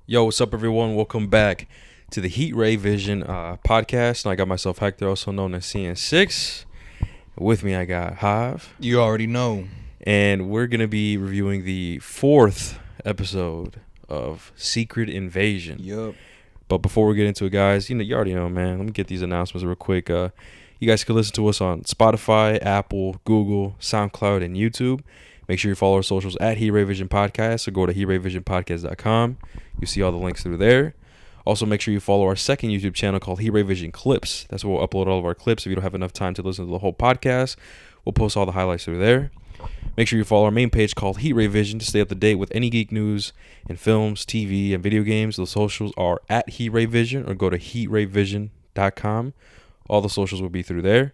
Yo, what's up, everyone? Welcome back to the Heat Ray Vision podcast. And I got myself Hector, also known as CN6. With me, I got Hive. You already know. And we're going to be reviewing the 4th episode of Secret Invasion. Yup. But before we get into it, guys, you already know, man. Let me get these announcements real quick. You guys can listen to us on Spotify, Apple, Google, SoundCloud, and YouTube. Make sure you follow our socials at Heat Ray Vision Podcast or go to heatrayvisionpodcast.com. You see all the links through there. Also, make sure you follow our second YouTube channel called Heat Ray Vision Clips. That's where we'll upload all of our clips. If you don't have enough time to listen to the whole podcast, we'll post all the highlights through there. Make sure you follow our main page called Heat Ray Vision to stay up to date with any geek news in films, TV, and video games. The socials are at Heat Ray Vision or go to heatrayvision.com. All the socials will be through there.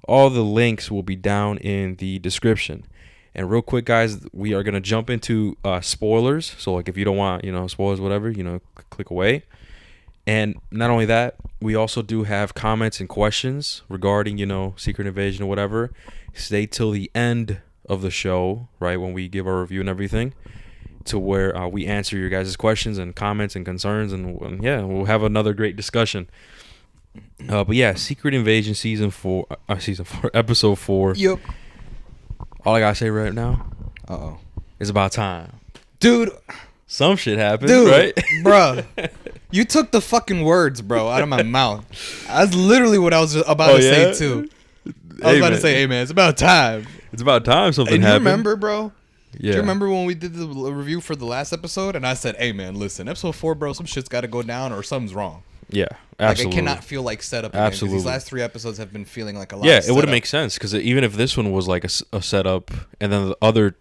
All the links will be down in the description. And real quick, guys, we are going to jump into spoilers. So, like, if you don't want, spoilers, whatever, click away. And not only that, we also do have comments and questions regarding, Secret Invasion or whatever. Stay till the end of the show, right, when we give our review and everything, to where we answer your guys' questions and comments and concerns. And yeah, we'll have another great discussion. But yeah, Secret Invasion season 4, episode 4. Yup. All I gotta say right now, it's about time. Dude. Some shit happened, Dude, right? Bruh. You took the fucking words, bro, out of my mouth. That's literally what I was about to say, too. I was about to say, hey, man, it's about time. It's about time something and happened. You remember, bro? Yeah. Do you remember when we did the review for the last episode? And I said, hey, man, listen, episode 4, bro, some shit's got to go down or something's wrong. Yeah, absolutely. Like, it cannot feel like setup again. Absolutely. These last 3 episodes have been feeling like a lot Yeah, of it would make sense because even if this one was like a setup and then the other,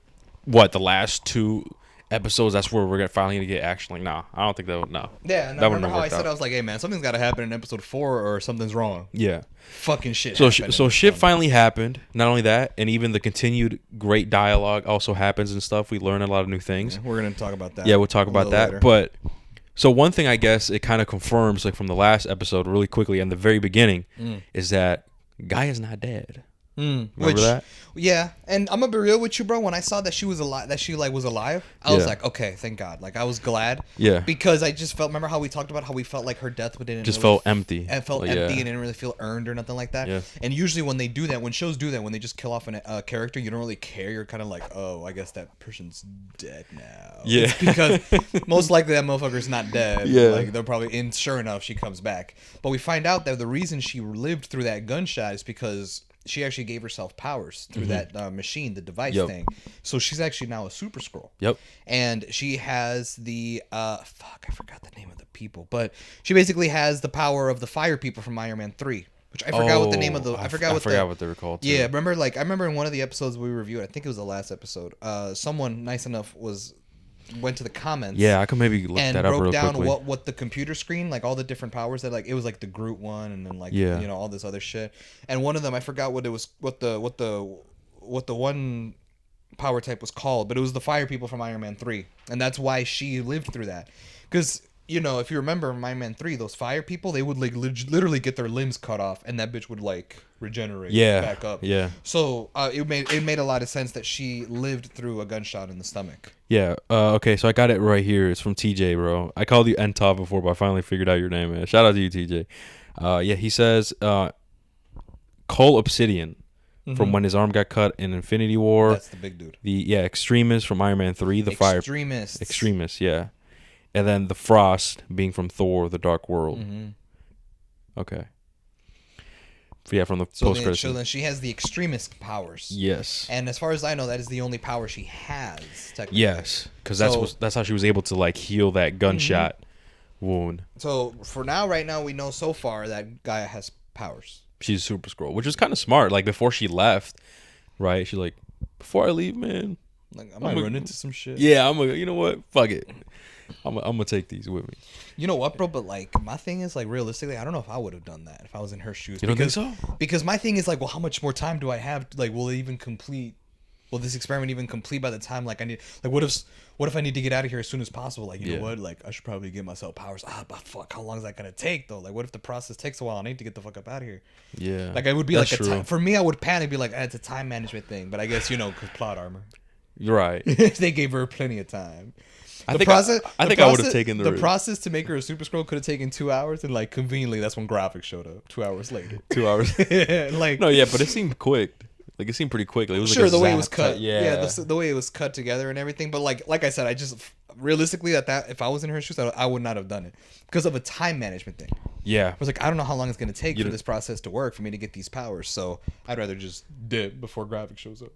the last 2 episodes, that's where we're finally going to get action. Like, nah, I don't think that would, no. Yeah, and I remember how I said, I was like, hey, man, something's got to happen in episode 4 or something's wrong. Yeah. Fucking shit. So shit finally happened. Not only that, and even the continued great dialogue also happens and stuff. We learn a lot of new things. Yeah, we're going to talk about that. Yeah, we'll talk about that. Later. But so one thing I guess it kind of confirms, like from the last episode, really quickly in the very beginning, is that Guy is not dead. Remember that? Yeah, and I'm gonna be real with you, bro. When I saw that she was alive, was alive, I was like, okay, thank God. Like, I was glad. Yeah. Because I just felt. Remember how we talked about how we felt like her death didn't Just really felt empty. and felt Like, empty yeah. and didn't really feel earned or nothing like that. Yeah. And usually when they do that, when shows do that, when they just kill off a character, you don't really care. You're kind of like, oh, I guess that person's dead now. Yeah. It's because most likely that motherfucker's not dead. Yeah. Like, they're probably in. Sure enough, she comes back. But we find out that the reason she lived through that gunshot is because she actually gave herself powers through that machine, the device thing. So she's actually now a Super Skrull. Yep. And she has the I forgot the name of the people, but she basically has the power of the fire people from Iron Man 3, which I forgot what the name of the I forgot what they were called too. Yeah, remember I remember in one of the episodes we reviewed, I think it was the last episode, someone nice enough went to the comments. Yeah, I could maybe look that up real quickly. And broke down what the computer screen, like all the different powers that, like, it was like the Groot one and then like all this other shit. And one of them, I forgot what it was, what the one power type was called, but it was the fire people from Iron Man 3. And that's why she lived through that. Because, if you remember in Iron Man 3, those fire people, they would like literally get their limbs cut off and that bitch would like regenerate back up. Yeah. So it made a lot of sense that she lived through a gunshot in the stomach. Yeah. Okay, so I got it right here. It's from TJ, bro. I called you Entov before, but I finally figured out your name, man. Shout out to you, TJ. Yeah, he says Cole Obsidian from when his arm got cut in Infinity War. That's the big dude. Extremist from Iron Man 3, the Extremist, yeah. And then the Frost being from Thor: The Dark World. Okay. Yeah, from the post-credits. So then she has the extremist powers. Yes. And as far as I know, that is the only power she has, technically. Yes, because that's how she was able to like heal that gunshot wound. So for now, right now, we know so far that Gaia has powers. She's a Super Skrull, which is kind of smart. Like before she left, right? She's like, before I leave, man, like I might run into some shit. Yeah, you know what? Fuck it. I'm gonna take these with me. You know what, bro? But like, my thing is like, realistically, I don't know if I would have done that if I was in her shoes. You don't think so? Because my thing is like, well, how much more time do I have? Like, will this experiment even complete by the time like I need? Like, what if I need to get out of here as soon as possible? Like, you know what? Like, I should probably give myself powers. But fuck, how long is that gonna take though? Like, what if the process takes a while? I need to get the fuck up out of here. Yeah. Like, it would be like a time for me. I would panic, be like, it's a time management thing. But I guess cause plot armor. You're right. They gave her plenty of time. I think I would have taken the risk. process to make her a Super Scroll could have taken 2 hours, and like conveniently, that's when graphics showed up 2 hours later. 2 hours. Like no, yeah, but it seemed quick. Like it seemed pretty quick. Like, it was sure like the way it was cut. Yeah, the way it was cut together and everything. But like I said, I just realistically that if I was in her shoes, I would not have done it because of a time management thing. Yeah, I was like, I don't know how long it's gonna take for this process to work for me to get these powers. So I'd rather just dip before graphic shows up.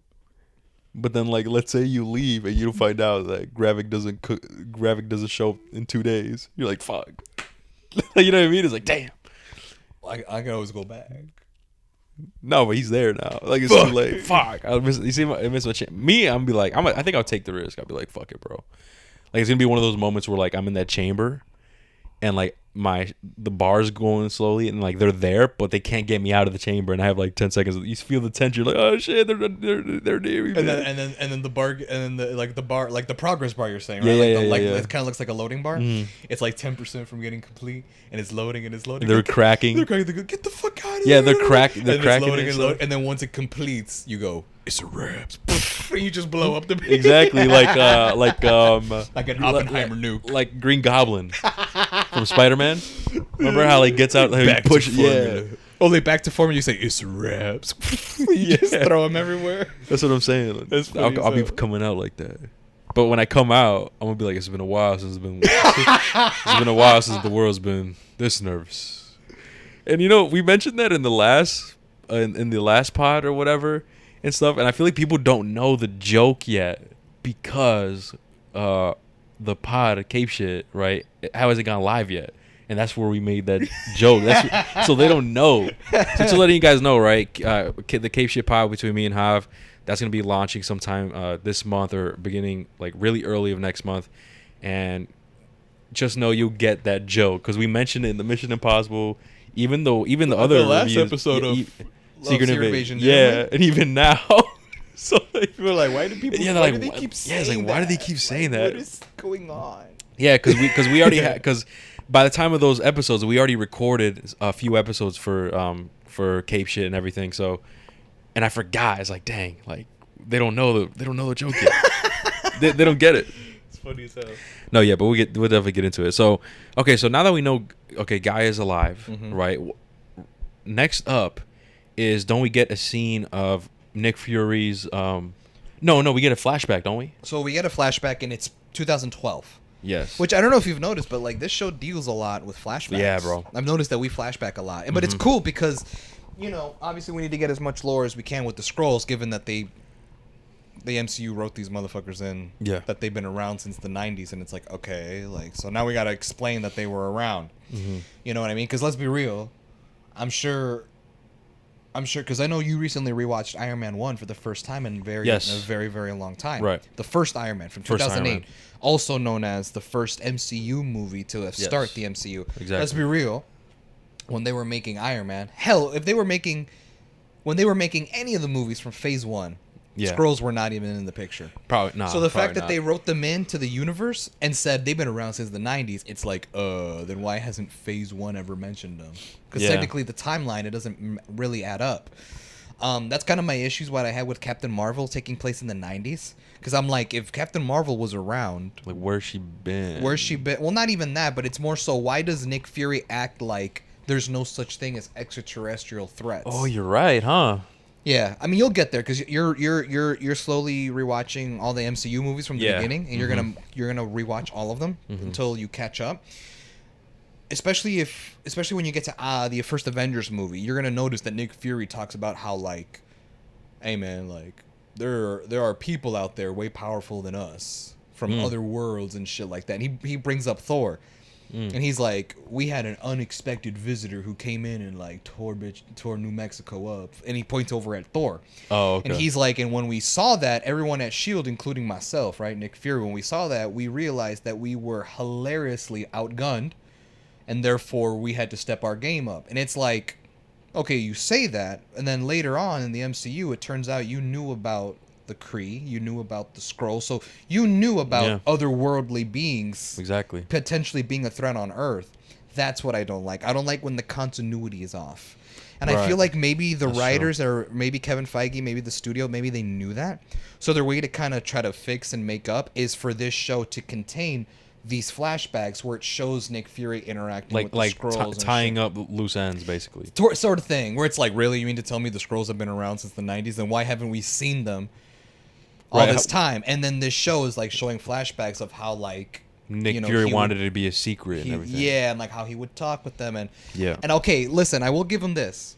But then, like, let's say you leave and you find out that graphic doesn't show up in 2 days. You're like, fuck. You know what I mean? It's like, damn. I can always go back. No, but he's there now. Like, it's too late. Fuck. I miss my chance. Me, I'm be like, I think I'll take the risk. I'll be like, fuck it, bro. Like, it's gonna be one of those moments where like I'm in that chamber, and like the bar's going slowly, and like they're there, but they can't get me out of the chamber, and I have like 10 seconds. You feel the tension, like, oh shit, they're near me. And then the bar, and then the bar, like the progress bar you're saying, right? Yeah. It kind of looks like a loading bar. It's like 10% from getting complete, and it's loading and it's loading. They're cracking. They're cracking. They go, get the fuck out of here. Yeah, they're cracking. It's loading and loading, and then once it completes, you go, it's a wrap. And you just blow up the exactly like an Oppenheimer nuke, like Green Goblin from Spider-Man. Remember how like gets out, like, push, yeah. Only back to formula. You say it's wraps. You just throw them everywhere. That's what I'm saying. I'll be coming out like that. But when I come out, I'm gonna be like, it's been a while since the world's been this nervous. And you know, we mentioned that in the last in the last pod or whatever and stuff. And I feel like people don't know the joke yet because the pod Cape shit, right? How has it gone live yet? And that's where we made that joke. So they don't know. So to letting you guys know, right? The Cape Shit pod between me and Hav, that's gonna be launching sometime this month or beginning like really early of next month. And just know you'll get that joke because we mentioned it in the Mission Impossible. Even the other last reviews, episode of Secret Invasion, yeah, and even now. So like, people are like, why do people? Yeah, why like, do they keep saying it's like, why do they keep saying that? What is going on? Yeah, because we already had by the time of those episodes, we already recorded a few episodes for Cape Shit and everything. So, and I forgot. It's like, dang, like they don't know the joke yet. they don't get it. It's funny as hell. No, yeah, but we'll definitely get into it. So, okay, so now that we know, okay, Guy is alive, right? Next up is, don't we get a scene of Nick Fury's? No, we get a flashback, don't we? So we get a flashback, and it's 2012. Yes. Which I don't know if you've noticed, but like this show deals a lot with flashbacks. Yeah, bro. I've noticed that we flashback a lot, but it's cool because, you know, obviously we need to get as much lore as we can with the Skrulls, given that the MCU wrote these motherfuckers in. Yeah. That they've been around since the 90s, and it's like, okay, like so now we got to explain that they were around. You know what I mean? Because let's be real, I'm sure, because I know you recently rewatched Iron Man 1 for the first time in a very, very long time. Right. The first Iron Man from 2008, also known as the first MCU movie to start the MCU. Exactly. Let's be real. When they were making Iron Man, hell, when they were making any of the movies from Phase 1, Skrulls were not even in the picture. Probably not. So the fact that they wrote them into the universe and said they've been around since the 90s, it's like, then why hasn't Phase 1 ever mentioned them? Because technically the timeline, it doesn't really add up. That's kind of my issues what I had with Captain Marvel taking place in the 90s. Because I'm like, if Captain Marvel was around... Like, where's she been? Well, not even that, but it's more so, why does Nick Fury act like there's no such thing as extraterrestrial threats? Oh, you're right, huh? Yeah, I mean you'll get there because you're slowly rewatching all the MCU movies from the beginning, and you're gonna rewatch all of them until you catch up. Especially when you get to the first Avengers movie, you're gonna notice that Nick Fury talks about how like, hey man, like there are people out there way powerful than us from other worlds and shit like that. And he brings up Thor. And he's like, we had an unexpected visitor who came in and like tore New Mexico up. And he points over at Thor. Oh, okay. And he's like, and when we saw that, everyone at S.H.I.E.L.D., including myself, right, Nick Fury, when we saw that, we realized that we were hilariously outgunned. And therefore, we had to step our game up. And it's like, okay, you say that. And then later on in the MCU, it turns out you knew about the Kree, you knew about the Skrull, so you knew about otherworldly beings potentially being a threat on Earth. That's what I don't like. I don't like when the continuity is off. And I feel like maybe the writers or maybe Kevin Feige, maybe the studio, maybe they knew that. So their way to kind of try to fix and make up is for this show to contain these flashbacks where it shows Nick Fury interacting with the Skrulls, tying up loose ends, basically, sort of thing. Where it's like, really, you mean to tell me the Skrulls have been around since the '90s? Then why haven't we seen them all this time? And then this show is like showing flashbacks of how like Nick Fury wanted it to be a secret and everything. Yeah, and like how he would talk with them and okay, listen, I will give him this.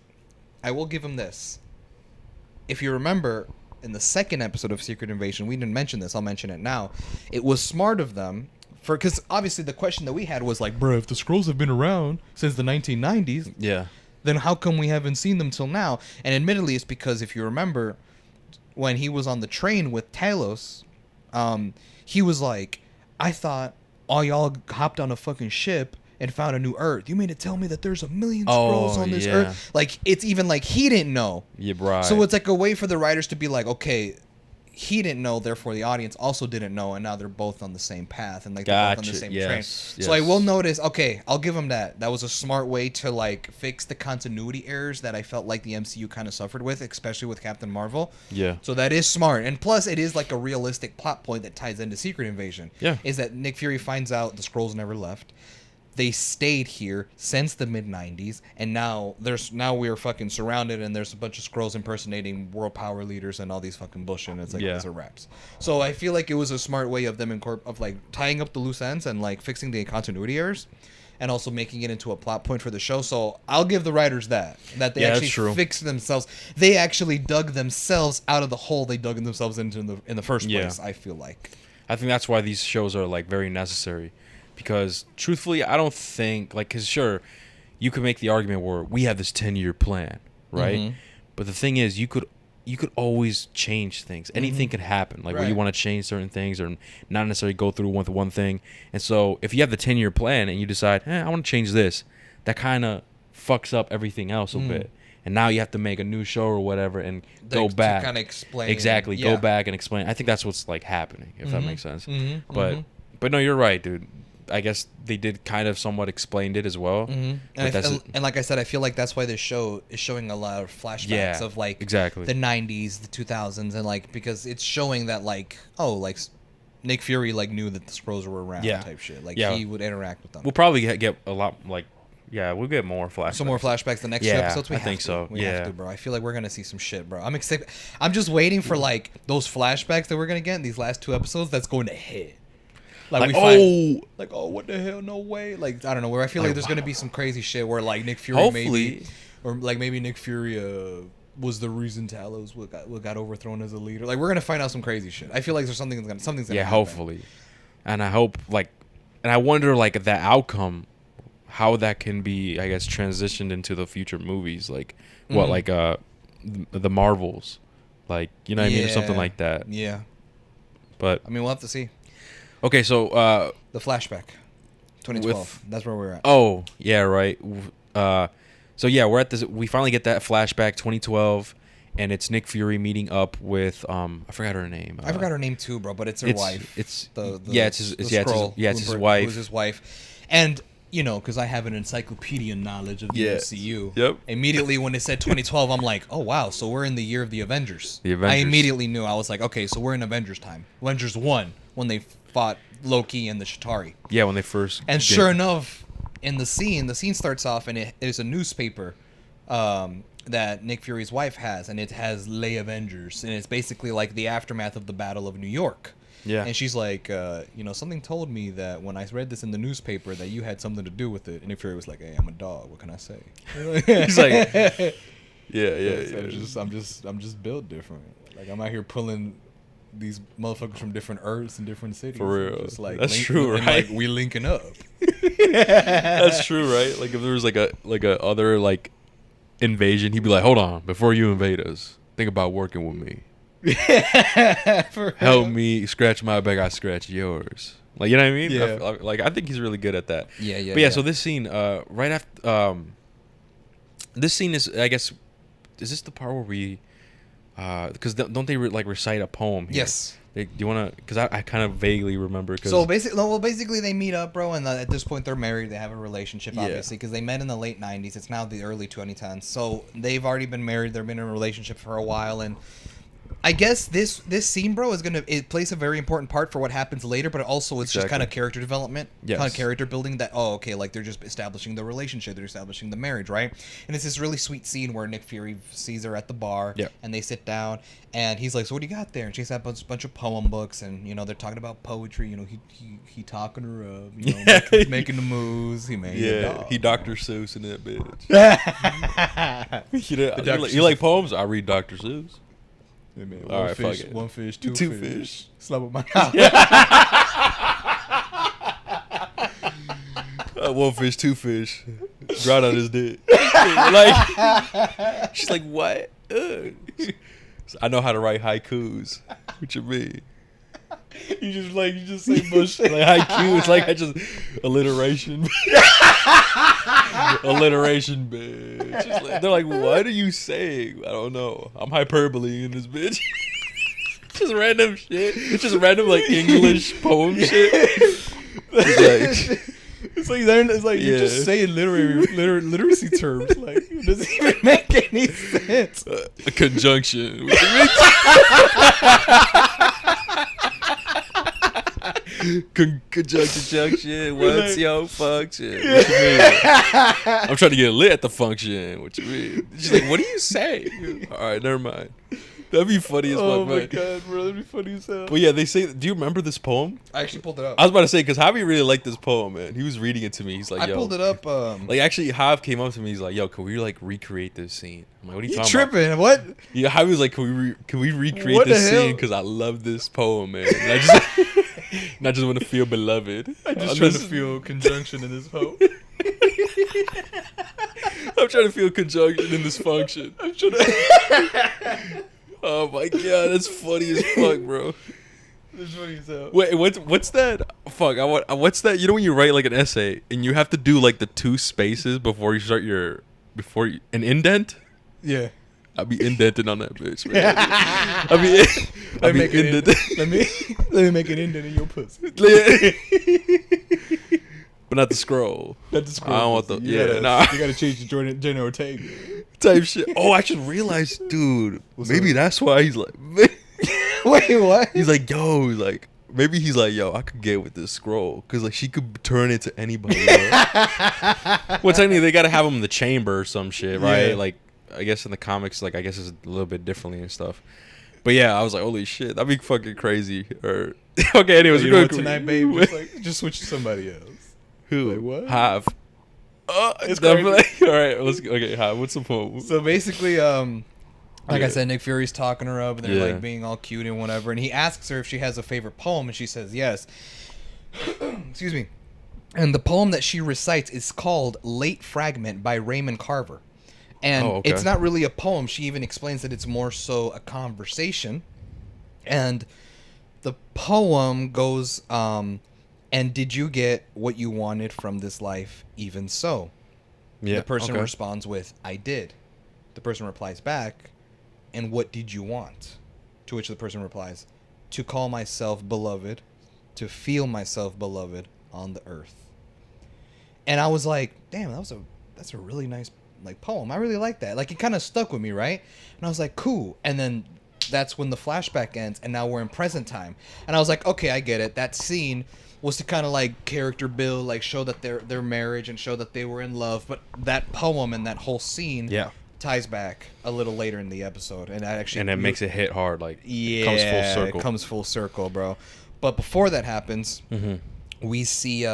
If you remember, in the second episode of Secret Invasion, we didn't mention this. I'll mention it now. It was smart of them. Because obviously the question that we had was like, bro, if the Skrulls have been around since the 1990s, then how come we haven't seen them till now? And admittedly, it's because if you remember, when he was on the train with Talos, he was like, I thought all y'all hopped on a fucking ship and found a new Earth. You mean to tell me that there's a million Skrulls on this Earth? Like, it's even like he didn't know. Yeah, right. So it's like a way for the writers to be like, okay, he didn't know, therefore the audience also didn't know, and now they're both on the same path and like they're both on the same train. So I will notice, okay, I'll give him that. That was a smart way to like fix the continuity errors that I felt like the MCU kind of suffered with, especially with Captain Marvel. Yeah. So that is smart, and plus it is like a realistic plot point that ties into Secret Invasion. Yeah. Is that Nick Fury finds out the Skrulls never left. They stayed here since the mid-90s, and now we are fucking surrounded, and there's a bunch of Skrulls impersonating world power leaders and all these fucking bullshit, and it's like, these are raps. So I feel like it was a smart way of them of like tying up the loose ends and like fixing the continuity errors, and also making it into a plot point for the show. So I'll give the writers that they actually fixed themselves. They actually dug themselves out of the hole they dug themselves into in the first place, I feel like. I think that's why these shows are like very necessary. Because truthfully, I don't think because sure, you could make the argument where we have this 10-year plan, right? Mm-hmm. But the thing is, you could always change things. Anything could happen, like where you want to change certain things or not necessarily go through with one thing. And so, if you have the 10-year plan and you decide, I want to change this, that kind of fucks up everything else a bit. And now you have to make a new show or whatever and go back. To kind of explain. Exactly, go back and explain. I think that's what's like happening, if that makes sense. But no, you're right, dude. I guess they did kind of somewhat explained it as well. And like I said, I feel like that's why this show is showing a lot of flashbacks of like the 90s, the 2000s, and like because it's showing that like Nick Fury like knew that the Skrulls were around type shit. Like he would interact with them. We'll probably get a lot we'll get more flashbacks. Some more flashbacks the next two episodes. I think so. We have to, bro. I feel like we're gonna see some shit, bro. I'm excited. I'm just waiting for like those flashbacks that we're gonna get in these last two episodes. That's going to hit. What the hell? No way. Like, I don't know. Where I feel like there's going to be some crazy shit where, like, Nick Fury maybe Nick Fury was the reason Talos got overthrown as a leader. Like, we're going to find out some crazy shit. I feel like there's something's going to happen. Yeah, hopefully. And I hope, and I wonder, that outcome, how that can be, I guess, transitioned into the future movies. Like, the Marvels. Like, you know what I mean? Or something like that. Yeah. But I mean, we'll have to see. Okay, so the flashback, 2012. That's where we're at. Oh, yeah, right. So yeah, we're at this. We finally get that flashback, 2012, and it's Nick Fury meeting up with I forgot her name. I forgot her name too, bro. But it's her wife. It's his wife. Who's his wife, and you know, because I have an encyclopedia knowledge of the MCU. Yep. Immediately when it said 2012, I'm like, oh wow, so we're in the year of the Avengers. I immediately knew. I was like, okay, so we're in Avengers time. Avengers 1 when they fought Loki and the Chitauri. Yeah, when they first. And sure enough, in the scene starts off and it is a newspaper that Nick Fury's wife has, and it has Les Avengers, and it's basically like the aftermath of the Battle of New York. Yeah. And she's like, something told me that when I read this in the newspaper that you had something to do with it. And Nick Fury was like, hey, I'm a dog. What can I say? He's like, yeah. I'm just built different. Like, I'm out here pulling these motherfuckers from different Earths and different cities. For real. Just like that's true, right? Like, we linking up. That's true, right? Like, if there was like a other like invasion, he'd be like, hold on, before you invade us, think about working with me. Help me scratch my back, I scratch yours. Like, you know what I mean? Yeah. I think he's really good at that. Yeah. But so this scene, right after, this scene is, I guess, is this the part where we, because don't they recite a poem here? Yes. Do you want to? Because I kind of vaguely remember. So basically they meet up, bro, and at this point they're married. They have a relationship, obviously, because they met in the late '90s. It's now the early 2010s, so they've already been married. They've been in a relationship for a while, and I guess this scene, bro, it plays a very important part for what happens later, but also it's just kind of character development, kind of character building. That like they're just establishing the relationship, they're establishing the marriage, right? And it's this really sweet scene where Nick Fury sees her at the bar, and they sit down, and he's like, "So what do you got there?" And she's got a bunch of poem books, and they're talking about poetry. He talking her up, making the moves. He made he Dr. Seuss in that bitch. You like poems? I read Dr. Seuss. Hey man, one fish, two fish. Slap up my one fish, two fish. Drown on his dick. Like, she's like, what? I know how to write haikus. What you mean? You just say bullshit. Like haiku. It's like I just alliteration. Alliteration, bitch. They're like, what are you saying? I don't know. I'm hyperbole in this bitch. Just random shit. It's just random like English poem shit. It's like you're just saying literacy terms. Like it doesn't even make any sense. A conjunction. Conjunction. What's your function? What you mean? I'm trying to get lit at the function. What you mean? She's like, what do you say? All right, never mind. That'd be funny as fuck. Oh my god, bro, that'd be funny as hell. But yeah, they say. Do you remember this poem? I actually pulled it up. I was about to say because Javi really liked this poem, man. He was reading it to me. He's like, yo. I pulled it up. Like actually, Jav came up to me. He's like, yo, can we like recreate this scene? I'm like, what are you talking tripping? about? What? Yeah, Javi was like, can we recreate this scene? Because I love this poem, man. And I just want to feel beloved. I just trying to feel conjunction in this hoe. I'm trying to feel conjunction in this function. I'm trying to. Oh my god, that's funny as fuck, bro. That's funny as hell. Wait, what's that? Fuck, what's that? You know when you write like an essay and you have to do like the 2 spaces before you start an indent? Yeah. I'll be indented on that bitch, man. I'll be indented. Let me make an indent in your pussy. But not the scroll. Not the scroll. I don't want the. You gotta change the Jenna Ortega type shit. Oh, I just realized, dude. Maybe that's why he's like. Wait, what? He's like, yo, like. Maybe he's like, yo, I could get with this scroll because like she could turn into anybody. Well, technically they gotta have him in the chamber or some shit, right? Yeah. Like, I guess in the comics, like I guess it's a little bit differently and stuff. But yeah, I was like, holy shit, that'd be fucking crazy. Or okay, anyways, you know what, tonight, babe, just switch to somebody else. Who? Like, what? Have. It's crazy. All right, okay. Have. What's the poem? So basically, like I said, Nick Fury's talking her up, and they're like being all cute and whatever. And he asks her if she has a favorite poem, and she says yes. Excuse me. And the poem that she recites is called "Late Fragment" by Raymond Carver. And it's not really a poem. She even explains that it's more so a conversation. And the poem goes, and did you get what you wanted from this life, even so? Yeah, the person responds with, I did. The person replies back, and what did you want? To which the person replies, to call myself beloved, to feel myself beloved on the earth. And I was like, damn, that's a really nice like poem. I really like that. Like it kind of stuck with me, right? And I was like, cool. And then that's when the flashback ends, and now we're in present time. And I was like, okay, I get it. That scene was to kind of like character build, like show that their marriage and show that they were in love. But that poem and that whole scene ties back a little later in the episode, and that actually it makes it hit hard. Like comes full circle. It comes full circle, bro. But before that happens, we see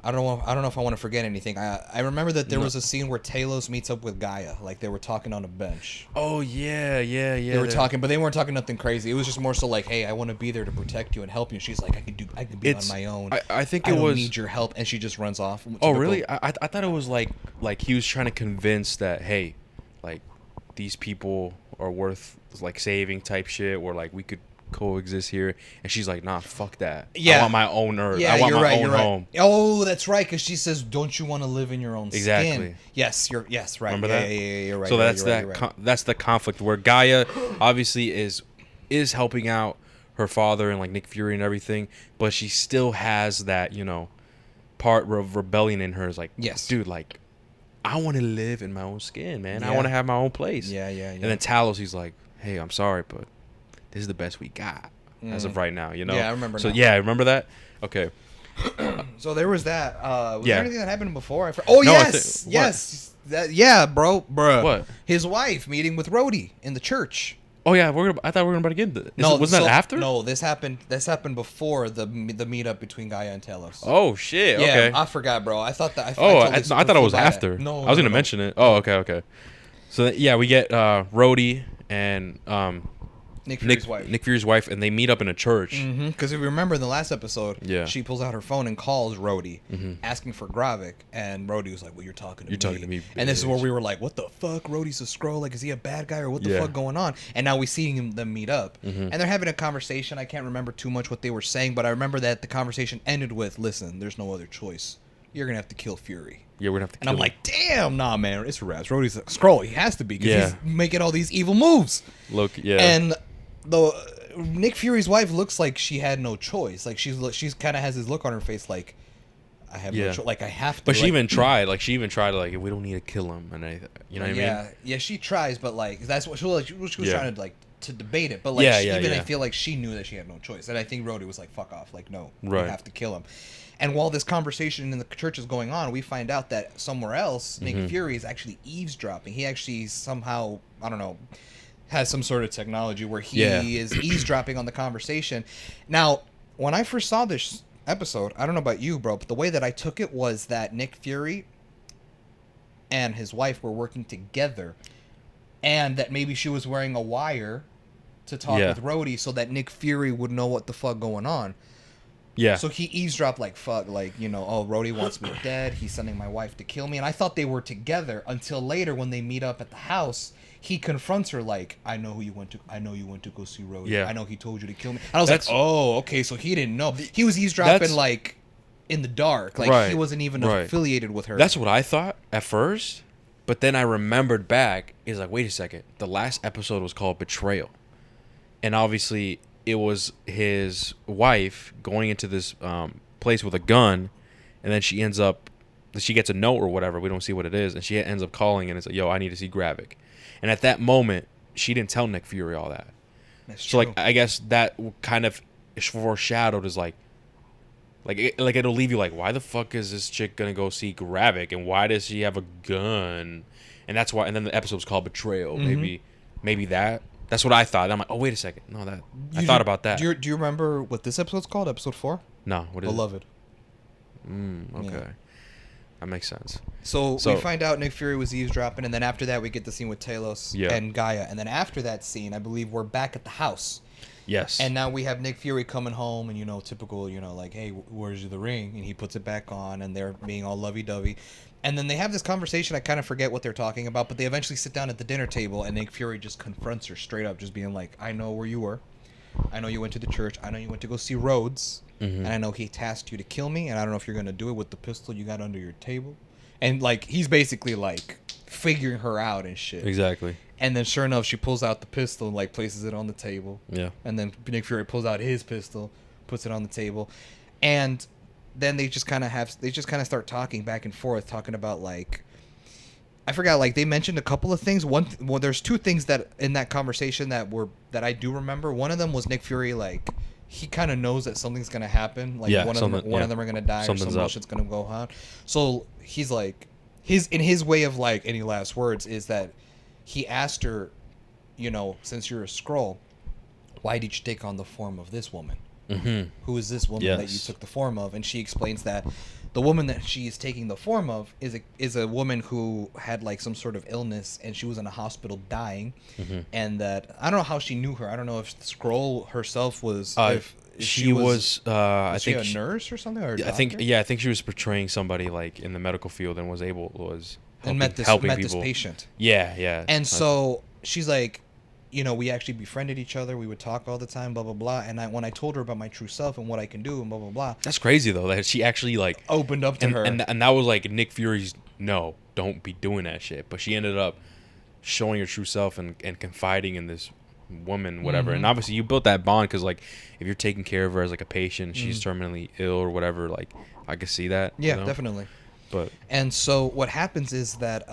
I don't know if I want to forget anything. I remember that there was a scene where Talos meets up with Gaia. Like, they were talking on a bench. Oh, yeah. They were talking, but they weren't talking nothing crazy. It was just more so like, hey, I want to be there to protect you and help you. And she's like, I can be on my own. I think I it don't need your help. And she just runs off. Oh, really? I thought it was like he was trying to convince that, hey, like, these people are worth, like, saving type shit, or, like, we could coexist here. And she's like, nah, fuck that. I want my own earth. I want my own home. Oh, that's right, because she says, don't you want to live in your own skin? Yes, right. Remember that? Yeah, you're right. So that's the conflict where Gaia obviously is helping out her father and like Nick Fury and everything, but she still has that, you know, part of rebellion in her. Is like, yes, dude, like I want to live in my own skin, man. Yeah. I want to have my own place. Yeah. And then Talos, he's like, hey, I'm sorry, but this is the best we got as of right now, you know? Yeah, I remember So, now. yeah, remember that? Okay. So there was that. Was Yeah. there anything that happened before? Oh, No, yes. what? Yes. Yeah, bruh. What? His wife meeting with Rhodey in the church. Oh, yeah, I thought we were about to get into this. No, Wasn't that after? No, this happened before the meetup between Gaia and Talos. Oh, shit. Yeah, Okay. I forgot, bro. I thought that. I totally thought it was flew by after. that. No, I was going to no. mention it. Oh, okay. So, yeah, we get Rhodey and Nick Fury's wife. Nick Fury's wife, and they meet up in a church. Because if you remember in the last episode, Yeah. she pulls out her phone and calls Rhodey, asking for Gravik, and Rhodey was like, "Well, you're talking to me." And this is where bitch. we were like, "What the fuck? Rhodey's a Skrull? Like, is he a bad guy or what the Yeah. fuck going on?" And now we see them meet up, and they're having a conversation. I can't remember too much what they were saying, but I remember that the conversation ended with, "Listen, there's no other choice. You're gonna have to kill Fury." Yeah, we're going to have to And kill I'm him. like, "Damn, nah, man, it's a wrap. Rhodey's a Skrull. He has to be because Yeah. he's making all these evil moves." Look, yeah. And the Nick Fury's wife looks like she had no choice. Like she's kind of has this look on her face, like I have no choice. Like I have to. But she like, even tried. Like she even tried. Like we don't need to kill him, and you know what I mean? Yeah, she tries, but like that's what she was Yeah. trying to like to debate it. But like Yeah, I yeah. feel like she knew that she had no choice, and I think Rhodey was like, "Fuck off!" Like no, Right. you have to kill him. And while this conversation in the church is going on, we find out that somewhere else, Nick Fury is actually eavesdropping. He actually somehow, I don't know, has some sort of technology where he is eavesdropping on the conversation. Now, when I first saw this episode, I don't know about you, bro, but the way that I took it was that Nick Fury and his wife were working together, and that maybe she was wearing a wire to talk with Rhodey so that Nick Fury would know what the fuck going on. Yeah. So he eavesdropped like, fuck, like, you know, oh, Rhodey wants me dead. He's sending my wife to kill me. And I thought they were together until later when they meet up at the house. He confronts her like, I know you went to go see Rhodey. Yeah. I know he told you to kill me. And I was like, oh, okay, so he didn't know. He was eavesdropping like in the dark. Like he wasn't even affiliated with her. That's what I thought at first. But then I remembered back. Is like, wait a second. The last episode was called Betrayal. And obviously it was his wife going into this place with a gun, and then she gets a note or whatever, we don't see what it is, and she ends up calling and it's like, yo, I need to see Gravik. And at that moment she didn't tell Nick Fury all that. That's so true. like I guess that kind of foreshadowed as like it'll leave you like, why the fuck is this chick gonna go see Gravik, and why does she have a gun? And that's why, and then the episode was called Betrayal. Maybe that's what I thought. I'm like, oh, wait a second. No, I thought about that. Do you remember what this episode's called? Episode 4? No, what is Beloved. Okay. Yeah. That makes sense. So we find out Nick Fury was eavesdropping, and then after that we get the scene with Talos and Gaia. And then after that scene, I believe we're back at the house. Yes. And now we have Nick Fury coming home, and, you know, typical, you know, like, hey, where's the ring? And he puts it back on, and they're being all lovey-dovey. And then they have this conversation. I kind of forget what they're talking about, but they eventually sit down at the dinner table, and Nick Fury just confronts her straight up, just being like, I know where you were. I know you went to the church. I know you went to go see Rhodes. And I know he tasked you to kill me, and I don't know if you're going to do it with the pistol you got under your table. And, like, he's basically, like, figuring her out and shit. Exactly. And then sure enough, she pulls out the pistol and, like, places it on the table. Yeah. And then Nick Fury pulls out his pistol, puts it on the table. And then they just kind of start talking back and forth, talking about, like, I forgot, like, they mentioned a couple of things. There's two things that in that conversation that I do remember. One of them was Nick Fury, like, he kind of knows that something's going to happen. Like, one of them are going to die, or some bullshit's going to go on. So he's like, in his way of, like, any last words is that he asked her, you know, since you're a Skrull, why did you take on the form of this woman? Who is this woman that you took the form of? And she explains that the woman that she is taking the form of is a woman who had, like, some sort of illness, and she was in a hospital dying. And that, I don't know how she knew her. I don't know if Skrull herself was if she was I she think a nurse or something, or I think she was portraying somebody, like, in the medical field, and was and met this patient. Yeah. And so she's like, you know, we actually befriended each other. We would talk all the time, blah, blah, blah. And when I told her about my true self and what I can do and blah, blah, blah. That's crazy, though, that she actually, like, opened up to her. And that was, like, Nick Fury's, no, don't be doing that shit. But she ended up showing her true self and confiding in this woman, whatever. And obviously you built that bond because like if you're taking care of her as like a patient, she's terminally ill or whatever, like I could see that. Yeah, you know? definitely. But And so what happens is that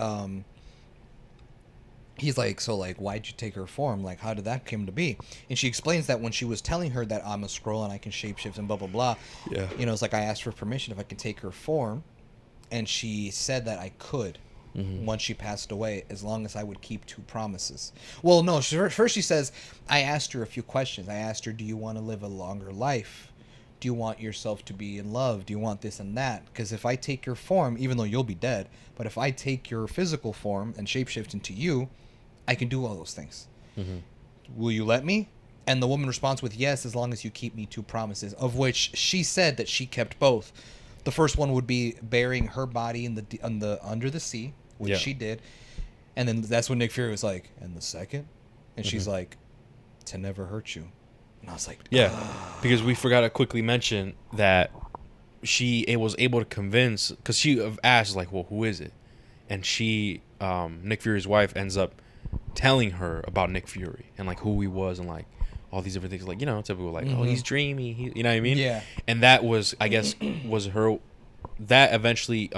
he's like, so like, why'd you take her form? Like, how did that come to be? And she explains that when she was telling her that I'm a scroll and I can shapeshift and blah blah blah. yeah, You know, it's like I asked for permission if I could take her form, and she said that I could. Once she passed away, as long as I would keep 2 promises. Well, no, first she says, I asked her a few questions. I asked her, do you want to live a longer life? Do you want yourself to be in love? Do you want this and that? Because if I take your form, even though you'll be dead, but if I take your physical form and shapeshift into you, I can do all those things. Will you let me? And the woman responds with yes, as long as you keep me 2 promises, of which she said that she kept both. The first one would be burying her body in the under the sea, which she did. And then that's when Nick Fury was like, and the second? And she's like, to never hurt you. And I was like, because we forgot to quickly mention that it was able to convince, because she asked like, well, who is it? And she, Nick Fury's wife, ends up telling her about Nick Fury and like who he was and like all these different things, like, you know, typical like, oh, he's dreamy, you know what I mean? Yeah. And that was, I guess, was her, that eventually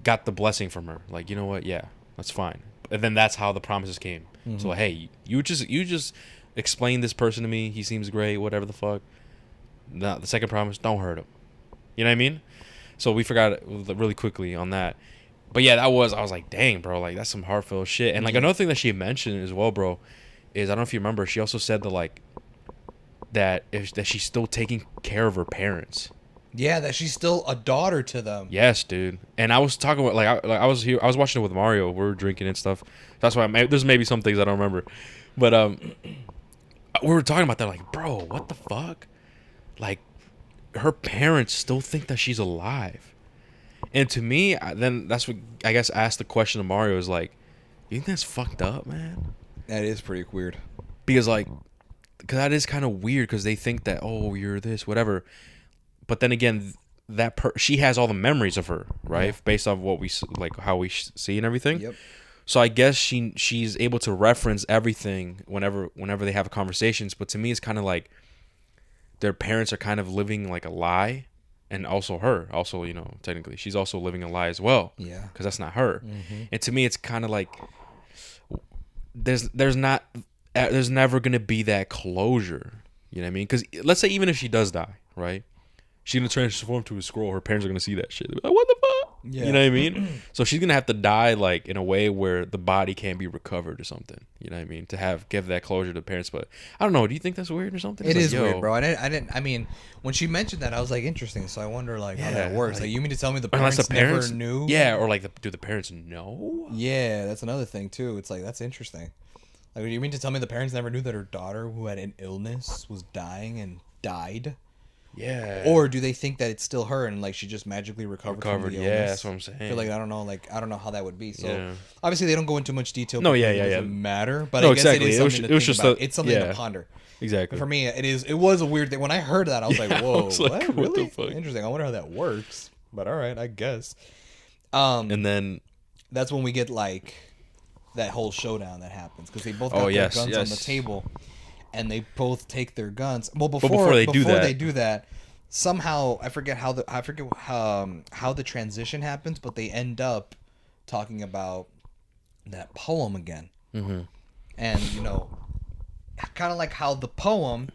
got the blessing from her, like, you know what, yeah, that's fine. And then that's how the promises came. So like, hey, you just explain this person to me, he seems great, whatever the fuck. Now the second promise, don't hurt him, you know what I mean? So we forgot really quickly on that. But yeah, I was like, dang, bro, like that's some heartfelt shit. And like another thing that she mentioned as well, bro, is, I don't know if you remember, she also said that like that she's still taking care of her parents. Yeah, that she's still a daughter to them. Yes, dude. And I was talking about I was watching it with Mario. We were drinking and stuff. That's why there's maybe some things I don't remember, but we were talking about that. Like, bro, what the fuck? Like, her parents still think that she's alive. And to me, then that's what I guess asked the question to Mario is like, you think that's fucked up, man? That is pretty weird. Because that is kind of weird because they think that, oh, you're this, whatever. But then again, she has all the memories of her, right? Yeah. Based off what we like, how we see and everything. Yep. So I guess she's able to reference everything whenever they have conversations. But to me, it's kind of like their parents are kind of living like a lie. And also her, you know, technically, she's also living a lie as well. Yeah. Because that's not her. And to me, it's kind of like there's never going to be that closure. You know what I mean? Because let's say even if she does die, right? She's going to transform to a scroll. Her parents are going to see that shit. They're like, what the fuck? Yeah. You know what I mean? So she's going to have to die like in a way where the body can't be recovered or something. You know what I mean? To give that closure to the parents. But I don't know. Do you think that's weird or something? It is weird, bro. I mean, when she mentioned that, I was like, interesting. So I wonder like how that works. Like, you mean to tell me the parents never knew? Yeah. Or like, do the parents know? Yeah. That's another thing too. It's like, that's interesting. Like, you mean to tell me the parents never knew that her daughter, who had an illness, was dying and died? Yeah. Or do they think that it's still her and like she just magically recovered from the illness? Yeah, that's what I'm saying. I feel like I don't know how that would be. So obviously they don't go into much detail. No, It doesn't matter. But no, I guess exactly. it is something to think about. It's something to ponder. Exactly. For me, it was a weird thing. When I heard that, I was like, "Whoa, what? Really? The fuck? Interesting. I wonder how that works." But all right, I guess. And then that's when we get like that whole showdown that happens because they both got their guns on the table, and they both take their guns. Well, before they do that. Somehow I forget how the transition happens, but they end up talking about that poem again, and you know, kind of like how the poem,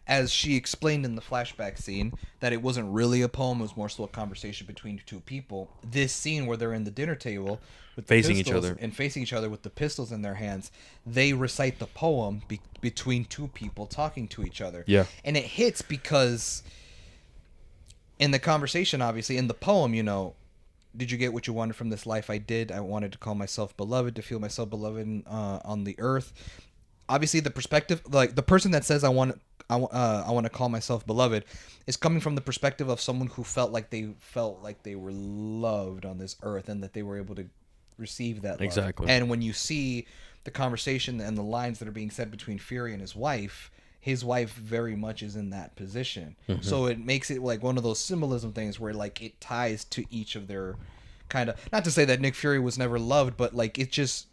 as she explained in the flashback scene, that it wasn't really a poem; it was more so a conversation between 2 people. This scene where they're in the dinner table with facing each other with the pistols in their hands, they recite the poem between 2 people talking to each other. Yeah, and it hits because. In the conversation, obviously, in the poem, you know, did you get what you wanted from this life? I did. I wanted to call myself beloved, to feel myself beloved on the earth. Obviously, the perspective, like the person that says I want to call myself beloved, is coming from the perspective of someone who felt like they were loved on this earth and that they were able to receive that love. Exactly. And when you see the conversation and the lines that are being said between Fury and his wife very much is in that position. So it makes it like one of those symbolism things where like it ties to each of their kind of, not to say that Nick Fury was never loved, but like it just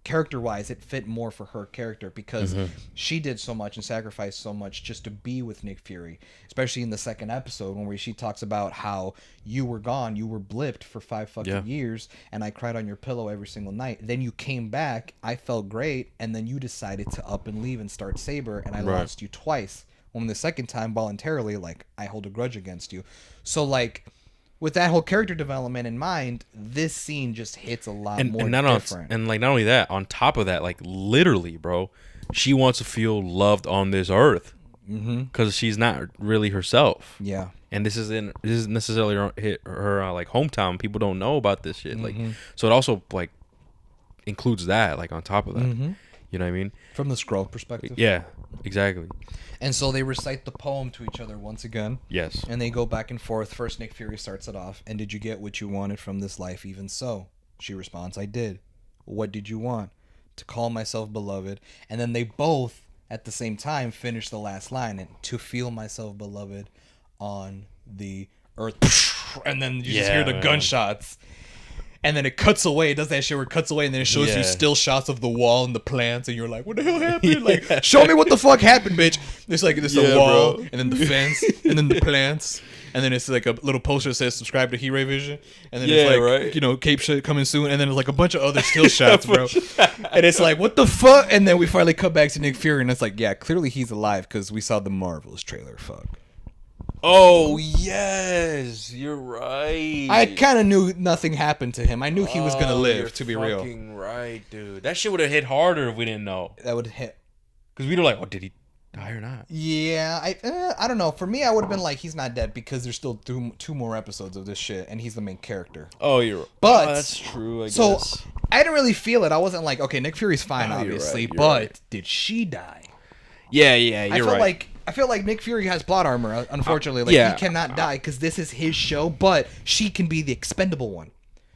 character-wise, it fit more for her character because she did so much and sacrificed so much just to be with Nick Fury. Especially in the second episode, where she talks about how you were gone, you were blipped for 5 fucking years, and I cried on your pillow every single night. Then you came back, I felt great, and then you decided to up and leave and start Saber, and I lost you twice. When the second time, voluntarily, like, I hold a grudge against you. So, like, with that whole character development in mind, this scene just hits a lot more different. And like, not only that, on top of that, like, literally, bro, she wants to feel loved on this earth because she's not really herself. Yeah. And this isn't necessarily her like hometown. People don't know about this shit. Like, so it also like includes that, like, on top of that. You know what I mean? From the Skrull perspective. Yeah, exactly. And so they recite the poem to each other once again. Yes. And they go back and forth. First, Nick Fury starts it off. And did you get what you wanted from this life even so? She responds, I did. What did you want? To call myself beloved. And then they both, at the same time, finish the last line. And to feel myself beloved on the earth. And then you just hear the gunshots. And then it cuts away. It does that shit where it cuts away, and then it shows you still shots of the wall and the plants, and you're like, "What the hell happened? Like, show me what the fuck happened, bitch." There's like a wall, and then the fence, and then the plants, and then it's like a little poster that says "Subscribe to He-Ray Vision," and then it's like, you know, Cape shit coming soon, and then there's like a bunch of other still shots, bro. And it's like, what the fuck? And then we finally cut back to Nick Fury, and it's like, yeah, clearly he's alive because we saw the Marvels trailer. Fuck. Oh, yes, you're right. I kind of knew nothing happened to him. I knew he was going to live, to be real. You're fucking right, dude. That shit would have hit harder if we didn't know. That would hit. Because we were like, oh, did he die or not? Yeah, I don't know. For me, I would have been like, he's not dead because there's still two more episodes of this shit, and he's the main character. Oh, you're right. But, that's true, I guess. So, I didn't really feel it. I wasn't like, okay, Nick Fury's fine, obviously, but did she die? Yeah, you're right. I feel like Nick Fury has plot armor, unfortunately. Like, he cannot die because this is his show, but she can be the expendable one.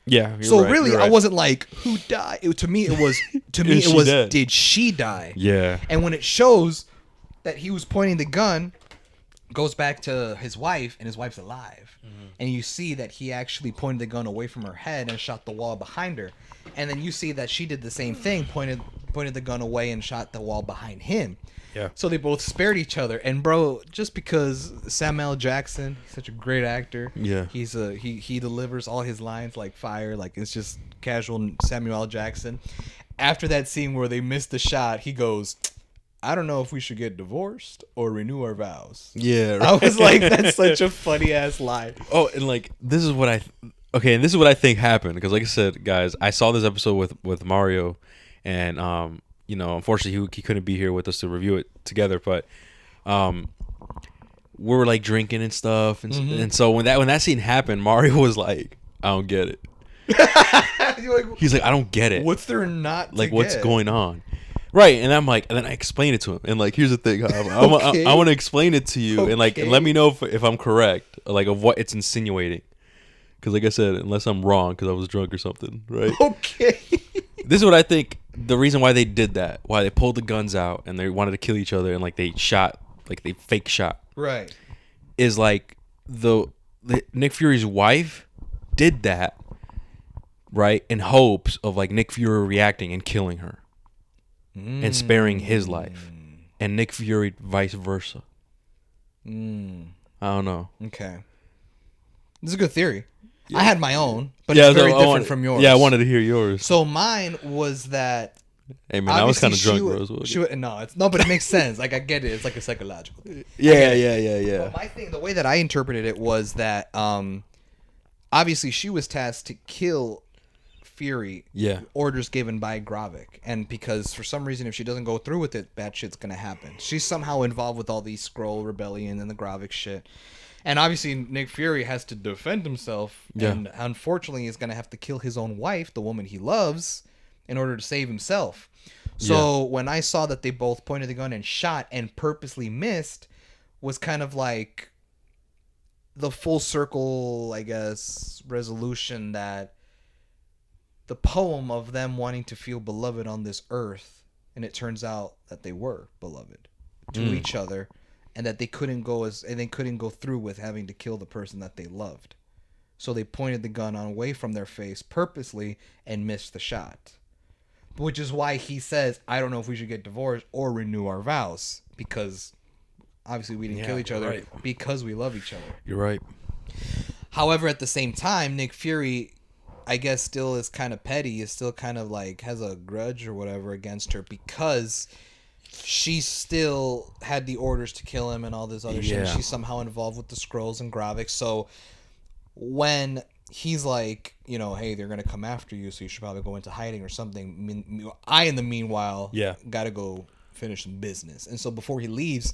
Yeah, so right, really, I wasn't like, who died? To me, it was, dead? Did she die? Yeah. And when it shows that he was pointing the gun, goes back to his wife, and his wife's alive. And you see that he actually pointed the gun away from her head and shot the wall behind her. And then you see that she did the same thing, pointed the gun away and shot the wall behind him. Yeah. So they both spared each other. And bro, just because Samuel L. Jackson, he's such a great actor. Yeah. He delivers all his lines like fire. Like, it's just casual Samuel L. Jackson. After that scene where they missed the shot, he goes, I don't know if we should get divorced or renew our vows. Yeah. Right. I was like, that's such a funny ass line. Oh, and like, this is what I think happened. Because like I said, guys, I saw this episode with Mario, and you know, unfortunately, he couldn't be here with us to review it together. But we were like drinking and stuff, and so when that scene happened, Mario was like, "I don't get it." He's like, "I don't get it. What's there not to like? What's get? going on?" Right, and I'm like, and then I explain it to him, and like, here's the thing, I want to explain it to you, and like, let me know if I'm correct, like, of what it's insinuating, because like I said, unless I'm wrong, because I was drunk or something, right? Okay. This is what I think the reason why they did that, why they pulled the guns out and they wanted to kill each other and like they shot, like they fake shot, right? Is like the Nick Fury's wife did that, right, in hopes of like Nick Fury reacting and killing her. And sparing his life, and Nick Fury vice versa. I don't know. Okay, this is a good theory. Yeah. I had my own, but it's very different from yours. Yeah, I wanted to hear yours. So mine was that. Hey man, I was kind of drunk, bro. But it makes sense. Like, I get it. It's like a psychological thing. Yeah. But my thing, the way that I interpreted it was that, obviously she was tasked to kill Fury, orders given by Gravik, and because for some reason if she doesn't go through with it, bad shit's gonna happen. She's somehow involved with all these Skrull rebellion and the Gravik shit, and obviously Nick Fury has to defend himself, and unfortunately is gonna have to kill his own wife, the woman he loves, in order to save himself. So when I saw that they both pointed the gun and shot and purposely missed, was kind of like the full circle, I guess, resolution that the poem of them wanting to feel beloved on this earth, and it turns out that they were beloved to each other, and that they couldn't go through with having to kill the person that they loved. So they pointed the gun away from their face purposely and missed the shot. which is why he says, I don't know if we should get divorced or renew our vows, because obviously we didn't kill each other because we love each other. You're right. However, at the same time, Nick Fury, I guess, still is kind of petty, is still kind of like has a grudge or whatever against her because she still had the orders to kill him and all this other shit. She's somehow involved with the Skrulls and Gravik. So when he's like, you know, hey, they're going to come after you, so you should probably go into hiding or something. I, in the meanwhile, got to go finish some business. And so before he leaves,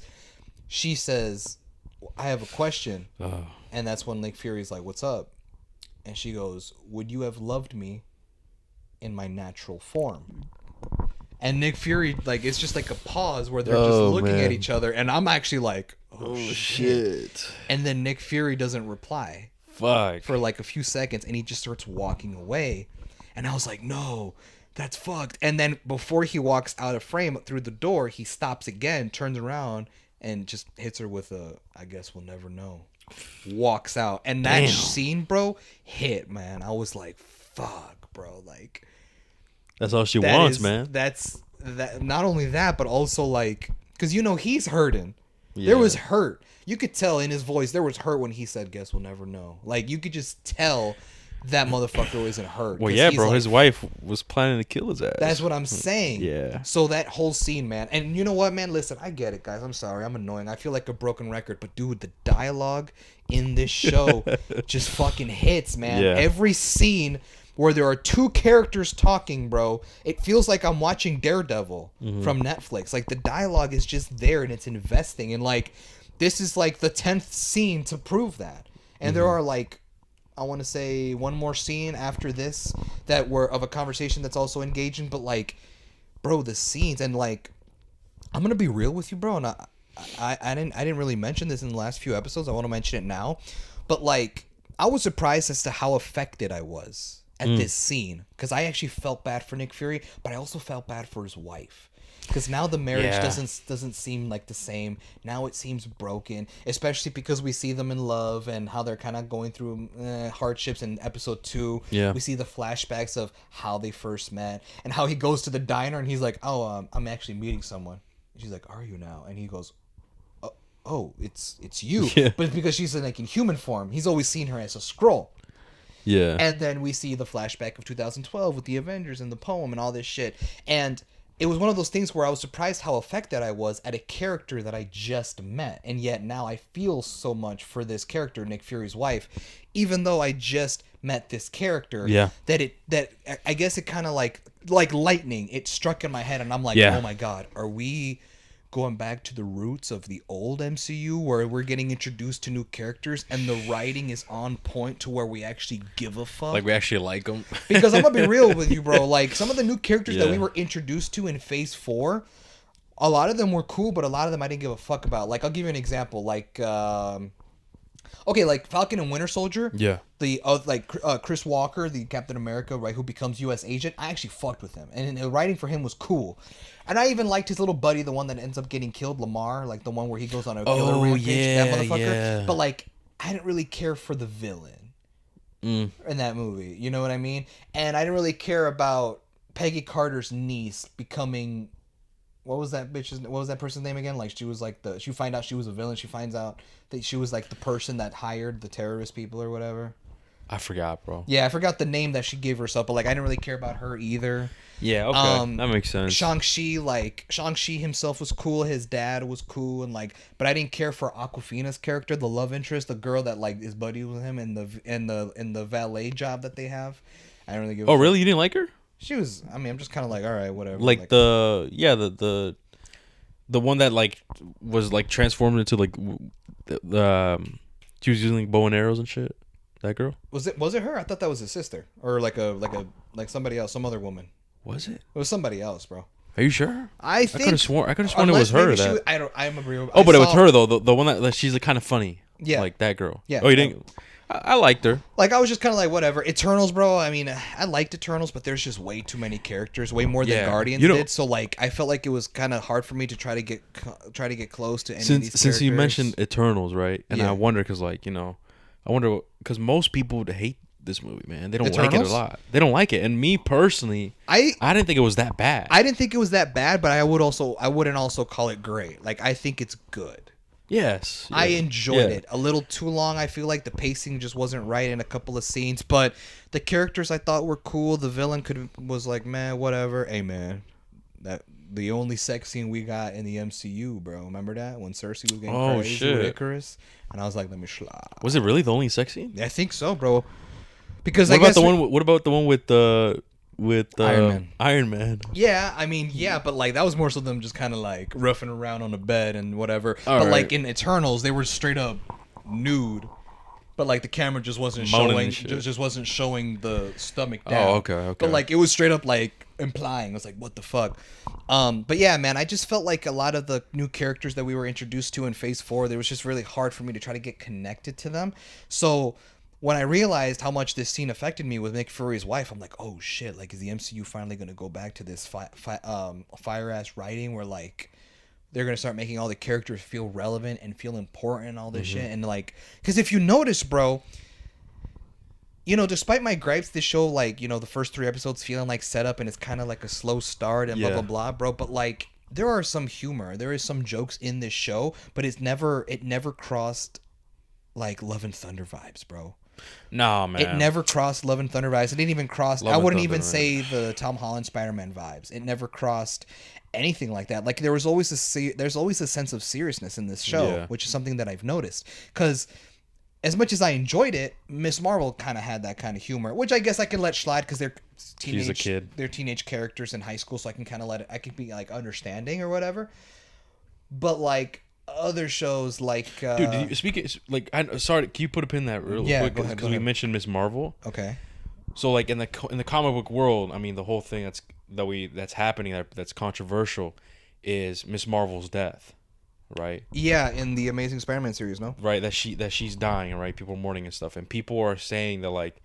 she says, I have a question. And that's when Nick Fury's like, what's up? And she goes, would you have loved me in my natural form? And Nick Fury, like, it's just like a pause where they're just looking at each other. And I'm actually like, oh shit. And then Nick Fury doesn't reply. Fuck. For like a few seconds. And he just starts walking away. And I was like, no, that's fucked. And then before he walks out of frame through the door, he stops again, turns around, and just hits her with a, I guess we'll never know. Walks out. And that scene, bro, hit, man. I was like, fuck, bro. Like, that's all she wants, man. That's that. Not only that, but also like, because you know he's hurting. There was hurt. You could tell in his voice there was hurt when he said, "Guess we'll never know." Like you could just tell that motherfucker wasn't hurt. Well, yeah, bro. Like, his wife was planning to kill his ass. That's what I'm saying. Yeah. So that whole scene, man. And you know what, man? Listen, I get it, guys. I'm sorry. I'm annoying. I feel like a broken record. But, dude, the dialogue in this show just fucking hits, man. Yeah. Every scene where there are two characters talking, bro, it feels like I'm watching Daredevil from Netflix. Like, the dialogue is just there and it's investing. And, like, this is, like, the 10th scene to prove that. And there are, like, I want to say one more scene after this that were of a conversation that's also engaging, but like, bro, the scenes and like, I'm gonna be real with you, bro, and I didn't really mention this in the last few episodes. I want to mention it now, but like, I was surprised as to how affected I was at this scene because I actually felt bad for Nick Fury, but I also felt bad for his wife. Because now the marriage doesn't seem like the same. Now it seems broken, especially because we see them in love and how they're kind of going through hardships in episode 2. Yeah. We see the flashbacks of how they first met and how he goes to the diner and he's like, oh, I'm actually meeting someone. And she's like, are you now? And he goes, oh, it's you. Yeah. But it's because she's like in human form. He's always seen her as a Skrull. Yeah. And then we see the flashback of 2012 with the Avengers and the poem and all this shit. And it was one of those things where I was surprised how affected I was at a character that I just met. And yet now I feel so much for this character, Nick Fury's wife, even though I just met this character. Yeah. That I guess it kind of like lightning. It struck in my head and I'm like, oh my God, are we going back to the roots of the old MCU where we're getting introduced to new characters and the writing is on point to where we actually give a fuck? Like we actually like them? Because I'm going to be real with you, bro. Like some of the new characters that we were introduced to in Phase 4, a lot of them were cool, but a lot of them I didn't give a fuck about. Like I'll give you an example. Like, like Falcon and Winter Soldier. Yeah. The Chris Walker, the Captain America, right, who becomes U.S. agent. I actually fucked with him, and the writing for him was cool. And I even liked his little buddy, the one that ends up getting killed, Lamar, like the one where he goes on a killer rampage. That motherfucker. Yeah. But like, I didn't really care for the villain in that movie. You know what I mean? And I didn't really care about Peggy Carter's niece becoming. What was that person's name again? Like she was like she find out she was a villain. She finds out that she was like the person that hired the terrorist people or whatever. I forgot, bro. Yeah, I forgot the name that she gave herself, but like I didn't really care about her either. Yeah, okay. That makes sense. Shang-Chi himself was cool, his dad was cool, and like, but I didn't care for Awkwafina's character, the love interest, the girl that like is buddy with him in the valet job that they have. I didn't really give a fuck. Really? You didn't like her? She was. I mean, I'm just kind of like, all right, whatever. Like the one that like was like transformed into like she was using like bow and arrows and shit. That girl? Was it her? I thought that was his sister or like somebody else, some other woman. Was it? It was somebody else, bro. Are you sure? I could have sworn it was her. I remember. Oh, but it was her though. The one that she's like kind of funny. Yeah. Like that girl. Yeah. Oh, you didn't. I liked her. Like, I was just kind of like, whatever. Eternals, bro. I mean, I liked Eternals, but there's just way too many characters, way more than Guardians did. So, like, I felt like it was kind of hard for me to try to get close to any of these characters. Since you mentioned Eternals, right? And I wonder, because, like, you know, because most people hate this movie, man. They don't Eternals? like it a lot. They don't like it. And me personally, I didn't think it was that bad. I didn't think it was that bad, but I wouldn't also call it great. Like, I think it's good. Yes. Yeah. I enjoyed it. A little too long. I feel like the pacing just wasn't right in a couple of scenes, but the characters I thought were cool. The villain was like, man, whatever. Hey, man, that the only sex scene we got in the MCU, bro. Remember that when Cersei was getting crazy with Icarus? And I was like, let me slide. Was it really the only sex scene? I think so, bro. Because what about the one with Iron Man? Yeah, I mean, yeah, but like that was more so them just kind of like roughing around on the bed and whatever. All but right. like in Eternals, they were straight up nude. But like the camera just wasn't showing the stomach down. Oh, okay. But like it was straight up like implying. It was like, what the fuck? But yeah, man, I just felt like a lot of the new characters that we were introduced to in Phase 4, it was just really hard for me to try to get connected to them. So when I realized how much this scene affected me with Nick Fury's wife, I'm like, oh shit, like is the MCU finally going to go back to this fire-ass writing where like they're going to start making all the characters feel relevant and feel important and all this shit? And like, because if you notice, bro, you know, despite my gripes, this show, like, you know, the first 3 episodes feeling like setup and it's kind of like a slow start and blah, blah, blah, bro. But like, there are some humor. There is some jokes in this show, but it never crossed like Love and Thunder vibes, bro. No, man. It never crossed Love and Thunder vibes. It didn't even cross. I wouldn't even say the Tom Holland Spider-Man vibes. It never crossed anything like that. Like there's always a sense of seriousness in this show, which is something that I've noticed. Because as much as I enjoyed it, Miss Marvel kind of had that kind of humor, which I guess I can let slide because they're teenage. She's a kid. They're teenage characters in high school, so I can kind of let it. I can be like understanding or whatever. But like other shows, like dude, did you speak it like? Sorry, can you put a pin in that real quick? Because we mentioned Miss Marvel. Okay. So like in the comic book world, I mean, the whole thing that's happening that's controversial is Miss Marvel's death, right? Yeah, in the Amazing Spider-Man series, no? Right, that she's dying, right? People are mourning and stuff, and people are saying that like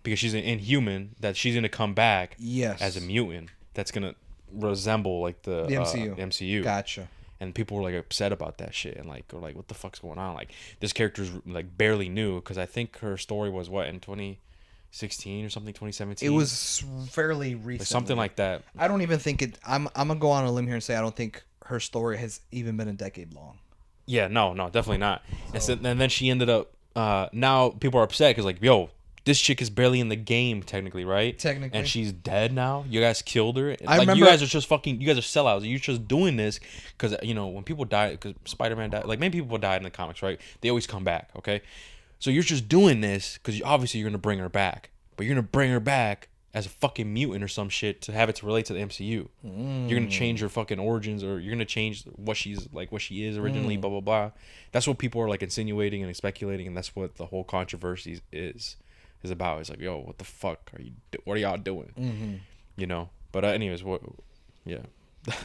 because she's an Inhuman, that she's gonna come back as a mutant that's gonna resemble like the MCU. Gotcha. And people were like upset about that shit and like, or like, what the fuck's going on? Like this character's like barely new because I think her story was what in 2016 or something, 2017. It was fairly recent, like something like that. I don't even think it. I'm gonna go on a limb here and say I don't think her story has even been a decade long. Yeah, no, definitely not. So, and then she ended up. Now people are upset because like, yo, this chick is barely in the game technically, right? Technically, and she's dead now. You guys killed her. I remember, you guys are just fucking. You guys are sellouts. You're just doing this because you know when people die, because Spider-Man died. Like many people died in the comics, right? They always come back. Okay, so you're just doing this because obviously you're gonna bring her back, but you're gonna bring her back as a fucking mutant or some shit to have it to relate to the MCU. You're gonna change her fucking origins, or you're gonna change what she is originally. Blah blah blah. That's what people are like insinuating and speculating, and that's what the whole controversy is about. It's like, yo, what the fuck what are y'all doing? You know. But anyways, yeah.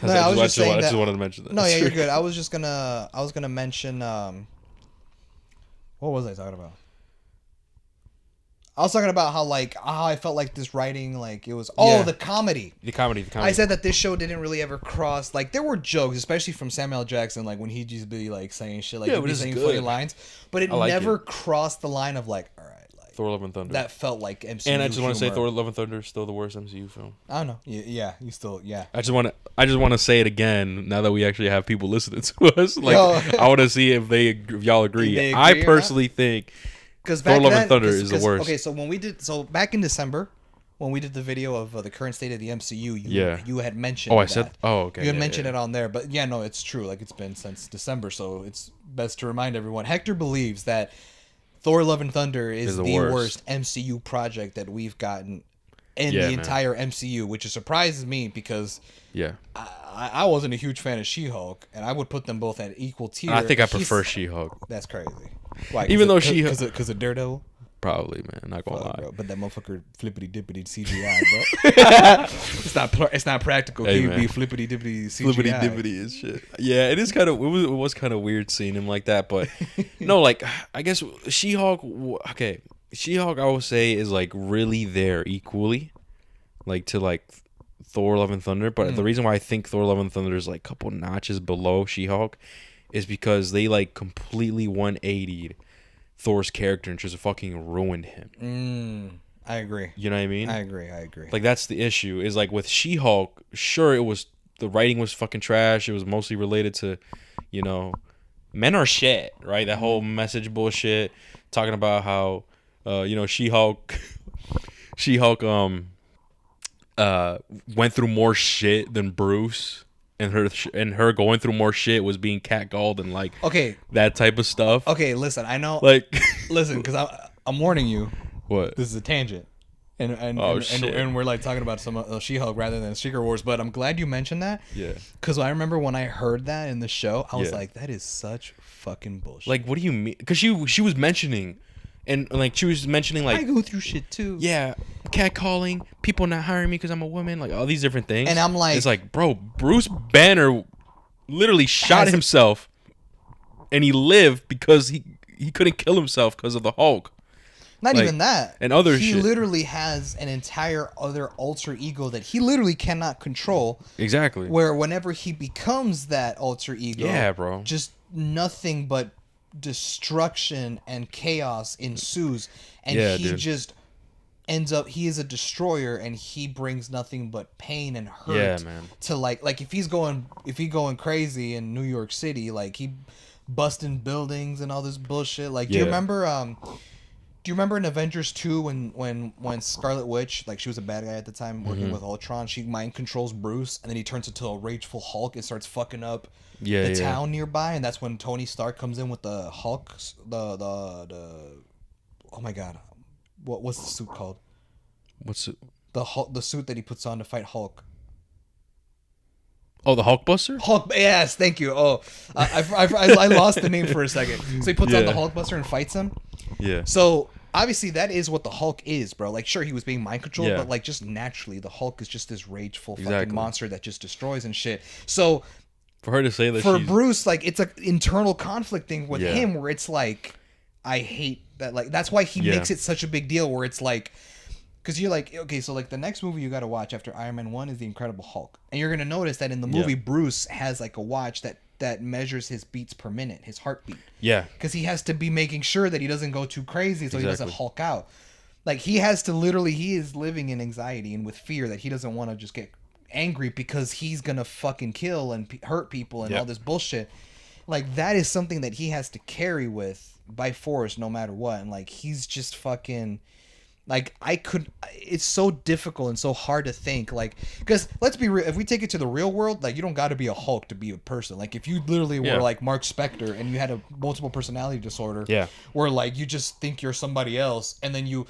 No, I was just saying I just wanted to mention that. No, yeah, you're good. I was gonna mention what was I talking about? I was talking about how I felt like this writing, like it was the comedy. The comedy. I said that this show didn't really ever cross, like there were jokes, especially from Samuel Jackson, like when he'd just be like saying shit, like he'd be saying funny lines, but it never crossed the line of like, all right, like Thor: Love and Thunder. That felt like MCU. And I just want to say Thor: Love and Thunder is still the worst MCU film. I don't know. Yeah, you still, yeah. I just want to say it again now that we actually have people listening to us. Like, I want to see if y'all agree. I personally think. Because Thor: Love and Thunder is the worst. Okay, so back in December, when we did the video of the current state of the MCU, you had mentioned. Oh, I said. Oh, okay. You had mentioned it on there, but yeah, no, it's true. Like it's been since December, so it's best to remind everyone. Hector believes that Thor: Love and Thunder is the worst MCU project that we've gotten in the entire MCU, which surprises me because I wasn't a huge fan of She-Hulk, and I would put them both at equal tier. I think I prefer She-Hulk. That's crazy. Why? Even though She-Hulk, because of Daredevil. Probably, man. Not gonna lie. Bro, but that motherfucker flippity dippity CGI, bro. it's not practical. Hey, can you be flippity dippity CGI? Flippity dippity is shit. Yeah, it is kind of. It was kind of weird seeing him like that, but no, like I guess She-Hulk. Okay, She-Hulk, I would say is like really there equally, like to like Thor: Love and Thunder. But the reason why I think Thor: Love and Thunder is like a couple notches below She-Hulk is because they like completely 180'd Thor's character and just fucking ruined him. I agree. You know what I mean? I agree. Like, that's the issue. Is like with She-Hulk, sure, it was, the writing was fucking trash. It was mostly related to, you know, men are shit, right? That whole message bullshit, talking about how, you know, She-Hulk went through more shit than Bruce, and her going through more shit was being catcalled and like, okay, that type of stuff. Okay, listen, I know. Like, listen, because I'm warning you. What? This is a tangent, and we're like talking about some She-Hulk rather than Secret Wars. But I'm glad you mentioned that. Yeah. Because I remember when I heard that in the show, I was like, that is such fucking bullshit. Like, what do you mean? Because she was mentioning. And like she was mentioning, like, I go through shit too. Yeah, catcalling, people not hiring me because I'm a woman, like all these different things. And I'm like, it's like, bro, Bruce Banner literally shot himself, and he lived because he couldn't kill himself because of the Hulk. Not like, even that. And other he shit. Literally has an entire other alter ego that he literally cannot control. Exactly. Where whenever he becomes that alter ego, yeah, bro, just nothing but destruction and chaos ensues, and he just ends up, he is a destroyer, and he brings nothing but pain and hurt to like if he's going crazy in New York City, like he busting buildings and all this bullshit. Like, do you remember in Avengers 2 when Scarlet Witch, like, she was a bad guy at the time working with Ultron, she mind controls Bruce, and then he turns into a rageful Hulk and starts fucking up the town nearby, and that's when Tony Stark comes in with the Hulk, the oh my god, what's the suit called? What's it? The suit that he puts on to fight Hulk. Oh, the Hulkbuster? Hulk, yes, thank you. Oh, I lost the name for a second. So he puts on the Hulkbuster and fights him. Yeah. So obviously that is what the Hulk is, bro. Like, sure, he was being mind controlled, but like just naturally, the Hulk is just this rageful fucking monster that just destroys and shit. So for her to say that, for Bruce, like, it's an internal conflict thing with him where it's like, I hate that. Like, that's why he makes it such a big deal. Where it's like, because you're like, okay, so like the next movie you got to watch after Iron Man 1 is The Incredible Hulk, and you're gonna notice that in the movie Bruce has like a watch that measures his beats per minute, his heartbeat. Yeah. Because he has to be making sure that he doesn't go too crazy so he doesn't Hulk out. Like, he has to literally, he is living in anxiety and with fear that he doesn't want to just get angry because he's going to fucking kill and hurt people and all this bullshit. Like, that is something that he has to carry with by force no matter what. And like, he's just fucking... Like, it's so difficult and so hard to think, like, because let's be real, if we take it to the real world, like, you don't got to be a Hulk to be a person. Like, if you literally were like Mark Spector and you had a multiple personality disorder, where like you just think you're somebody else, and then you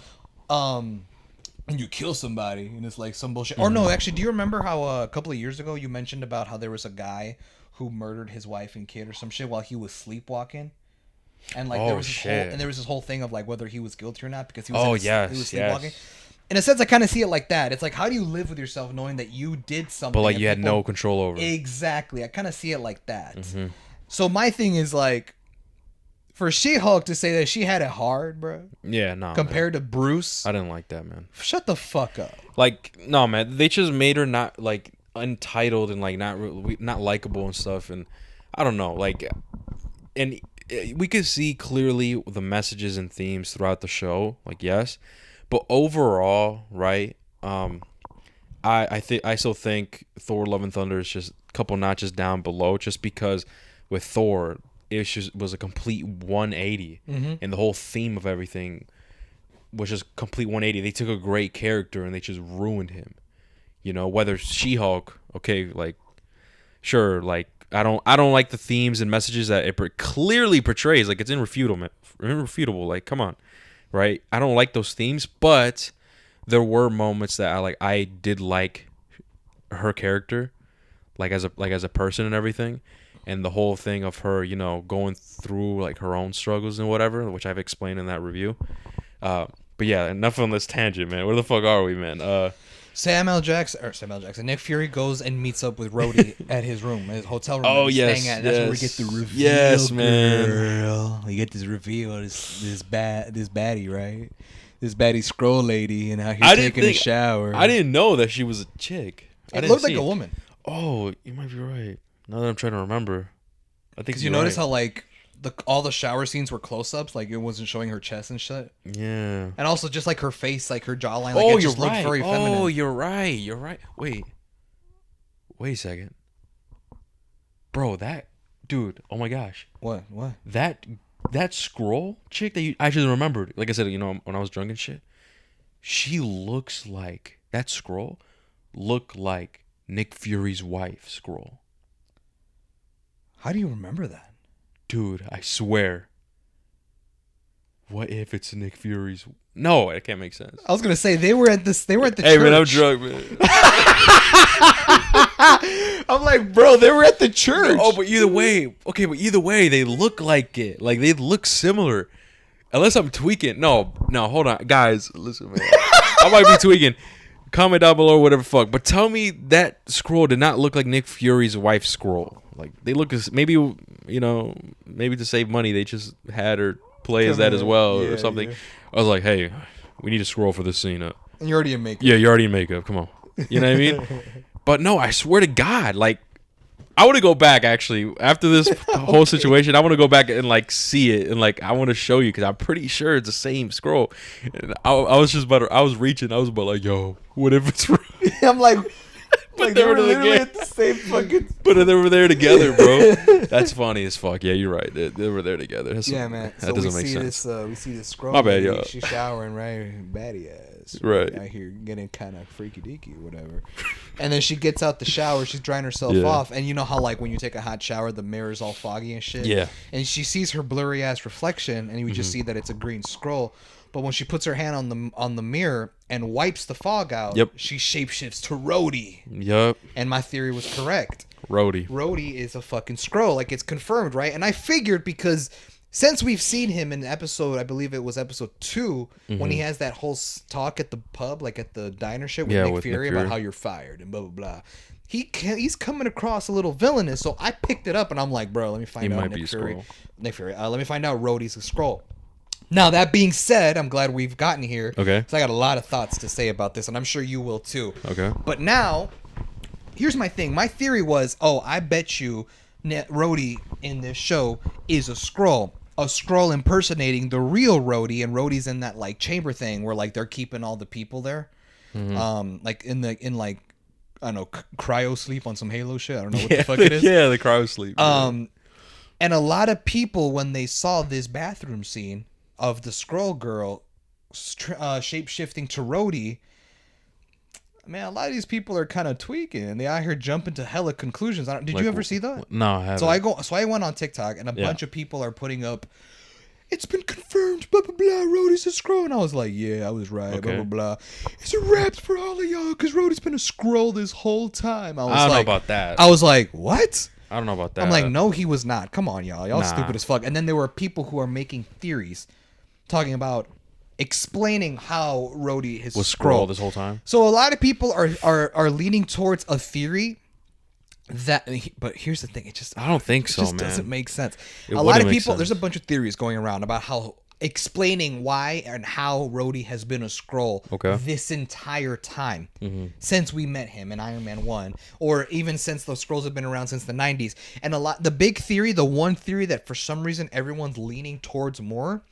kill somebody and it's like some bullshit. Or no, actually, do you remember how a couple of years ago you mentioned about how there was a guy who murdered his wife and kid or some shit while he was sleepwalking? And like there was this whole thing of like whether he was guilty or not because he was he was sleepwalking. In a sense, I kind of see it like that. It's like, how do you live with yourself knowing that you did something, but like you had no control over it? Exactly. I kind of see it like that. So my thing is like, for She-Hulk to say that she had it hard, bro. Yeah, no. Compared to Bruce, I didn't like that, man. Shut the fuck up. Like, no, man. They just made her not like untitled and like not likable and stuff, and I don't know, like, and we could see clearly the messages and themes throughout the show, like, yes, but overall, right? I still think Thor: Love and Thunder is just a couple notches down below, just because with Thor, it was a complete 180, and the whole theme of everything was just complete 180. They took a great character and they just ruined him. You know, whether She-Hulk, okay, like, sure, like, I don't like the themes and messages that it clearly portrays. Like, it's irrefutable. Like, come on, right? I don't like those themes, but there were moments that I did like her character, like as a person and everything, and the whole thing of her, you know, going through like her own struggles and whatever, which I've explained in that review. But yeah, enough on this tangent, man. Where the fuck are we, man? Samuel L. Jackson. Nick Fury goes and meets up with Rhodey at his room, his hotel room. Oh, yes. At. That's where we get the reveal. Yes, man. Girl. We get this reveal. This baddie, right? This baddie scroll lady, and how he's taking a shower. I didn't know that she was a chick. It looked like a woman. Oh, you might be right. Now that I'm trying to remember, I think because you notice how like all the shower scenes were close-ups, like it wasn't showing her chest and shit. Yeah. And also just like her face, like her jawline, like it just looked very feminine. Oh, you're right. You're right. Wait a second, bro. That dude. Oh my gosh. What? That scroll chick that you I just remembered. Like I said, when I was drunk and shit, she looks like that scroll. Look like Nick Fury's wife. Scroll. How do you remember that? Dude, I swear. What if it's Nick Fury's? No, it can't make sense. I was gonna say they were at the Hey church. man, I'm drunk, man. I'm like, bro, they were at the church. Oh, but either way, they look like it. Like they look similar. Unless I'm tweaking. No, hold on, guys. Listen, man. I might be tweaking. Comment down below, whatever fuck. But tell me that scroll did not look like Nick Fury's wife's scroll. Like they look as maybe to save money they just had her play as that as well or something. Yeah. I was like, hey, we need a scroll for this scene. And you're already in makeup. Yeah, you're already in makeup. Come on. You know what I mean? But no, I swear to God, like I want to go back actually after this whole situation. I want to go back and like see it and like I want to show you because I'm pretty sure it's the same scroll. And I was reaching. I was about like, yo, what if it's real? I'm like. Like they were literally at the same fucking. But they were there together, bro. That's funny as fuck. Yeah, you're right. They were there together. Man. That doesn't make sense. We see this scroll. My bad, yo. She's showering, right? Baddie ass. Right. Out here getting kind of freaky deaky, whatever. And then she gets out the shower. She's drying herself off. And you know how like when you take a hot shower, the mirror's all foggy and shit. Yeah. And she sees her blurry ass reflection, and you just see that it's a green scroll. But when she puts her hand on the mirror and wipes the fog out, she shapeshifts to Rhodey. Yep. And my theory was correct. Rhodey is a fucking scroll. Like, it's confirmed, right? And I figured because since we've seen him in episode, I believe it was episode 2, when he has that whole talk at the pub, like at the diner shit with Nick Fury about how you're fired and blah, blah, blah. He's coming across a little villainous, so I picked it up and I'm like, bro, let me find out Nick Fury. Let me find out Rhodey's a scroll. Now, that being said, I'm glad we've gotten here. Okay. Because I got a lot of thoughts to say about this, and I'm sure you will too. Okay. But now, here's my thing. My theory was, I bet you Rhodey in this show is a Skrull. A Skrull impersonating the real Rhodey, and Rhodey's in that, like, chamber thing where, like, they're keeping all the people there. Mm-hmm. Like, in I don't know, cryo sleep on some Halo shit. I don't know what the fuck it is. Yeah, the cryo sleep. And a lot of people, when they saw this bathroom scene of the Skrull girl shape-shifting to Rhodey, man, a lot of these people are kind of tweaking and they out here jumping to hella conclusions. Did you ever see that? No, I haven't. So I went on TikTok and a bunch of people are putting up, it's been confirmed, blah, blah, blah, Rhodey's a Skrull. And I was like, yeah, I was right, blah, blah, blah. It's a wrap for all of y'all because Rhodey's been a Skrull this whole time. I don't know about that. I was like, what? I don't know about that. I'm like, no, he was not. Come on, y'all. Y'all stupid as fuck. And then there were people who are making theories talking about explaining how Rhodey was Skrull this whole time. So a lot of people are leaning towards a theory that, but here's the thing, I don't think so, man. It just doesn't make sense. A lot of people, there's a bunch of theories going around about how explaining why and how Rhodey has been a Skrull this entire time since we met him in Iron Man 1, or even since those Skrulls have been around since the 90s. And the one theory that for some reason everyone's leaning towards more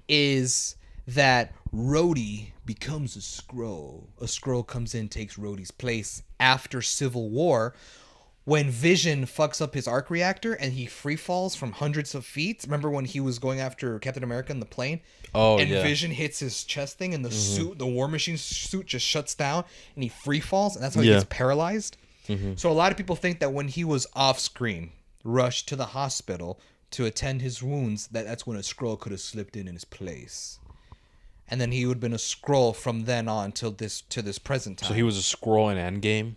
is that Rhodey becomes a Skrull. A Skrull comes in, takes Rhodey's place after Civil War, when Vision fucks up his arc reactor and he free falls from hundreds of feet. Remember when he was going after Captain America in the plane? Oh, and Vision hits his chest thing and the suit, the War Machine suit just shuts down and he free falls and that's how he gets paralyzed. So a lot of people think that when he was off screen, rushed to the hospital to attend his wounds, that's when a Skrull could have slipped in his place. And then he would have been a Skrull from then on to this present time. So he was a Skrull in Endgame?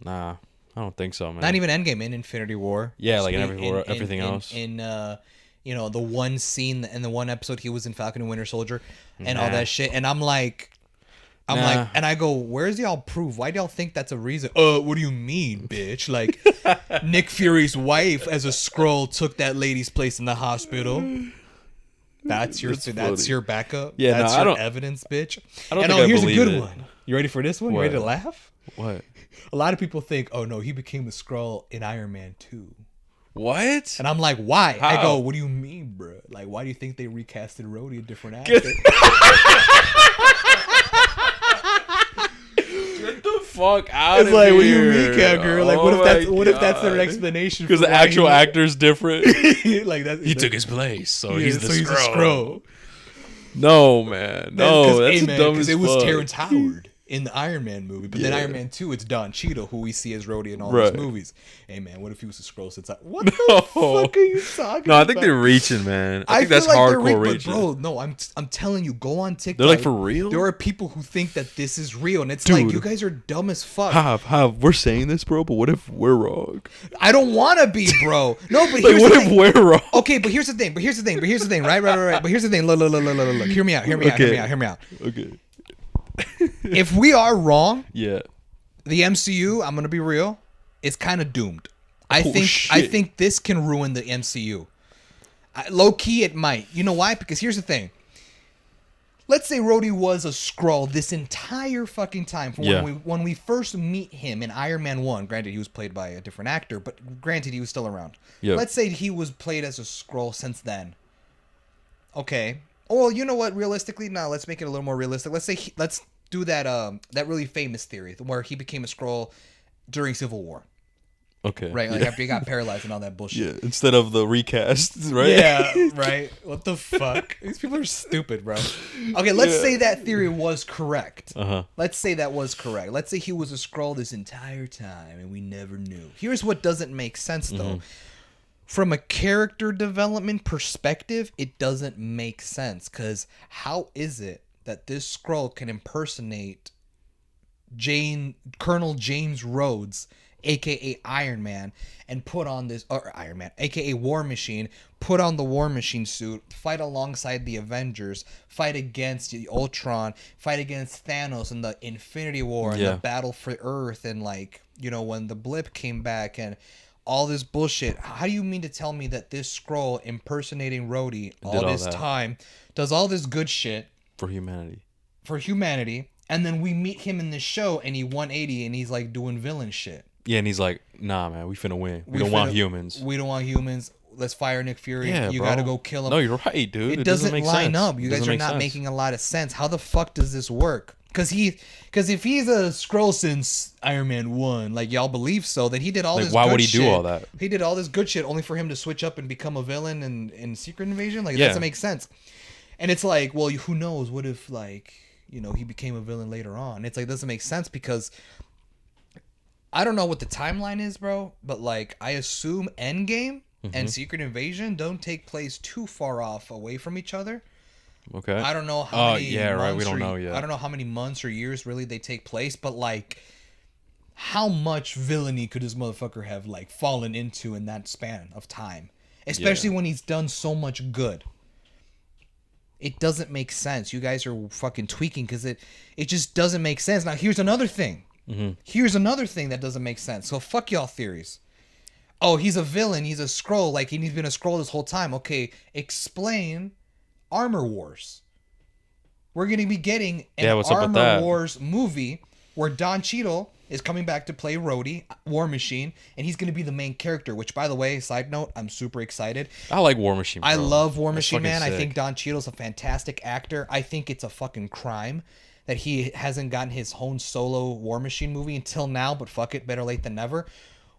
Nah, I don't think so, man. Not even Endgame, in Infinity War. Yeah, like in everything else. In the one scene in the one episode he was in Falcon and Winter Soldier and all that shit. And I'm like, and I go, where's y'all proof? Why do y'all think that's a reason? What do you mean, bitch? Like, Nick Fury's wife as a Skrull took that lady's place in the hospital. That's your backup. Yeah, that's your evidence, bitch. Here's a good one. You ready for this one? What? You ready to laugh? What? A lot of people think, oh no, he became a Skrull in Iron Man 2. What? And I'm like, why? How? I go, what do you mean, bro? Like, why do you think they recasted Rhodey a different actor? Get the fuck out It's of like, here. what do you mean, cowgirl? Like, Oh what if that's their explanation? Because the actual actor's different. Like that, He took his place, so yeah, he's the so Skrull. Skrull. No, man. No, that's hey, dumb as it was fuck. Terrence Howard in the Iron Man movie, but then Yeah. Iron Man 2, it's Don Cheadle, who we see as Rhodey in all Right. these movies. Hey, man, what if he was a Skrull since what the fuck are you talking No, I about? think they're reaching, man. I think feel that's like hardcore they're reaching. But bro, no, I'm telling you, go on TikTok. They're like, for real? There are people who think that this is real, and it's Dude. like, you guys are dumb as fuck. Have we're saying this, bro, but what if we're wrong? I don't want to be, bro. No, but Like, here's what the if thing. we're wrong? Okay, but here's the thing. Right. But here's the thing. Look. Hear me out. Hear me out. Okay. If we are wrong, Yeah. the MCU, I'm gonna be real, is kind of doomed. I Oh, think this can ruin the MCU. Low key, it might. You know why? Because here's the thing. Let's say Rhodey was a Skrull this entire fucking time from when we first meet him in Iron Man 1. Granted, he was played by a different actor, but granted, he was still around. Yeah. Let's say he was played as a Skrull since then. Okay. Well, you know what? Realistically, now let's make it a little more realistic. Let's say let's do that that really famous theory where he became a Skrull during Civil War. Okay. Right, like after he got paralyzed and all that bullshit. Yeah, instead of the recast, right? Yeah, right. What the fuck? These people are stupid, bro. Okay, let's say that theory was correct. Let's say that was correct. Let's say he was a Skrull this entire time and we never knew. Here's what doesn't make sense, though. From a character development perspective, it doesn't make sense. Because how is it that this Skrull can impersonate Colonel James Rhodes, aka Iron Man, and put on this, or Iron Man, aka War Machine, put on the War Machine suit, fight alongside the Avengers, fight against the Ultron, fight against Thanos in the Infinity War and the Battle for Earth, and like, you know, when the blip came back and all this bullshit. How do you mean to tell me that this Skrull impersonating Rhodey all this time does all this good shit for humanity? And then we meet him in this show and he 180 and he's like doing villain shit. Yeah, and he's like, nah, man, we finna win. We don't want humans. We don't want humans. Let's fire Nick Fury. Yeah, you bro. gotta go kill him. No, you're right, dude. It doesn't make line sense. up. You guys are not making a lot of sense. How the fuck does this work? Because if he's a Skrull since Iron Man 1, like y'all believe so, then he did all this why good would he shit. do all that? He did all this good shit only for him to switch up and become a villain in Secret Invasion? Like, that Yeah. doesn't make sense. And it's like, well, who knows? What if, like, you know, he became a villain later on? It's like, it doesn't make sense because I don't know what the timeline is, bro, but like, I assume Endgame and Secret Invasion don't take place too far off away from each other. Okay. I don't know how many months We don't or- know yet. I don't know how many months or years really they take place, but like, how much villainy could this motherfucker have like fallen into in that span of time? Especially when he's done so much good. It doesn't make sense. You guys are fucking tweaking because it just doesn't make sense. Now here's another thing. Here's another thing that doesn't make sense. So fuck y'all theories. Oh, he's a villain. He's a Skrull. Like, he's been a Skrull this whole time. Okay, explain Armor Wars. We're going to be getting an what's up with Armor that? Wars movie where Don Cheadle is coming back to play Rhodey, War Machine, and he's going to be the main character, which, by the way, side note, I'm super excited. I like War Machine, bro. I love War That's Machine, fucking man. I sick. think Don Cheadle's a fantastic actor. I think it's a fucking crime that he hasn't gotten his own solo War Machine movie until now, but fuck it, better late than never.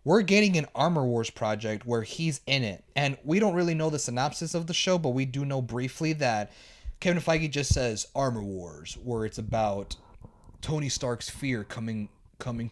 We're getting an Armor Wars project where he's in it. And we don't really know the synopsis of the show, but we do know briefly that Kevin Feige just says Armor Wars, where it's about Tony Stark's fear coming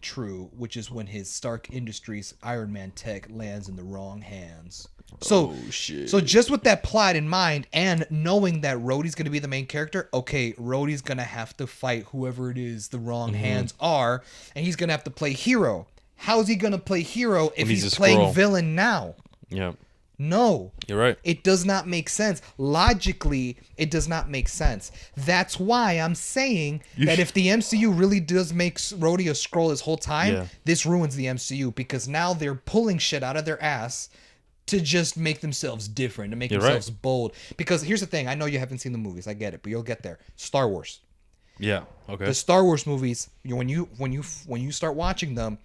true, which is when his Stark Industries Iron Man tech lands in the wrong hands. So, shit. So just with that plot in mind and knowing that Rhodey's going to be the main character, okay, Rhodey's going to have to fight whoever it is the wrong hands are, and he's going to have to play hero. How's he going to play hero if he's playing Skrull. villain now? Yeah. No. You're right. It does not make sense. Logically, it does not make sense. That's why I'm saying that if the MCU really does make Rhodey a Skrull this whole time, this ruins the MCU because now they're pulling shit out of their ass to just make themselves different, to make themselves bold. Because here's the thing. I know you haven't seen the movies. I get it, but you'll get there. Star Wars. Yeah. Okay. The Star Wars movies, when you start watching them,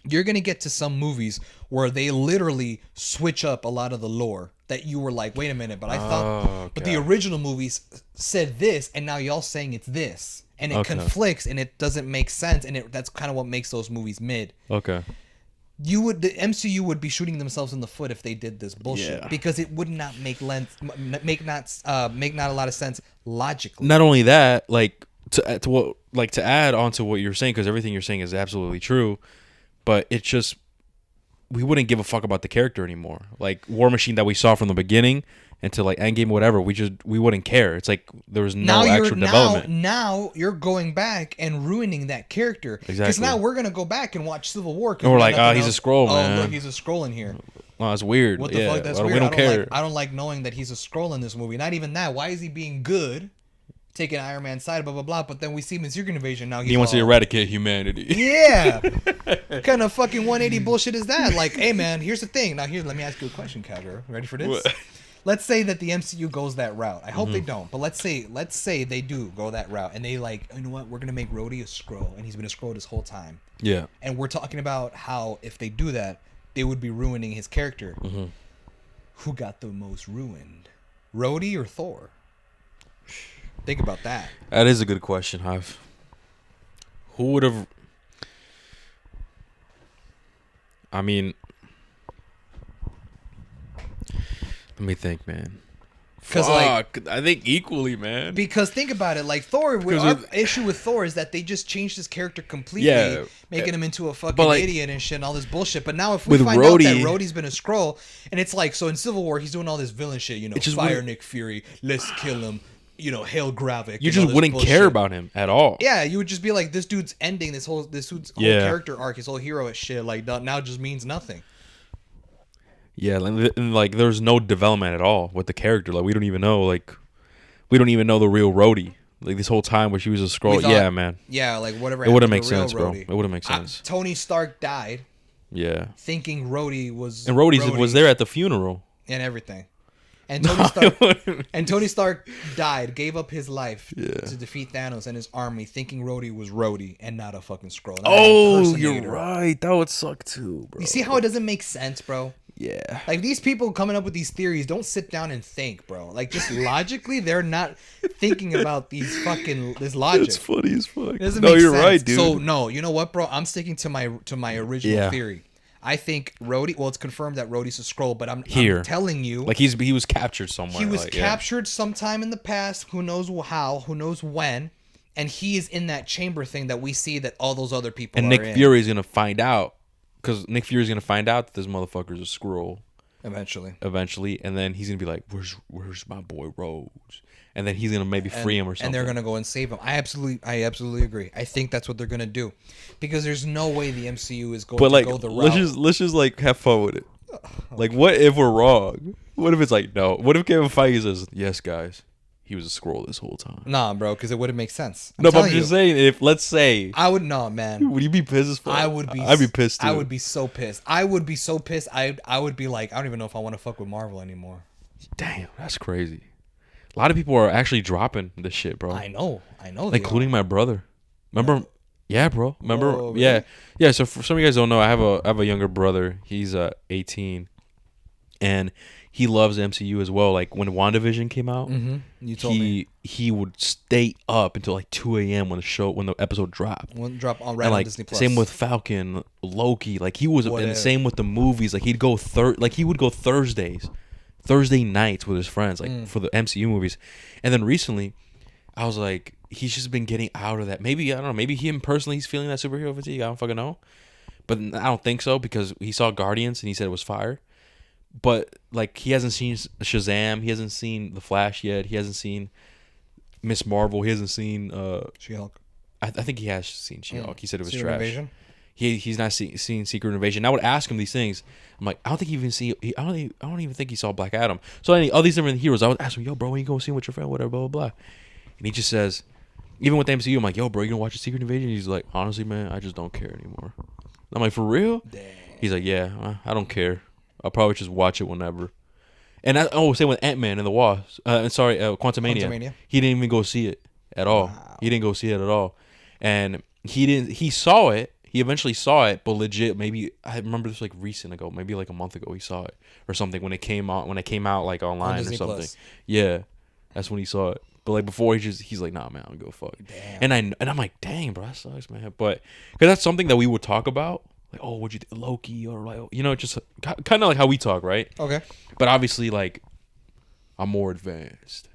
you're going to get to some movies where they literally switch up a lot of the lore that you were like, wait a minute, but I thought, but the original movies said this, and now y'all saying it's this, and it conflicts, and it doesn't make sense, and that's kind of what makes those movies mid. Okay. The MCU would be shooting themselves in the foot if they did this bullshit, because it would not make not a lot of sense logically. Not only that, like to add on to what you're saying, because everything you're saying is absolutely true, but it's just we wouldn't give a fuck about the character anymore. Like War Machine that we saw from the beginning until like Endgame, whatever, we wouldn't care. It's like there was no actual development. Now you're going back and ruining that character. Exactly. Because now we're gonna go back and watch Civil War. And we're like, oh, he's a Skrull, man. Oh, look, he's a Skrull in here. Oh, that's weird. What the fuck? That's weird. We don't care. I don't like knowing that he's a Skrull in this movie. Not even that. Why is he being good? Taking Iron Man's side, blah blah blah. But then we see him in Secret Invasion. Now he wants to eradicate humanity. Yeah. What kind of fucking 180 bullshit is that? Like, hey man, here's the thing. Now let me ask you a question, Cadro. Ready for this? What? Let's say that the MCU goes that route. I hope they don't, but let's say they do go that route, and they like, you know what? We're gonna make Rhodey a Skrull, and he's been a Skrull this whole time. Yeah. And we're talking about how if they do that, they would be ruining his character. Mm-hmm. Who got the most ruined, Rhodey or Thor? Think about that. That is a good question, Hive. Who would have? I mean, let me think, man. Because like, I think equally, man. Because think about it, like Thor. Our issue with Thor is that they just changed his character completely, making him into a fucking idiot and shit and all this bullshit. But now if we find out that Rhodey's been a Skrull, and it's like, so in Civil War he's doing all this villain shit, you know, fire Nick Fury, let's kill him. You know, hail Gravik. You just wouldn't care about him at all. Yeah, you would just be like, this dude's ending this whole character arc, his whole hero shit. Like now just means nothing. Yeah, and like there's no development at all with the character. Like we don't even know the real Rhodey. Like this whole time where she was a Skrull. Yeah, man. Yeah, like whatever. It wouldn't make sense, bro. It wouldn't make sense. Tony Stark died. Yeah. Thinking Rhodey was. And Rhodey was there at the funeral. And everything. And Tony Stark died, gave up his life to defeat Thanos and his army, thinking Rhodey was Rhodey and not a fucking Skrull. Oh, you're right. That would suck too, bro. You see how it doesn't make sense, bro? Yeah. Like these people coming up with these theories don't sit down and think, bro. Like just logically, they're not thinking about this logic. It's funny as fuck. It doesn't make sense. Right, dude. So no, you know what, bro? I'm sticking to my original theory. I think Rhodey. Well, it's confirmed that Rhodey's a Skrull, but I'm telling you, like he was captured somewhere. He was captured sometime in the past. Who knows how? Who knows when? And he is in that chamber thing that we see that all those other people. And Nick Fury's gonna find out because Nick Fury's gonna find out that this motherfucker's a Skrull. Eventually, and then he's gonna be like, "Where's my boy Rhodes?" And then he's gonna maybe free him or something. And they're gonna go and save him. I absolutely agree. I think that's what they're gonna do, because there's no way the MCU is going to go the route. Let's just like have fun with it. Like, what if we're wrong? What if it's like no? What if Kevin Feige says, "Yes, guys, he was a Skrull this whole time"? Nah, bro, because it wouldn't make sense. But I'm just saying, if let's say I would not, man. Would you be pissed as fuck? I'd be pissed too. I would be so pissed. I would be so pissed. I would be like, I don't even know if I want to fuck with Marvel anymore. Damn, that's crazy. A lot of people are actually dropping this shit, bro. I know. Including my brother. Remember? Yeah, bro. Remember? Oh, really? Yeah. So for some of you guys don't know, I have a younger brother. He's 18, and he loves MCU as well. Like when WandaVision came out, you told me he would stay up until like 2 a.m. when the episode dropped. On Disney Plus. Same with Falcon, Loki. Like he was, and same with the movies. Like he would go Thursday nights with his friends, like for the MCU movies. And then recently, I was like, he's just been getting out of that. Maybe, I don't know, maybe him personally, he's feeling that superhero fatigue. I don't fucking know. But I don't think so, because he saw Guardians and he said it was fire. But like, he hasn't seen Shazam. He hasn't seen The Flash yet. He hasn't seen Miss Marvel. He hasn't seen She-Hulk. I think he has seen She-Hulk. He said it was Secret trash. Invasion? He's not seen Secret Invasion. I would ask him these things. I'm like, I don't think he even see. I don't even think he saw Black Adam. So all these different heroes, I would ask him, yo, bro, when you go see him with your friend, whatever, blah blah blah. And he just says, even with the MCU, I'm like, yo, bro, you gonna watch the Secret Invasion? He's like, honestly, man, I just don't care anymore. I'm like, for real? Dang. He's like, yeah, I don't care. I'll probably just watch it whenever. And same with Ant-Man and the Wasp. Quantumania. He didn't even go see it at all. Wow. He didn't go see it at all. And he saw it. he eventually saw it, but legit, maybe I remember this like recent ago, maybe like a month ago, he saw it or something when it came out like online or something. Plus. Yeah, that's when he saw it. But like before, he's like, nah, man, I don't give a fuck. Damn. And I'm like, dang, bro, that sucks, man. But because that's something that we would talk about, like, oh, what'd you think, Loki, or like, you know, just kind of like how we talk, right? Okay. But obviously, like, I'm more advanced,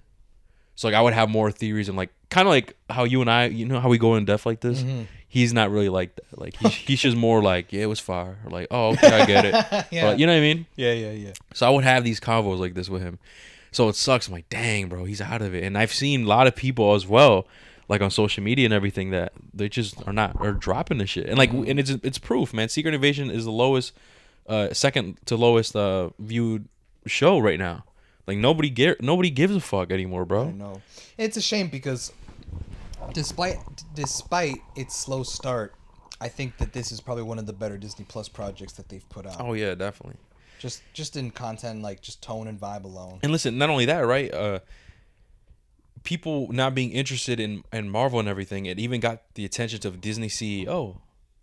so like I would have more theories and like kind of like how you and I, you know, how we go in depth like this. Mm-hmm. He's not really like that. Like he's just more like, yeah, it was fire. Or like, oh, okay, I get it. Yeah. But, you know what I mean? Yeah. So I would have these convos like this with him. So it sucks. I'm like, dang, bro, he's out of it. And I've seen a lot of people as well, like on social media and everything, that they just are dropping the shit. And like, and it's proof, man. Secret Invasion is the lowest, second to lowest viewed show right now. Like nobody gives a fuck anymore, bro. I know. It's a shame because despite its slow start, I think that this is probably one of the better Disney Plus projects that they've put out. Oh yeah, definitely. Just in content, like just tone and vibe alone. And listen, not only that, right? People not being interested in Marvel and everything, it even got the attention of Disney CEO.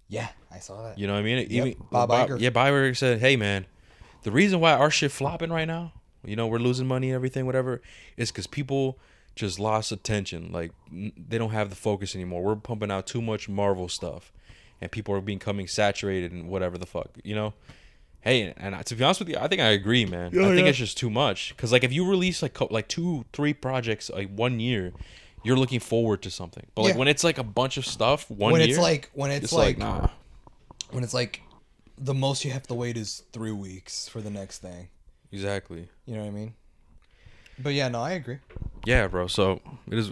Yeah, I saw that. You know what I mean? Yep. Even Bob Iger. Yeah, Bob Iger said, "Hey, man, the reason why our shit flopping right now, you know, we're losing money and everything, whatever, is because people just lost attention. Like they don't have the focus anymore. We're pumping out too much Marvel stuff, and people are becoming saturated and whatever the fuck, you know." Hey, and to be honest with you, I think I agree, man. I think it's just too much. Because, like, if you release, like 2-3 projects, like, 1 year, you're looking forward to something. But, like, when it's, like, a bunch of stuff, when year... When it's nah. When it's, like, the most you have to wait is 3 weeks for the next thing. Exactly. You know what I mean? But, yeah, no, I agree. Yeah, bro. So, it is...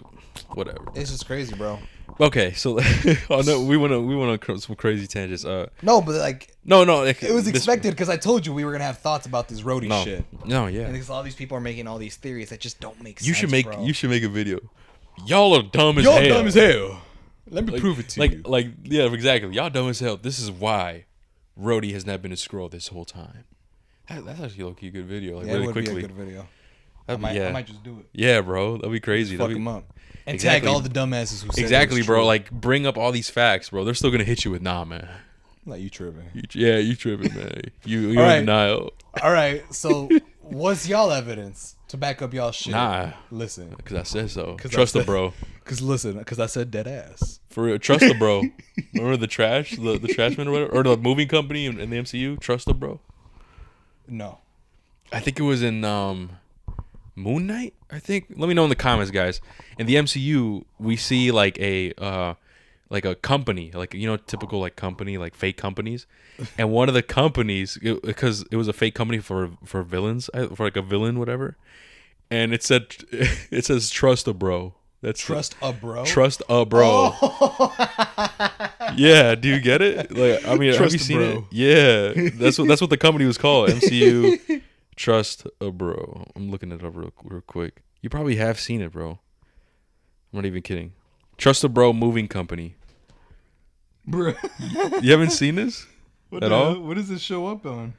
Whatever. It's just crazy, bro. Okay, so oh no, we went on some crazy tangents. No, but like like, it was expected because I told you we were gonna have thoughts about this roadie shit. No, yeah. And because all these people are making all these theories that just don't make sense. You should make a video. Y'all are dumb as hell. Y'all dumb as hell. Let me prove it to you. Like yeah, exactly. Y'all dumb as hell. This is why Rhodey has not been a Skrull this whole time. That's actually a good video. Like, really quickly. Be a good video. I might just do it. Yeah, bro, that'd be crazy. Fuck them up. And tag all the dumbasses who said exactly, bro. Like, bring up all these facts, bro. They're still gonna hit you with, nah, man. Like, you tripping. You tripping, man. You're in denial. All right, so what's y'all evidence to back up y'all shit? Nah. Listen. Because I said so. Trust the bro. Because I said dead ass. For real, trust the bro. Remember the trash? The Trashman or whatever? Or the moving company in the MCU? Trust the bro? No. I think it was in... Moon Knight, I think. Let me know in the comments, guys. In the MCU, we see like a company, like, you know, typical like company, like fake companies, and one of the companies, because it was a fake company for villains, for like a villain, whatever, and it says trust a bro. That's trust a bro. Trust a bro. Oh. Yeah, do you get it? Like, I mean, have you seen it? Yeah, that's what the company was called. MCU. Trust a bro. I'm looking it up real quick. You probably have seen it, bro. I'm not even kidding. Trust a bro moving company. Bro. You haven't seen this at all? What does this show up on?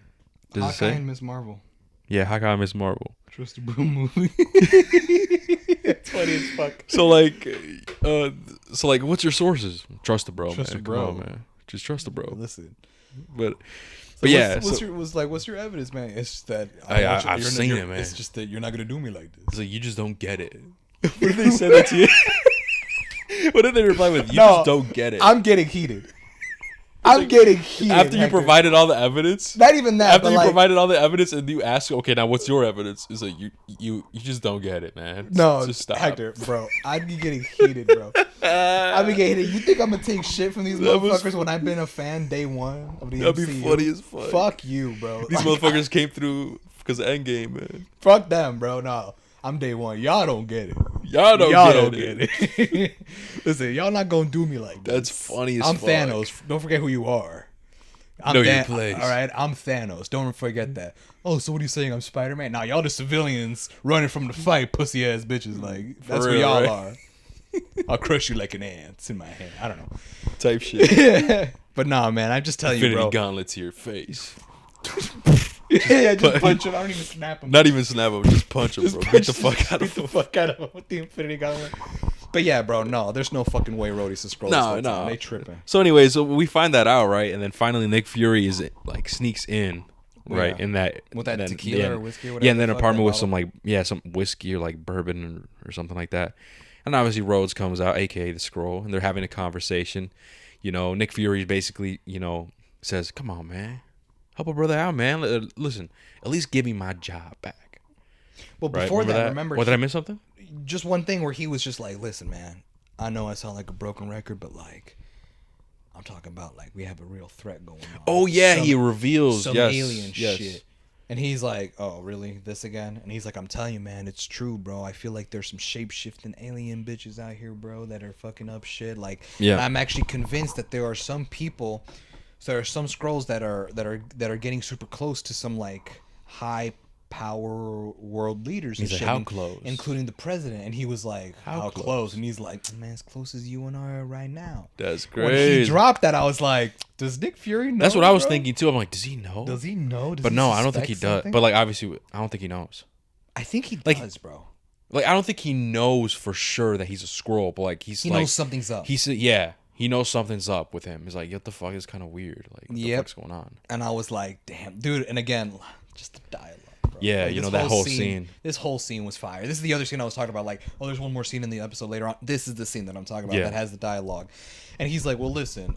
Does it say? And Miss Marvel. Yeah, Hawkeye and Miss Marvel. Trust a bro movie. It's funny as fuck. So like, what's your sources? Trust a bro, trust man. A bro. Come on, man. Just trust a bro. Listen. But yeah, what's your evidence, man? It's just that I've seen it, man. It's just that you're not gonna do me like this. So you just don't get it. What if they said that to you? What if they reply with, "You just don't get it"? I'm getting heated. I'm getting heated after you provided all the evidence. Not even that. After you provided all the evidence, and you ask, "Okay, now what's your evidence?" It's like you just don't get it, man. No, just stop, Hector, bro. I'd be getting heated, bro. I'd be getting heated. You think I'm gonna take shit from these motherfuckers when I've been a fan day one of the MCU? That'd be funny as fuck. Fuck you, bro. These motherfuckers came through because of Endgame, man. Fuck them, bro. No, I'm day one. Y'all don't get it. Y'all don't get it. Listen, y'all not gonna do me like this. That's funny as fuck. I'm fuck. Thanos. Don't forget who you are. Know your place. All right, I'm Thanos. Don't forget that. Oh, so what are you saying? I'm Spider-Man? Nah, y'all the civilians running from the fight, pussy ass bitches. Like, that's what y'all are. I'll crush you like an ant in my hand. I don't know. Type shit. But nah, man, I'm just telling you, bro. Infinity gauntlet to your face. Just punch him. I don't even snap him. Not even snap him. Just punch him, bro. Get the fuck out of him. Get the fuck out of him with the Infinity Gauntlet. But yeah, bro, no, there's no fucking way Rhodey's a scroll. No, they tripping. So anyway, so we find that out, right? And then finally Nick Fury is like sneaks in, right? Yeah. In that with that tequila or whiskey or whatever. Yeah, and then an apartment with some like some whiskey or like bourbon or something like that. And obviously Rhodes comes out, aka the Skrull, and they're having a conversation. You know, Nick Fury basically, says, "Come on, man, help a brother out, man. Listen, at least give me my job back." Well, before that, remember? What, did I miss something? Just one thing where he was just like, "Listen, man, I know I sound like a broken record, but like, I'm talking about like we have a real threat going on." Oh yeah, he reveals some alien shit. And he's like, "Oh, really? This again?" And he's like, "I'm telling you, man, it's true, bro. I feel like there's some shape-shifting alien bitches out here, bro, that are fucking up shit. Like, I'm actually convinced that there are some people, so there are some Skrulls that are getting super close to some like high power world leaders and shit, like, how close, including the president." And he was like, how close? And he's like, "Man, as close as you and I are right now." That's crazy. When he dropped that, I was like, does Nick Fury know? That's what I was thinking too. I'm like, does he know? Does he know? But no, I don't think he does. But like, obviously, I don't think he knows. I think he does, bro. Like, I don't think he knows for sure that he's a Skrull, but like he knows something's up. He knows something's up with him. He's like, what the fuck is kind of weird? Like, what the fuck's going on? And I was like, damn, dude. And again, just the dialogue. Bro. Yeah, like, that whole scene. This whole scene was fire. This is the other scene I was talking about. Like, oh, there's one more scene in the episode later on. This is the scene that I'm talking about that has the dialogue. And he's like, well, listen,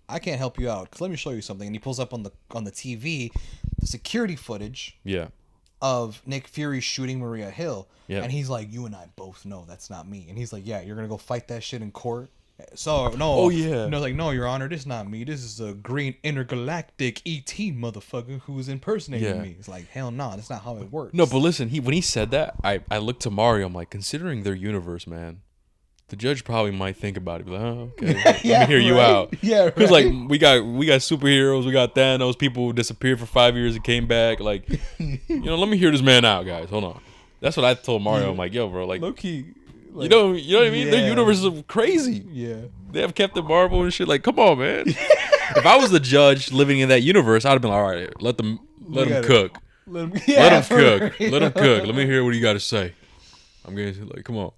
I can't help you out because let me show you something. And he pulls up on the TV the security footage. Yeah. Of Nick Fury shooting Maria Hill. Yeah. And he's like, you and I both know that's not me. And he's like, yeah, you're gonna go fight that shit in court. So no, oh yeah, no, like no, Your Honor, this is not me. This is a green intergalactic ET motherfucker who is impersonating me. It's like, hell no, that's not how it works. No, but listen, when he said that, I looked to Mario. I'm like, considering their universe, man, the judge probably might think about it. Be like, oh, okay, let me hear you out. Yeah, right. Because like we got superheroes, we got Thanos, people who disappeared for 5 years and came back. Like, let me hear this man out, guys. Hold on. That's what I told Mario. I'm like, yo, bro, like, low key. Like, you know what I mean? Their universe is crazy. Yeah. They have Captain Marvel and shit. Like, come on, man. If I was the judge living in that universe, I'd have been like, all right, let them cook. Let him cook. Let him cook. Let me hear what you got to say. I'm going to like, come on.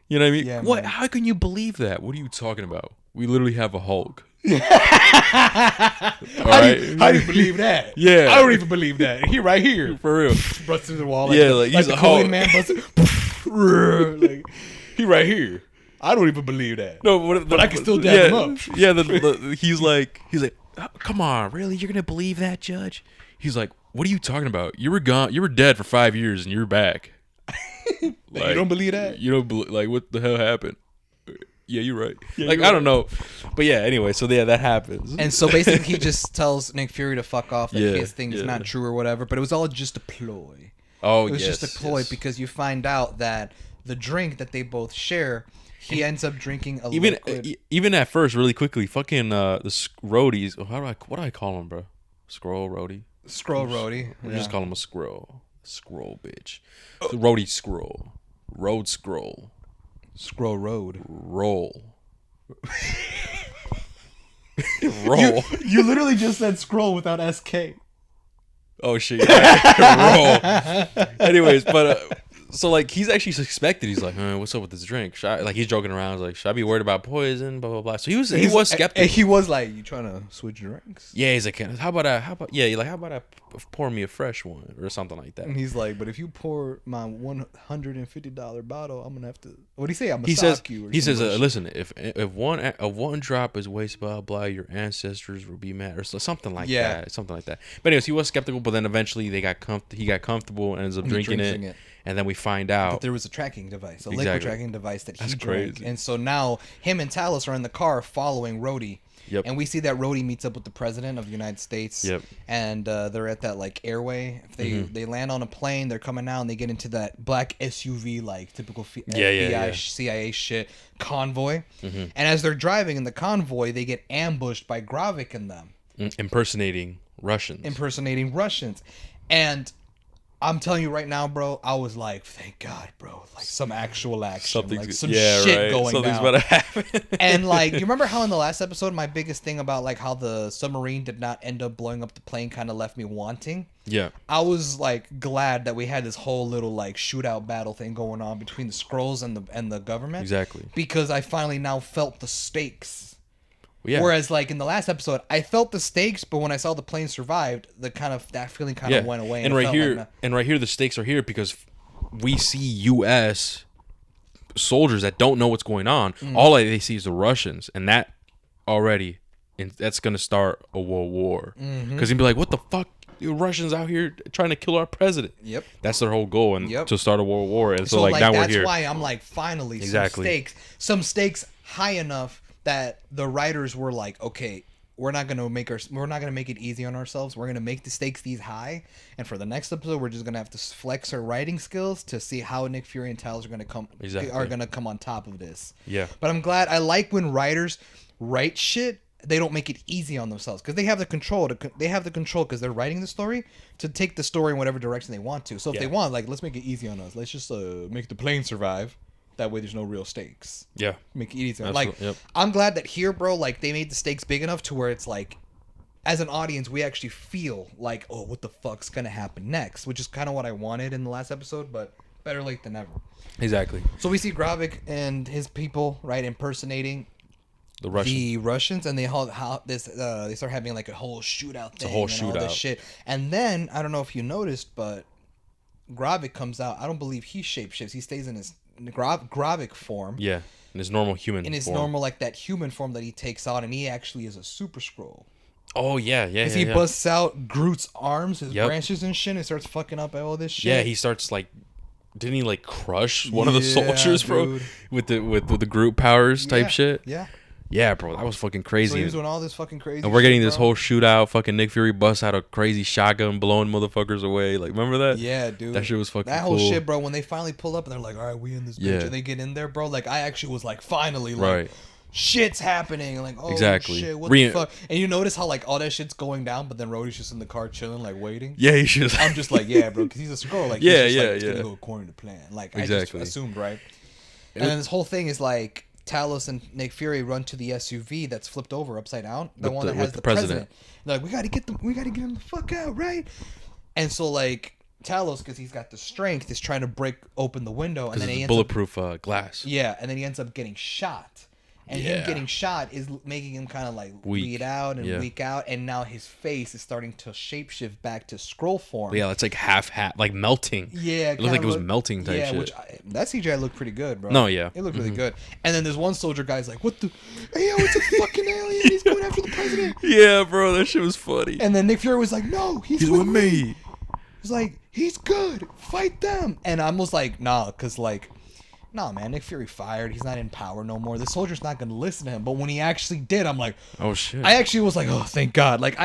You know what I mean? Yeah, what? Man. How can you believe that? What are you talking about? We literally have a Hulk. How do you believe that? Yeah. I don't even believe that. He right here. For real. Busts through the wall. Like he's a Hulk. Man like, he right here. I don't even believe that. No, but I can still dab him up. Yeah, he's like, oh, come on, really? You're gonna believe that, Judge? He's like, what are you talking about? You were gone. You were dead for 5 years, and you're back. Like, you don't believe that? You don't believe? Like, what the hell happened? Yeah, you're right. Yeah, like, I don't know, but yeah. Anyway, so yeah, that happens. And so basically, he just tells Nick Fury to fuck off. That his thing is not true or whatever. But it was all just a ploy. Oh, it was just a ploy because you find out that the drink that they both share, he ends up drinking a liquid. Even at first, really quickly, fucking the roadies. What do I call him, bro? Skrull roadie. Skrull roadie. We just call him a Skrull. Skrull bitch. The roadie Skrull. Road Skrull. Skrull road. Roll. Roll. You literally just said scroll without SK. Oh shit. Roll. Anyways, but so like he's actually suspected. He's like, what's up with this drink? Like he's joking around. He's like, should I be worried about poison? Blah blah blah. So he was skeptical. He was like, you trying to switch drinks? Yeah, he's like, how about I pour me a fresh one or something like that? And he's like, but if you pour my $150 bottle, I'm gonna have to. What do you say? I'm gonna sock you. He says, listen, if one drop is wasted, blah blah, your ancestors will be mad or something like that. Something like that. But anyways, he was skeptical, but then eventually he got comfortable and ends up drinking it. And then we find out that there was a tracking device, liquid tracking device that he drank. Crazy. And so now him and Talos are in the car following Rhodey. Yep. And we see that Rhodey meets up with the president of the United States. Yep. And they're at that like airway. They land on a plane. They're coming out and they get into that black SUV like typical FBI CIA shit convoy. Mm-hmm. And as they're driving in the convoy, they get ambushed by Gravik and them. Impersonating Russians. And I'm telling you right now, bro. I was like, thank God, bro. Like some actual action, like some yeah, shit right. going Something's down. about to happen. And like, you remember how in the last episode, my biggest thing about like how the submarine did not end up blowing up the plane kind of left me wanting. Yeah. I was like glad that we had this whole little like shootout battle thing going on between the Skrulls and the government. Exactly. Because I finally now felt the stakes. Yeah. Whereas like in the last episode, I felt the stakes, but when I saw the plane survived, that feeling kind of went away. And right here, the stakes are here because we see U.S. soldiers that don't know what's going on. All they see is the Russians, and that already, and that's gonna start a world war. Because he'd be like, "What the fuck? You Russians out here trying to kill our president?" Yep. That's their whole goal, and to start a world war. And so like now we're here. That's why I'm like, finally, some stakes high enough that the writers were like, okay, we're not gonna make it easy on ourselves. We're gonna make the stakes these high, and for the next episode, we're just gonna have to flex our writing skills to see how Nick Fury and Talos are gonna come on top of this. Yeah. But I'm glad. I like when writers write shit. They don't make it easy on themselves because they have the control. Because they're writing the story to take the story in whatever direction they want to. So if they want, like, let's make it easy on us. Let's just make the plane survive. That way, there's no real stakes. Yeah, make it easier. Like, I'm glad that here, bro. Like, they made the stakes big enough to where it's like, as an audience, we actually feel like, oh, what the fuck's gonna happen next? Which is kind of what I wanted in the last episode, but better late than never. Exactly. So we see Gravik and his people, right, impersonating the Russians, and they they start having like a whole shootout thing. It's a whole shootout. All this shit. And then I don't know if you noticed, but Gravik comes out. I don't believe he shapeshifts. He stays in his Gravik form. Yeah, in his normal human form. In his normal, like, that human form that he takes on, and he actually is a super Skrull. Oh, yeah. Because he busts out Groot's arms, his branches and shit, and starts fucking up all this shit. Yeah, he starts, like, didn't he, like, crush one of the soldiers, bro? With the Groot powers type shit? Yeah. Yeah, bro, that was fucking crazy. So he was doing all this fucking crazy and we're getting this whole shootout. Fucking Nick Fury busts out a crazy shotgun, blowing motherfuckers away. Like, remember that? Yeah, dude. That shit was fucking cool. That whole shit, bro. When they finally pull up and they're like, all right, we in this bitch. And they get in there, bro. Like, I actually was like, finally, like, shit's happening. Like, oh, shit, what the fuck? And you notice how, like, all that shit's going down, but then Rhodey's just in the car chilling, like, waiting. Yeah, he's just... I'm just like, yeah, bro, because he's a Skrull. Like, it's gonna go according to plan. Like, I just assumed, right? And then this whole thing is like, Talos and Nick Fury run to the SUV that's flipped over upside down, the one that has the president. They're like, we gotta get him the fuck out, right? And so like Talos, because he's got the strength, is trying to break open the window, and then he ends bulletproof glass. Yeah, and then he ends up getting shot. And him getting shot is making him kind of like bleed out and weak out, and now his face is starting to shapeshift back to Skrull form. Yeah, it's like half like melting. Yeah, it looked like it was melting type shit. Which that CGI looked pretty good, bro. No, yeah, it looked really good. And then there's one soldier guy's like, "What the? Hey, yo, it's a fucking alien! He's going after the president!" Yeah, bro, that shit was funny. And then Nick Fury was like, "No, he's with me." He's like, "He's good. Fight them." And I was like, "Nah," because like. No, man, Nick Fury fired. He's not in power no more. The soldier's not going to listen to him. But when he actually did, I'm like, oh, shit. I actually was like, oh, thank God. Like,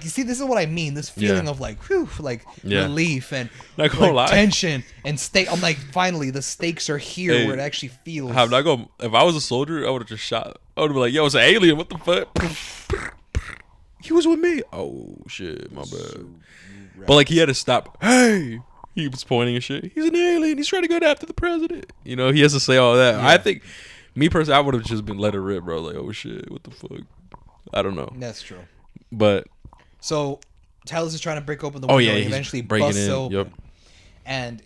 you see, this is what I mean. This feeling of like, whew, like relief and like tension and stake. I'm like, finally, the stakes are here where it actually feels. I'm not going if I was a soldier, I would have just shot. I would be like, yo, it's an alien. What the fuck? He was with me. Oh, shit. My bad. But like, he had to stop. Hey. He was pointing and shit. He's an alien. He's trying to go after the president. You know, he has to say all that. Yeah. I think, me personally, I would have just been let it rip, bro. Like, oh shit, what the fuck? I don't know. That's true. But so Talos is trying to break open the window. And eventually busts open. Yep. And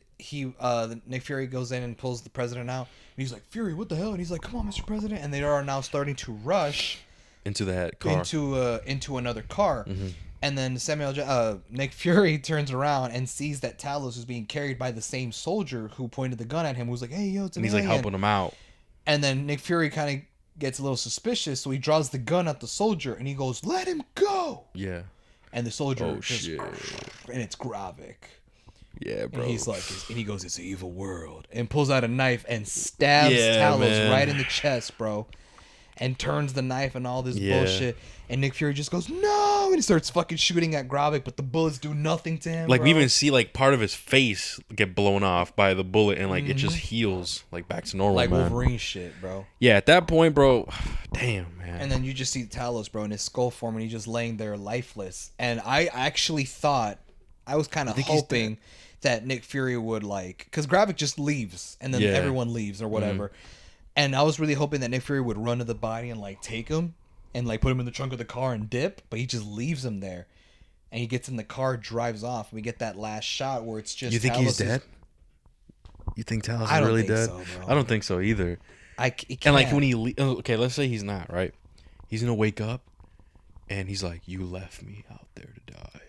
Nick Fury goes in and pulls the president out. And he's like, Fury, what the hell? And he's like, come on, Mr. President. And they are now starting to rush into that car, into another car. Mm-hmm. And then Nick Fury turns around and sees that Talos is being carried by the same soldier who pointed the gun at him. Who's like, "Hey, yo, it's an alien." He's like helping him out. And then Nick Fury kind of gets a little suspicious, so he draws the gun at the soldier and he goes, "Let him go." Yeah. And the soldier, and it's Gravik. Yeah, bro. And he's like, and he goes, "It's an evil world," and pulls out a knife and stabs Talos right in the chest, bro. And turns the knife and all this bullshit. And Nick Fury just goes, no! And he starts fucking shooting at Gravik, but the bullets do nothing to him, Like, bro. we even see, like, part of his face get blown off by the bullet, and, like, it just heals, like, back to normal, like man. Wolverine shit, bro. Yeah, at that point, bro, damn, man. And then you just see Talos, bro, in his skull form, and he's just laying there lifeless. And I actually thought I was kind of hoping that Nick Fury would like, because Gravik just leaves and then everyone leaves or whatever, and I was really hoping that Nick Fury would run to the body and like take him and like put him in the trunk of the car and dip, but he just leaves him there, and he gets in the car, drives off, and we get that last shot where it's just. You think he's dead? You think Talos is really dead? So, I don't think so either. And like when he okay, let's say he's not right. He's gonna wake up, and he's like, "You left me out there to die."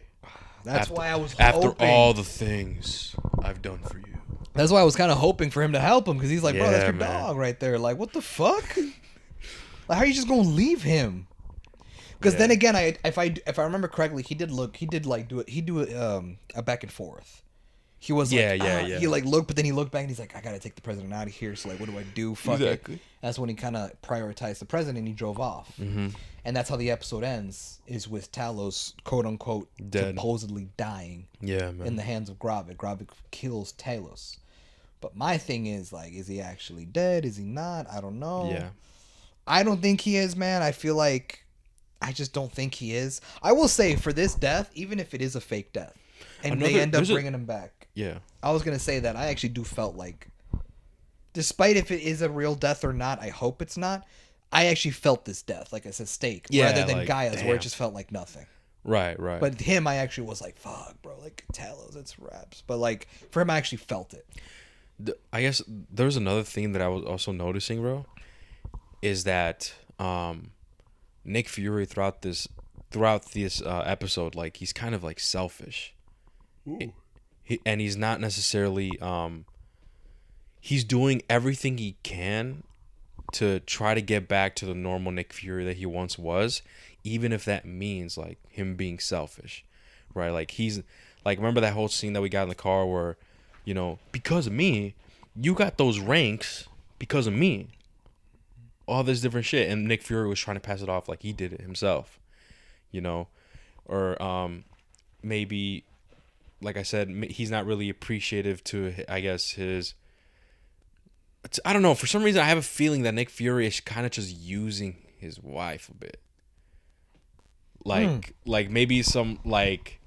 That's why I was after all the things I've done for you. That's why I was kind of hoping for him to help him, because he's like, bro, that's your dog right there. Like, what the fuck? Like, how are you just gonna leave him? Because then again, if I remember correctly, he did do a back and forth. He was like, he like looked, but then he looked back and he's like, I gotta take the president out of here. So like, what do I do? Fuck it. That's when he kind of prioritized the president and he drove off. Mm-hmm. And that's how the episode ends, is with Talos, quote unquote, supposedly dying. Yeah, man. In the hands of Gravik. Gravik kills Talos. But my thing is, like, is he actually dead? Is he not? I don't know. Yeah. I don't think he is, man. I feel like I just don't think he is. I will say, for this death, even if it is a fake death, and they end up bringing him back. Yeah. I was going to say that I actually do felt like, despite if it is a real death or not, I hope it's not, I actually felt this death, like I said, Steak, rather than like, Gaia's, where it just felt like nothing. Right. But him, I actually was like, fuck, bro, like, Talos, it's raps. But, like, for him, I actually felt it. I guess there's another thing that I was also noticing, bro, is that Nick Fury throughout this episode, like, he's kind of, like, selfish. And he's not necessarily he's doing everything he can to try to get back to the normal Nick Fury that he once was, even if that means like him being selfish, right? Like he's like, remember that whole scene that we got in the car where, you know, because of me, you got those ranks because of me, all this different shit, and Nick Fury was trying to pass it off like he did it himself, you know, or maybe, like I said, he's not really appreciative to, I guess, his... I don't know. For some reason, I have a feeling that Nick Fury is kind of just using his wife a bit. Like maybe some, like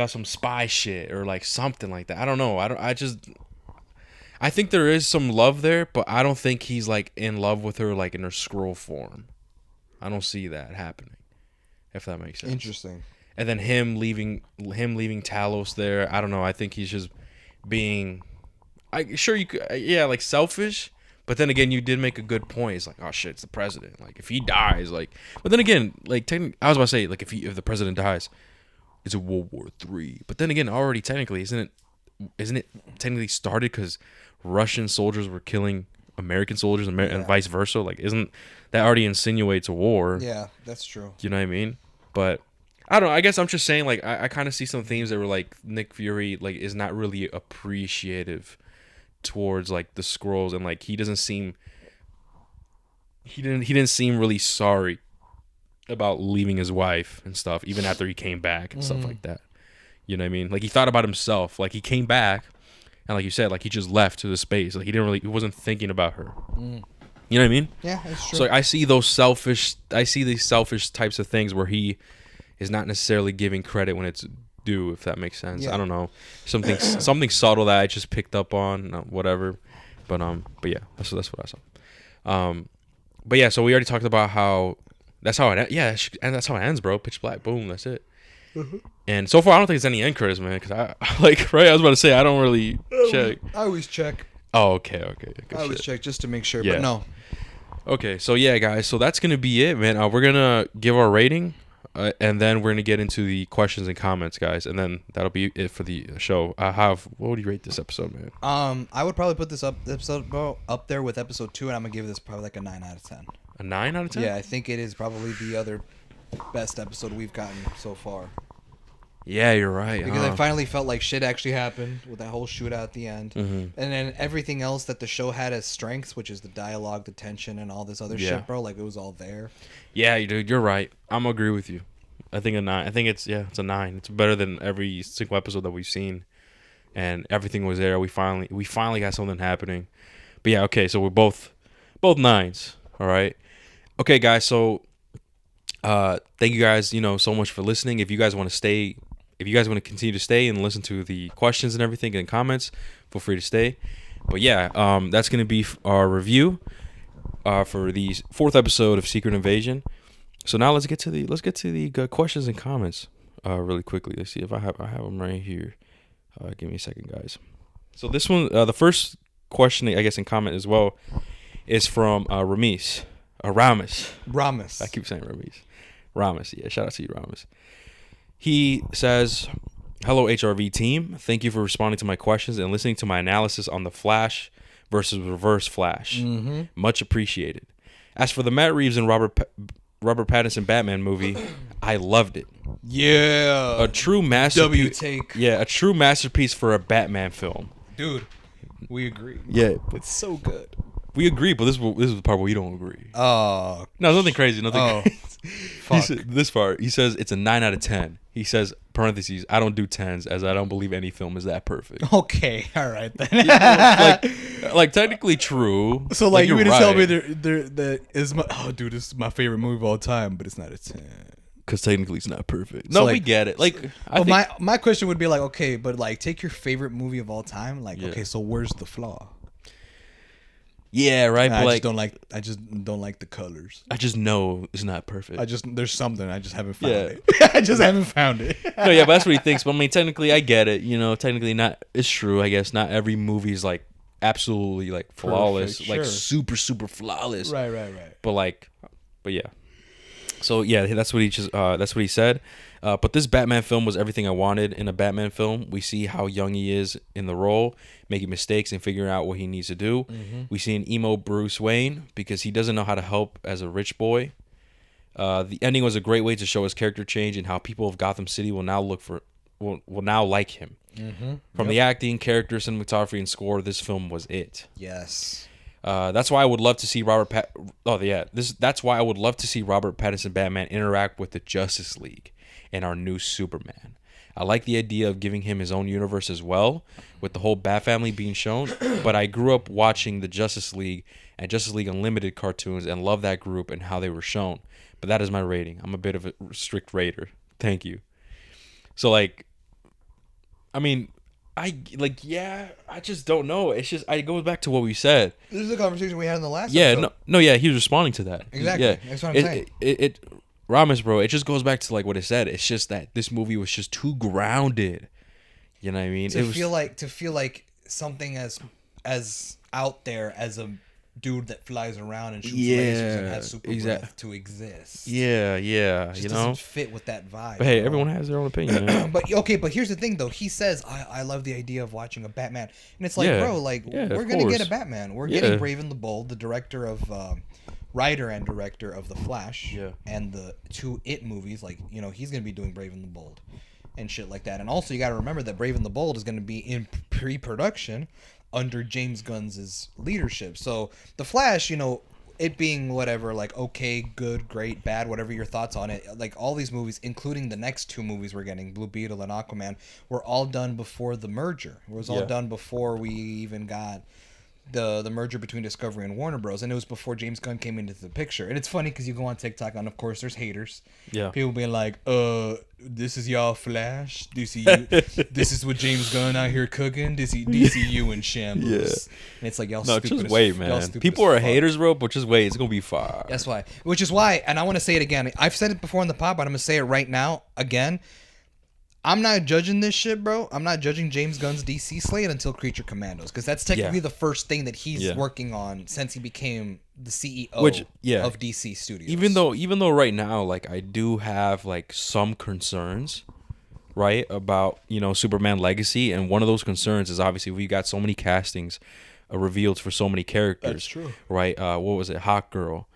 some spy shit or, like, something like that. I don't know. I think there is some love there, but I don't think he's, like, in love with her, like, in her scroll form. I don't see that happening, if that makes sense. Interesting. And then him leaving Talos there, I don't know. I think he's just being, like selfish. But then again, you did make a good point. It's like, oh shit, it's the president. Like if he dies, like. But then again, like I was about to say, like if the president dies, it's a World War III. But then again, already technically, isn't it technically started because Russian soldiers were killing American soldiers and vice versa? Like, isn't that already insinuates a war? Yeah, that's true. You know what I mean? But I don't know. I guess I'm just saying, like, I kind of see some themes that were like Nick Fury, like, is not really appreciative towards like the Skrulls, and like he didn't seem really sorry about leaving his wife and stuff, even after he came back and stuff like that. You know what I mean? Like he thought about himself. Like he came back, and like you said, like he just left to the space. Like he wasn't thinking about her. You know what I mean? Yeah, that's true. So I see these selfish types of things where he is not necessarily giving credit when it's due, if that makes sense. Yeah. I don't know, something subtle that I just picked up on, whatever. But yeah, that's what I saw. But yeah, so we already talked about how that's how it ends, bro. Pitch black, boom, that's it. Mm-hmm. And so far, I don't think there's any end credits, man. Because I was about to say I don't really check. I always check. Oh, okay. I always check just to make sure, but no. Okay, so yeah, guys, so that's gonna be it, man. We're gonna give our rating. And then we're gonna get into the questions and comments, guys, and then that'll be it for the show. What would you rate this episode, man? I would probably put this episode, bro, up there with episode 2, and I'm gonna give this probably like a 9 out of 10. A 9 out of 10? Yeah, I think it is probably the other best episode we've gotten so far. Yeah, you're right. Because I finally felt like shit actually happened with that whole shootout at the end, and then everything else that the show had as strengths, which is the dialogue, the tension, and all this other shit, bro. Like it was all there. Yeah, dude, you're right. I'm gonna agree with you. I think a 9. I think it's a 9. It's better than every single episode that we've seen, and everything was there. We finally got something happening. But yeah, okay. So we're both 9s. All right. Okay, guys. So, thank you guys, so much for listening. If you guys want to stay if you guys want to continue to stay and listen to the questions and everything and comments, feel free to stay. But yeah, that's gonna be our review for the 4th episode of Secret Invasion. So now let's get to the questions and comments really quickly. Let's see if I have them right here. Give me a second, guys. So this one, the first question, I guess, in comment as well, is from Ramis. I keep saying Ramis. Yeah, shout out to you, Ramis. He says, "Hello, HRV team. Thank you for responding to my questions and listening to my analysis on the Flash versus Reverse Flash. Mm-hmm. Much appreciated. As for the Matt Reeves and Robert Pattinson Batman movie, I loved it. Yeah, a true masterpiece. W take. Yeah, a true masterpiece for a Batman film. Dude, we agree. Yeah, it's so good. We agree, but this is the part where we don't agree. Oh, no, nothing crazy. Crazy. Fuck. This part, he says it's a 9 out of 10. He says, parentheses, I don't do 10s as I don't believe any film is that perfect. Okay, all right then. You know, like technically true. So like you you're mean to right. tell me that is my dude, this is my favorite movie of all time, but it's not a 10. Because technically it's not perfect. So No, like, we get it. Like, but my question would be like, okay, but like take your favorite movie of all time. Like, okay, so where's the flaw? Yeah, right. Nah, but I just don't like the colors. I just know it's not perfect. There's something I just haven't found it. I just haven't found it. No, yeah, but that's what he thinks. But I mean, technically, I get it. You know, technically, not. It's true. I guess not every movie is like absolutely like flawless, perfect, like sure. super flawless. Right. But yeah. So yeah, that's what he said. But this Batman film was everything I wanted in a Batman film. We see how young he is in the role, making mistakes and figuring out what he needs to do. Mm-hmm. We see an emo Bruce Wayne because he doesn't know how to help as a rich boy. The ending was a great way to show his character change and how people of Gotham City will now now like him. Mm-hmm. From the acting, character, cinematography, and score, this film was it. Yes. That's why I would love to see That's why I would love to see Robert Pattinson Batman interact with the Justice League and our new Superman. I like the idea of giving him his own universe as well, with the whole Bat family being shown. But I grew up watching the Justice League and Justice League Unlimited cartoons and love that group and how they were shown. But that is my rating. I'm a bit of a strict rater. Thank you. So like, I mean, I just don't know. It's just it goes back to what we said. This is the conversation we had in the last episode. Yeah, he was responding to that. Exactly. Yeah. That's what I'm saying. Ramos, bro, it just goes back to like what it said. It's just that this movie was just too grounded. You know what I mean? To feel like something as out there as a dude that flies around and shoots lasers and has super breath to exist. Yeah. It just doesn't fit with that vibe. But hey, everyone has their own opinion. Man. but here's the thing though. He says, I love the idea of watching a Batman. And it's like, bro, like we're gonna get a Batman. We're getting Brave and the Bold, the director of writer and director of The Flash and the 2 It movies. Like, you know, he's gonna be doing Brave and the Bold and shit like that. And also you gotta remember that Brave and the Bold is gonna be in pre-production under James Gunn's leadership. So The Flash, you know, it being whatever, like okay, good, great, bad, whatever your thoughts on it, like all these movies, including the next 2 movies we're getting, Blue Beetle and Aquaman, were all done before the merger. It was all done before we even got the merger between Discovery and Warner Bros. And it was before James Gunn came into the picture. And it's funny because you go on TikTok and of course there's haters. Yeah. People being like, this is y'all Flash. DCU. This is what James Gunn out here cooking. DCU in shambles. Yeah. And it's like y'all stupid. Just wait, man. People are haters, bro, but just wait. It's gonna be fire. That's why. Which is why, and I want to say it again. I've said it before in the pod, but I'm gonna say it right now again. I'm not judging this shit, bro. I'm not judging James Gunn's DC slate until Creature Commandos, because that's technically the first thing that he's working on since he became the CEO of DC Studios. Even though right now, like, I do have like some concerns, right, about, you know, Superman Legacy, and one of those concerns is obviously we got so many castings revealed for so many characters. That's true, right? What was it? Hawk Girl,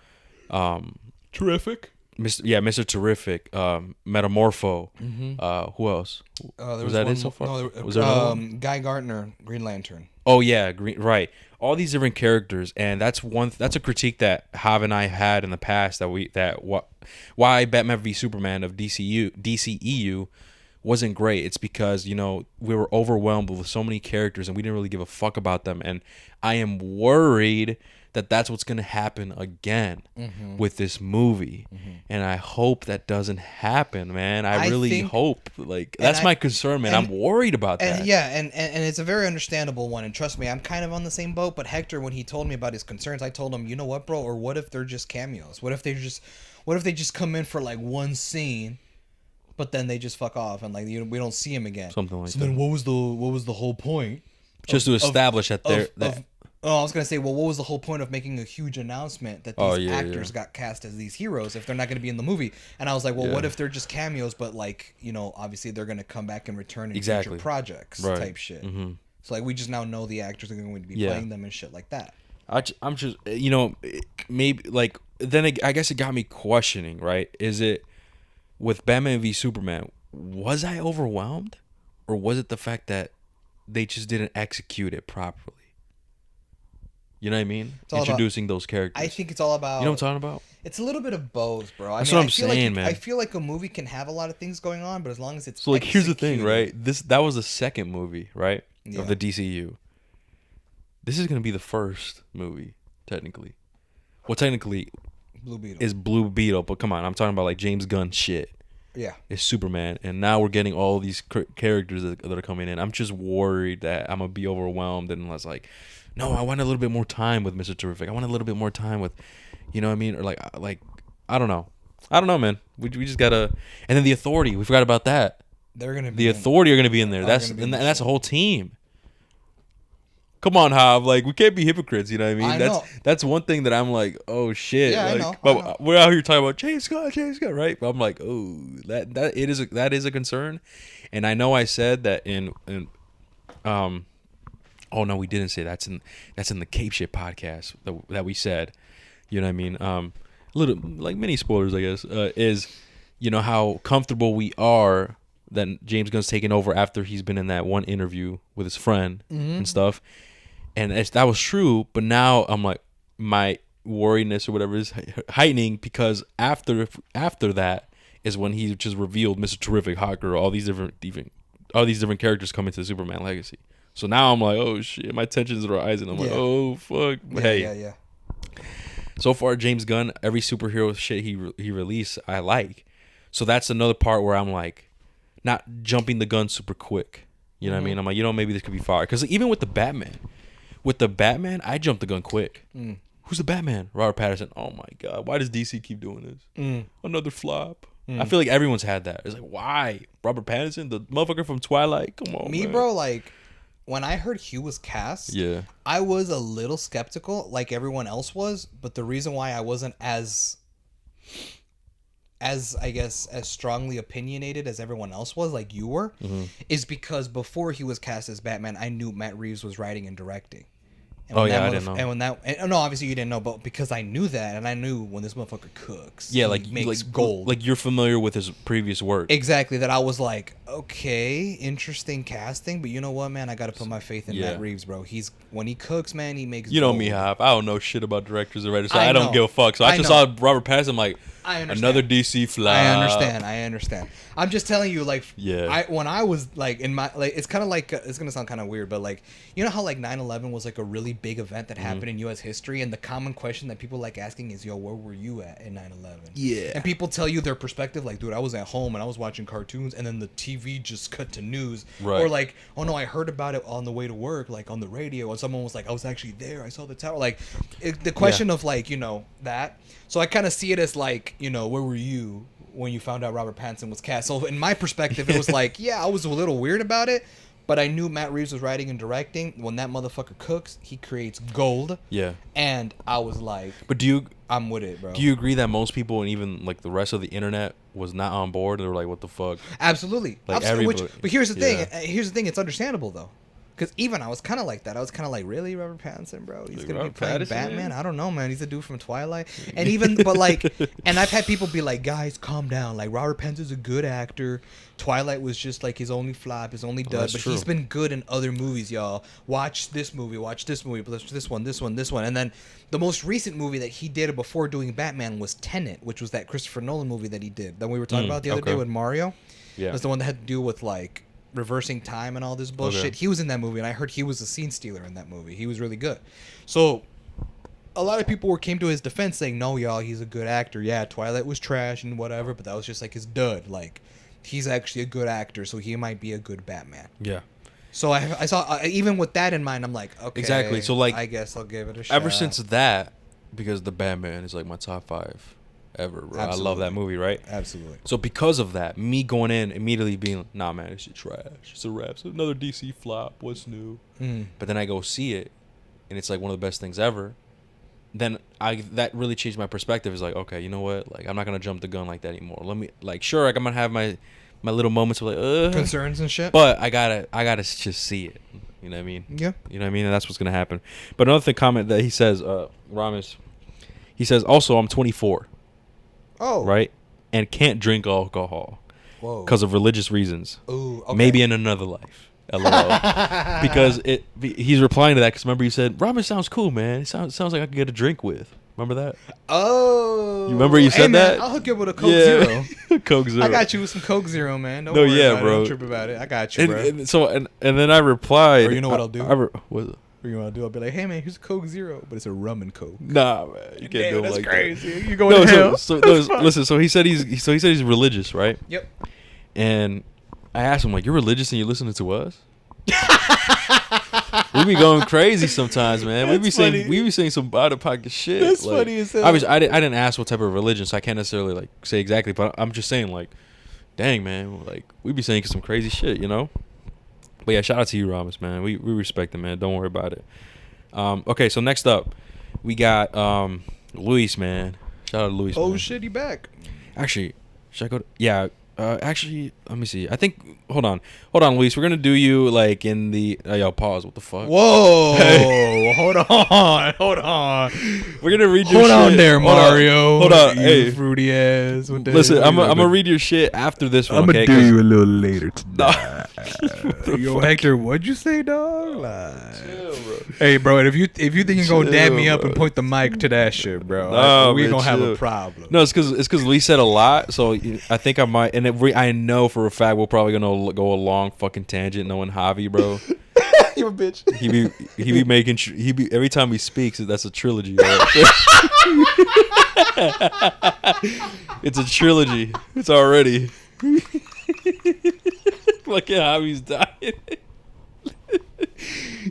Terrific. Mr. Terrific, Metamorpho. Mm-hmm. Who else? Was that it so far? No, was there Guy Gardner, Green Lantern. Oh yeah, right. All these different characters, and that's a critique that Hav and I had in the past why Batman v Superman of DCEU wasn't great. It's because, you know, we were overwhelmed with so many characters and we didn't really give a fuck about them, and I am worried that that's what's gonna happen again with this movie, and I hope that doesn't happen, man. I really hope. Like, that's my concern, man. I'm worried about that. Yeah, and it's a very understandable one. And trust me, I'm kind of on the same boat. But Hector, when he told me about his concerns, I told him, you know what, bro? Or what if they're just cameos? What if they just come in for like one scene, but then they just fuck off and like we don't see him again? Something like that. So then, what was the whole point? Just to establish that they're I was gonna say, well, what was the whole point of making a huge announcement that these actors got cast as these heroes if they're not gonna be in the movie? And I was like, well, what if they're just cameos, but like, you know, obviously they're gonna come back and return in future projects type shit. So like, we just now know the actors are going to be playing them and shit like that. I'm just, you know, maybe like then I guess it got me questioning, right? Is it with Batman v Superman? Was I overwhelmed, or was it the fact that they just didn't execute it properly? You know what I mean? Introducing those characters. I think it's all about... You know what I'm talking about? It's a little bit of both, bro. That's what I'm saying, man. I feel like a movie can have a lot of things going on, but as long as it's so like, here's the thing, right? That was the second movie, right, of the DCU. This is gonna be the first movie, technically. Well, technically, Blue Beetle is Blue Beetle, but come on, I'm talking about like James Gunn shit. Yeah, it's Superman, and now we're getting all these characters that are coming in. I'm just worried that I'm gonna be overwhelmed, and I was like, no, I want a little bit more time with Mr. Terrific. I want a little bit more time with, you know what I mean, or like I don't know, man. We just gotta, and then the Authority. We forgot about that. They're gonna be Authority are gonna be in there. That's that's a whole team. Come on, Hav. Like, we can't be hypocrites. You know what I mean? That's one thing that I'm like, oh shit. Yeah, like, I know. But we're out here talking about James Scott, right? But I'm like, oh, that is a concern. And I know I said that in oh no, we didn't say that's in the Cape Shit podcast that we said. You know what I mean? Little like mini spoilers, I guess. Is, you know, how comfortable we are that James Gunn's taken over after he's been in that one interview with his friend and stuff. And that was true, but now I'm like, my worriness or whatever is heightening, because after that is when he just revealed Mr. Terrific, Hawker, all these different characters coming to the Superman legacy. So now I'm like, oh shit, my tensions are rising. I'm like, oh fuck. But yeah. So far, James Gunn, every superhero shit he released, I like. So that's another part where I'm like, not jumping the gun super quick. You know what I mean? I'm like, you know, maybe this could be fire. Because even with the Batman, I jumped the gun quick. Who's the Batman? Robert Pattinson. Oh my god, why does DC keep doing this? Another flop. I feel like everyone's had that. It's like, why? Robert Pattinson, the motherfucker from Twilight? Come on, man. Bro, like, when I heard Hugh was cast, I was a little skeptical, like everyone else was. But the reason why I wasn't as I guess as strongly opinionated as everyone else was, like you were, is because before he was cast as Batman, I knew Matt Reeves was writing and directing. And I didn't know. And no, obviously you didn't know, but because I knew that, and I knew when this motherfucker cooks, like makes gold. Like, you're familiar with his previous work. Exactly. That I was like, okay, interesting casting, but you know what, man, I got to put my faith in Matt Reeves, bro. When he cooks, man, he makes. You know me, Hop. I don't know shit about directors or writers, so I don't give a fuck. So I just saw Robert Pattinson, I'm like, another DC flop. I understand. I'm just telling you, like, when I was like in my, like, it's kind of like, it's gonna sound kind of weird, but like, you know how like 9/11 was like a really big event that happened in U.S. history, and the common question that people like asking is, yo, where were you at in 9/11? Yeah. And people tell you their perspective, like, dude, I was at home and I was watching cartoons, and then the TV just cut to news, or like, oh no, I heard about it on the way to work, like on the radio, and someone was like, I was actually there, I saw the tower, like, the question of like, you know, that. So I kind of see it as like, you know, where were you when you found out Robert Pattinson was cast? So in my perspective, it was like, yeah, I was a little weird about it, but I knew Matt Reeves was writing and directing. When that motherfucker cooks, he creates gold. Yeah. And I was like, I'm with it, bro. Do you agree that most people, and even like the rest of the internet, was not on board? They were like, what the fuck? Absolutely. Like, absolutely. But here's the thing. Here's the thing. It's understandable though. Because even I was kind of like that. I was kind of like, really, Robert Pattinson, bro? He's going to be playing Batman? I don't know, man. He's a dude from Twilight. And even, but like, and I've had people be like, guys, calm down. Like, Robert Pattinson's a good actor. Twilight was just like his only flop, his only dud. But he's been good in other movies, y'all. Watch this movie, this one. And then the most recent movie that he did before doing Batman was Tenet, which was that Christopher Nolan movie that he did. That we were talking about the other day with Mario. Yeah. It was the one that had to do with like reversing time and all this bullshit. He was in that movie, and I heard he was a scene stealer in that movie. He was really good. So a lot of people came to his defense saying, no, y'all, he's a good actor. Yeah, Twilight was trash and whatever, but that was just like his dud. Like, he's actually a good actor, so he might be a good Batman. Yeah. So I saw, even with that in mind, I'm like, okay. Exactly. So, like, I guess I'll give it a shot. Ever since that, because the Batman is like my top 5 ever, bro. I love that movie, right? Absolutely. So because of that, me going in immediately being like, nah, man, this shit trash. It's a rap. It's another DC flop. What's new? But then I go see it, and it's like one of the best things ever. Then that really changed my perspective. It's like, okay, you know what? Like, I'm not gonna jump the gun like that anymore. Let me, like, sure, like, I'm gonna have my little moments of like concerns and shit. But I gotta just see it. You know what I mean? Yeah. You know what I mean? And that's what's gonna happen. But another comment that he says, Ramis, he says, also, I'm 24. Oh. Right? And can't drink alcohol. Whoa. Because of religious reasons. Ooh, okay. Maybe in another life. LOL. Because he's replying to that because remember you said, Ramen sounds cool, man. It sounds like I could get a drink with. Remember that? Oh. You remember you said man, that? I'll hook you up with a Coke Zero. Coke Zero. I got you with some Coke Zero, man. Don't worry about bro. it. Don't trip about it. I got you, bro. And then I replied. Or you know what I'll do? What? You know what I'll do? I'll be like, hey, man, here's a Coke Zero, but it's a rum and Coke. Nah, man. You can't do it like crazy. that. You're going to hell. Listen, so he said he's religious, right? Yep. And I asked him, like, you're religious and you're listening to us? We be going crazy sometimes, man. We be saying some out of pocket shit. That's like, funny as hell. Obviously, I didn't ask what type of religion, so I can't necessarily like say exactly. But I'm just saying, like, dang, man, like we be saying some crazy shit, you know. But yeah, shout out to you, Ramos, man. We respect it, man. Don't worry about it. Okay, so next up, we got Luis, man. Shout out to Luis. Oh man. shit, he back. Actually, should I go? Yeah. Actually, let me see. I think. Hold on, Luis. We're gonna do you like in the. Yo, pause. What the fuck? Whoa! Hold on. We're gonna read your Hold shit. on there, Mario. Hold on. You Hey, fruity ass. Listen, I'm gonna read your shit after this one. I'm gonna okay? do you a little later tonight. Yo, fuck? Hector, what'd you say, dog? Like, Chill, bro. hey, bro, and if you think you're gonna dab me up bro. and point the mic to that shit, bro, Nah, we man, gonna have chill. a problem. No, it's because Luis said a lot, so I think I might, and I know for a fact we're probably gonna go a long fucking tangent, knowing Javi, bro. You a bitch. He be making every time he speaks, that's a trilogy. Right? It's a trilogy. It's already. Look at Javi's dying.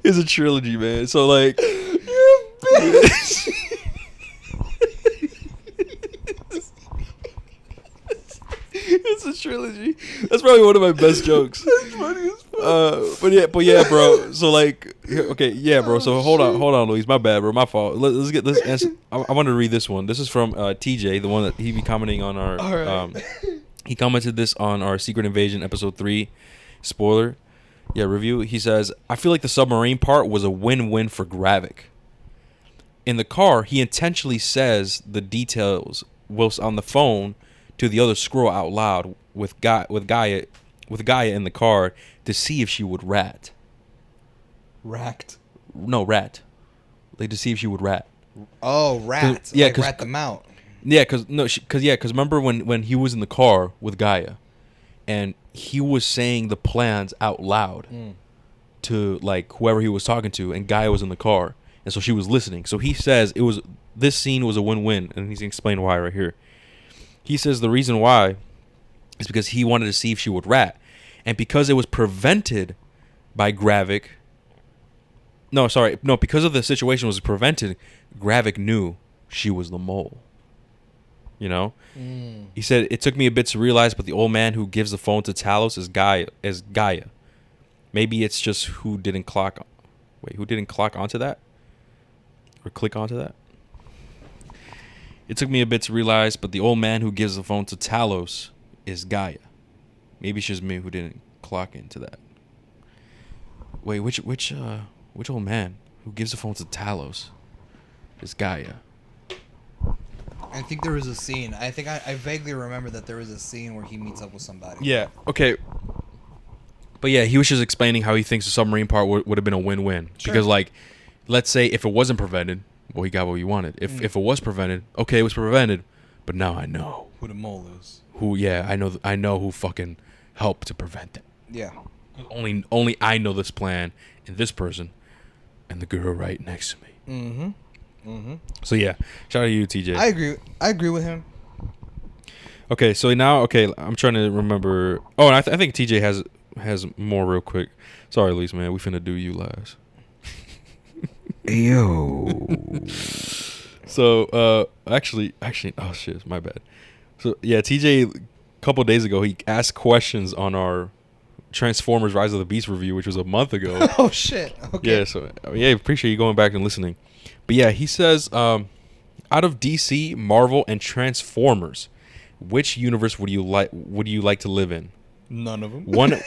It's a trilogy, man. So like, you're a bitch. It's a trilogy. That's probably one of my best jokes. That's funny as fuck. But yeah, bro. So like, okay, yeah, bro. So hold on, Luis. My bad, bro. My fault. Let's get this. Answer. I want to read this one. This is from TJ, the one that he be commenting on our. All right. He commented this on our Secret Invasion episode 3, spoiler, review. He says, "I feel like the submarine part was a win-win for Gravik. In the car, he intentionally says the details whilst on the phone to the other Skrull out loud with Gaia in the car to see if she would rat. Racked. No, rat. Like to see if she would rat. Oh, rat. Yeah, like rat them out. Yeah, because remember when he was in the car with Gaia, and he was saying the plans out loud to like whoever he was talking to, and Gaia was in the car, and so she was listening. So he says this scene was a win-win, and he's gonna explain why right here. He says the reason why is because he wanted to see if she would rat, and because it was prevented by Gravik. Because of the situation was prevented, Gravik knew she was the mole. You know, He said it took me a bit to realize, but the old man who gives the phone to Talos is Gaia. Maybe it's just who didn't clock onto that, or click onto that. It took me a bit to realize, but the old man who gives the phone to Talos is Gaia. Maybe it's just me who didn't clock into that. Wait, which old man who gives the phone to Talos is Gaia? I think there was a scene. I think I vaguely remember that there was a scene where he meets up with somebody. Yeah. Okay. But yeah, he was just explaining how he thinks the submarine part would have been a win-win. Sure. Because like, let's say if it wasn't prevented, well, he got what he wanted. If it was prevented, okay, it was prevented, but now I know who the mole is. I know who fucking helped to prevent it. Yeah. Only I know this plan and this person and the girl right next to me. Mm-hmm. Mm-hmm. So yeah, shout out to you, TJ. I agree with him. Okay, so now I'm trying to remember. Oh, and I think TJ has more real quick. Sorry, Luis, man, we finna do you last. Yo. So actually, oh shit, my bad. So yeah, TJ, a couple days ago, he asked questions on our Transformers: Rise of the Beast review, which was a month ago. Oh shit. Okay. Yeah, so yeah, appreciate you going back and listening. But yeah, he says, out of DC, Marvel, and Transformers, which universe would you like to live in? None of them. One.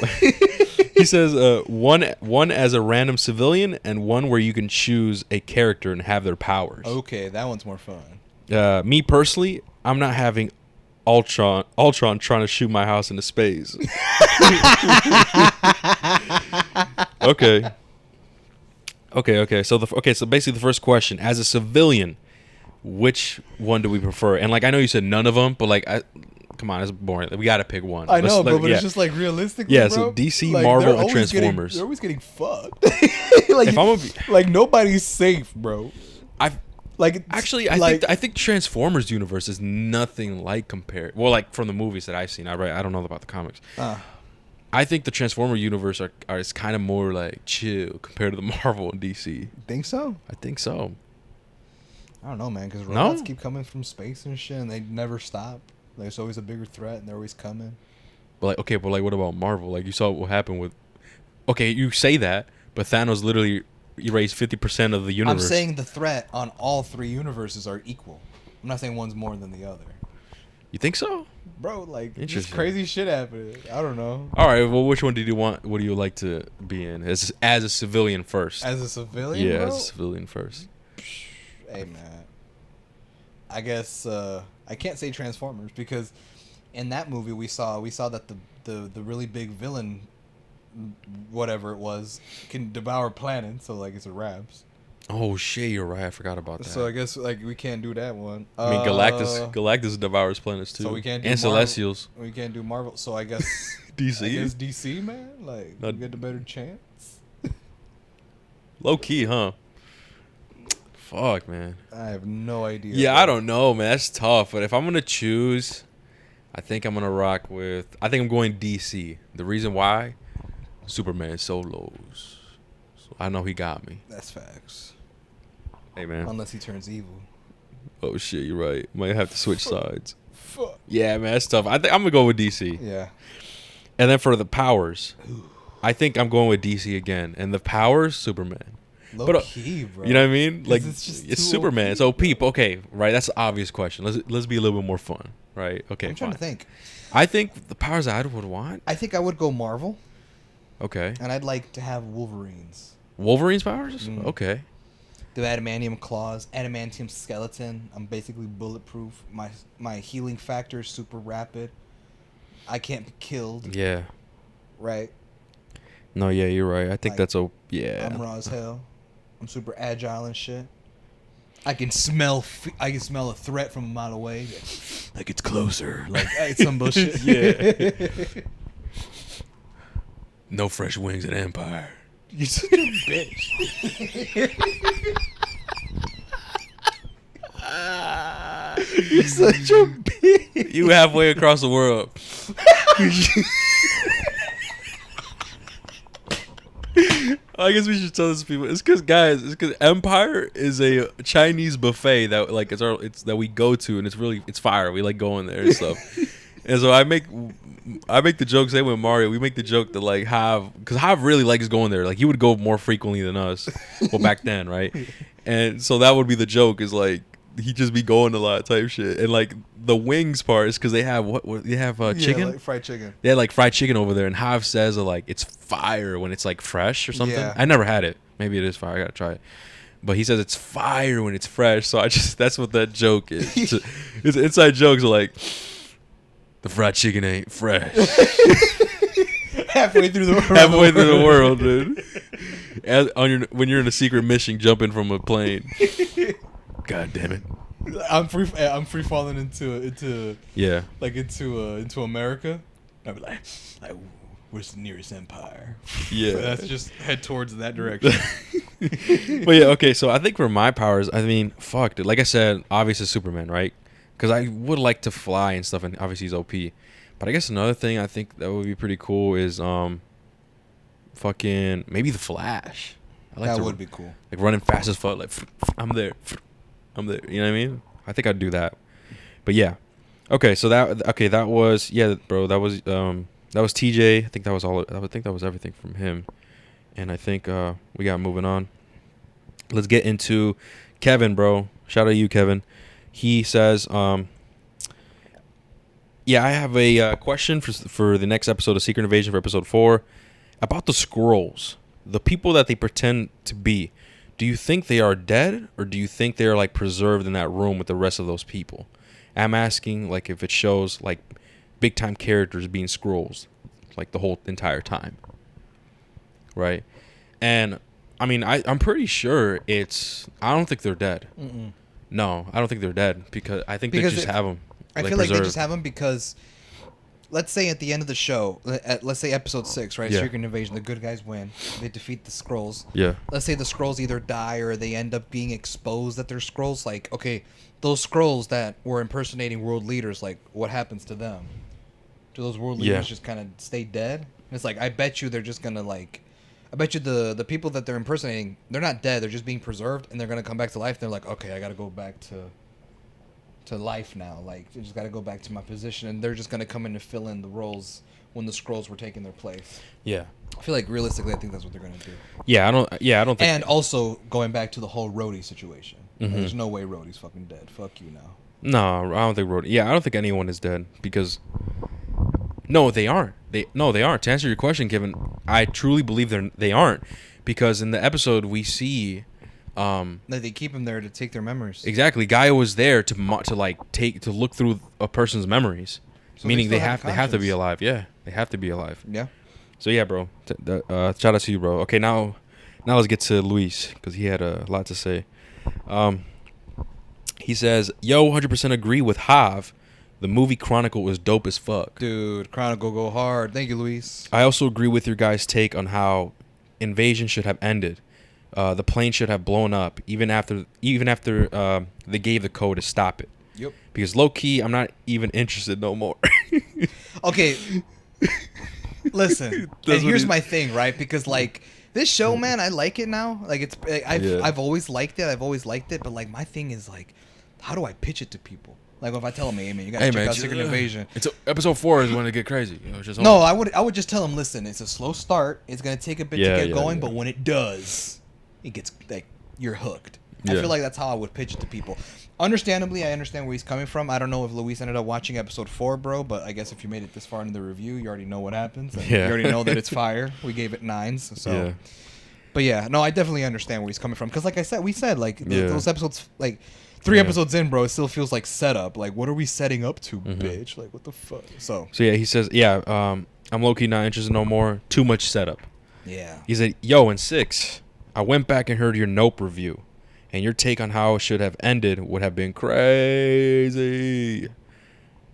He says, one as a random civilian, and one where you can choose a character and have their powers. Okay, that one's more fun. Me personally, I'm not having Ultron trying to shoot my house into space. Okay. So so basically the first question, as a civilian, which one do we prefer? And like I know you said none of them, but like come on, it's boring. We got to pick one. I know, bro, but it's just like realistically, yeah, bro. so DC, like, Marvel, and Transformers. They're always getting fucked. Like, if I'm like nobody's safe, bro. I I think Transformers universe is nothing like compared. Well, like from the movies that I've seen, I don't know about the comics. I think the Transformer universe is kind of more like chill compared to the Marvel and DC. Think so? I think so. I don't know, man, because robots keep coming from space and shit, and they never stop. There's always a bigger threat, and they're always coming. But what about Marvel? Like, you saw what happened with. Okay, you say that, but Thanos literally erased 50% of the universe. I'm saying the threat on all three universes are equal. I'm not saying one's more than the other. You think so? Bro, like, just crazy shit happening. I don't know. All right, well, which one did you want? What do you like to be in? As a civilian first. As a civilian, yeah, bro? as a civilian first. Hey, man. I guess I can't say Transformers because in that movie we saw that the really big villain, whatever it was, can devour planets. So like it's a wraps. Oh shit, you're right. I forgot about that. So I guess like we can't do that one. I mean, Galactus devours planets too. So we can't do and Marvel. Celestials. We can't do Marvel. So I guess DC. I guess DC, man. Like we get the better chance. Low key, huh? Fuck, man. I have no idea. Yeah, I don't know, man. That's tough. But if I'm gonna choose, I think I'm going DC. The reason why, Superman solos. So I know he got me. That's facts. Hey, man. Unless he turns evil. Oh shit, you're right. Might have to switch sides. Fuck. Yeah, man, that's tough. I think I'm gonna go with DC. Yeah. And then for the powers, I think I'm going with DC again. And the powers, Superman. Low key, bro. You know what I mean? Like it's Superman. It's OP. Okay, right. That's an obvious question. Let's be a little bit more fun, right? Okay. I'm trying to think. I think the powers I would want. I think I would go Marvel. Okay. And I'd like to have Wolverine's. Wolverine's powers? Okay. The adamantium claws, adamantium skeleton. I'm basically bulletproof. My healing factor is super rapid. I can't be killed. Yeah. Right. No, yeah, you're right. I think that's yeah. I'm raw as hell. I'm super agile and shit. I can smell a threat from a mile away. Like it's closer. Like it's some bullshit. Yeah. No fresh wings at Empire. You're such a bitch. You're such a bitch. You halfway across the world. I guess we should tell this to people. It's because Empire is a Chinese buffet that like it's that we go to, and it's fire. We like going there and stuff. And so I make the joke. Say with Mario, we make the joke that like because Hav really likes going there. Like he would go more frequently than us. Well, back then, right? And so that would be the joke. Is like he just be going a lot type shit. And like the wings part is because they have what they have chicken, like fried chicken. They had like fried chicken over there, and Hav says like it's fire when it's like fresh or something. Yeah. I never had it. Maybe it is fire. I gotta try it. But he says it's fire when it's fresh. So that's what that joke is. It's inside jokes are like the fried chicken ain't fresh. Halfway through the world, dude. When you're in a secret mission, jumping from a plane. God damn it. I'm free falling into yeah, like into America. I'd be like where's the nearest empire? Yeah. That's just head towards that direction. But yeah, okay. So I think for my powers, I mean, fuck, dude. Like I said, obviously Superman, right? Because I would like to fly and stuff, and obviously he's OP. But I guess another thing I think that would be pretty cool is fucking maybe the Flash. I like That to would be cool. like running fast as fuck. Like I'm there, I'm there. You know what I mean? I think I'd do that. But yeah, okay. So that was bro. That was TJ. I think that was all. I would think that was everything from him. And I think we got moving on. Let's get into Kevin, bro. Shout out to you, Kevin. He says, yeah, I have a question for the next episode of Secret Invasion for episode 4 about the Skrulls, the people that they pretend to be. Do you think they are dead, or do you think they are like preserved in that room with the rest of those people? I'm asking like if it shows like big time characters being Skrulls, like the whole entire time. Right, and I mean, I'm pretty sure I don't think they're dead. Mm-mm. No, I don't think they're dead because I think they just have them. I feel like they just have them because, let's say at the end of the show, let's say episode 6, right? Yeah. Secret Invasion, the good guys win. They defeat the Skrulls. Yeah. Let's say the Skrulls either die or they end up being exposed that they're Skrulls. Like, okay, those Skrulls that were impersonating world leaders, like, what happens to them? Do those world leaders just kind of stay dead? It's like, I bet you they're just going to, like... I bet you the people that they're impersonating, they're not dead. They're just being preserved, and they're going to come back to life. They're like, okay, I got to go back to life now. Like, I just got to go back to my position. And they're just going to come in and fill in the roles when the Skrulls were taking their place. Yeah. I feel like, realistically, I think that's what they're going to do. Yeah, I don't think... And also, going back to the whole Rhodey situation. Mm-hmm. There's no way Rhodey's fucking dead. Fuck you now. No, I don't think Rhodey... Yeah, I don't think anyone is dead because... No, they aren't. They aren't. To answer your question, Kevin, I truly believe they aren't, because in the episode we see, They keep them there to take their memories. exactly. Gaia was there to look through a person's memories, So meaning they still have to be conscience. alive. Yeah, they have to be alive. Yeah. So yeah, bro. Shout out to you, bro. Okay, now let's get to Luis because he had a lot to say. He says, "Yo, 100% agree with Hav. The movie Chronicle was dope as fuck. Dude, Chronicle go hard. Thank you, Luis. I also agree with your guys' take on how invasion should have ended. The plane should have blown up even after they gave the code to stop it. Yep. Because low key, I'm not even interested no more." Okay. Listen, and here's my thing, right? Because like this show, man, I like it now. Like I've always liked it. But like my thing is like, how do I pitch it to people? Like if I tell them, hey man, you gotta check out Secret Invasion. It's episode 4 is when it get crazy. You know, it's just No, I would just tell them, listen, it's a slow start. It's gonna take a bit to get going, but when it does, it gets like you're hooked. I feel like that's how I would pitch it to people. Understandably, I understand where he's coming from. I don't know if Luis ended up watching episode 4, bro, but I guess if you made it this far into the review, you already know what happens. And you already know that it's fire. We gave it 9s, so. Yeah. But yeah, no, I definitely understand where he's coming from because, like I said, those episodes, like 3 episodes in, bro, it still feels like setup. Like, what are we setting up to, bitch? Like, what the fuck? So yeah, he says, I'm low key not interested no more. Too much setup. Yeah. He said, yo, in 6, I went back and heard your Nope review, and your take on how it should have ended would have been crazy.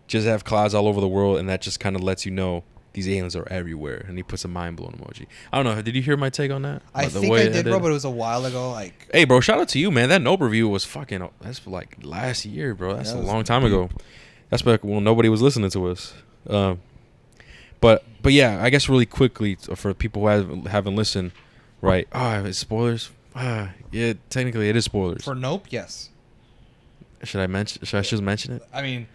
Just have clouds all over the world, and that just kind of lets you know these aliens are everywhere. And he puts a mind-blown emoji. I don't know. Did you hear my take on that? I think I did, bro, but it was a while ago. Like, hey, bro, shout out to you, man. That Nope review was fucking... That's like last year, bro. That's a long time ago. That's back when nobody was listening to us. But yeah, I guess really quickly, for people who haven't listened, right? It's spoilers? Yeah, technically it is spoilers. For Nope, yes. Should I just mention it? I mean...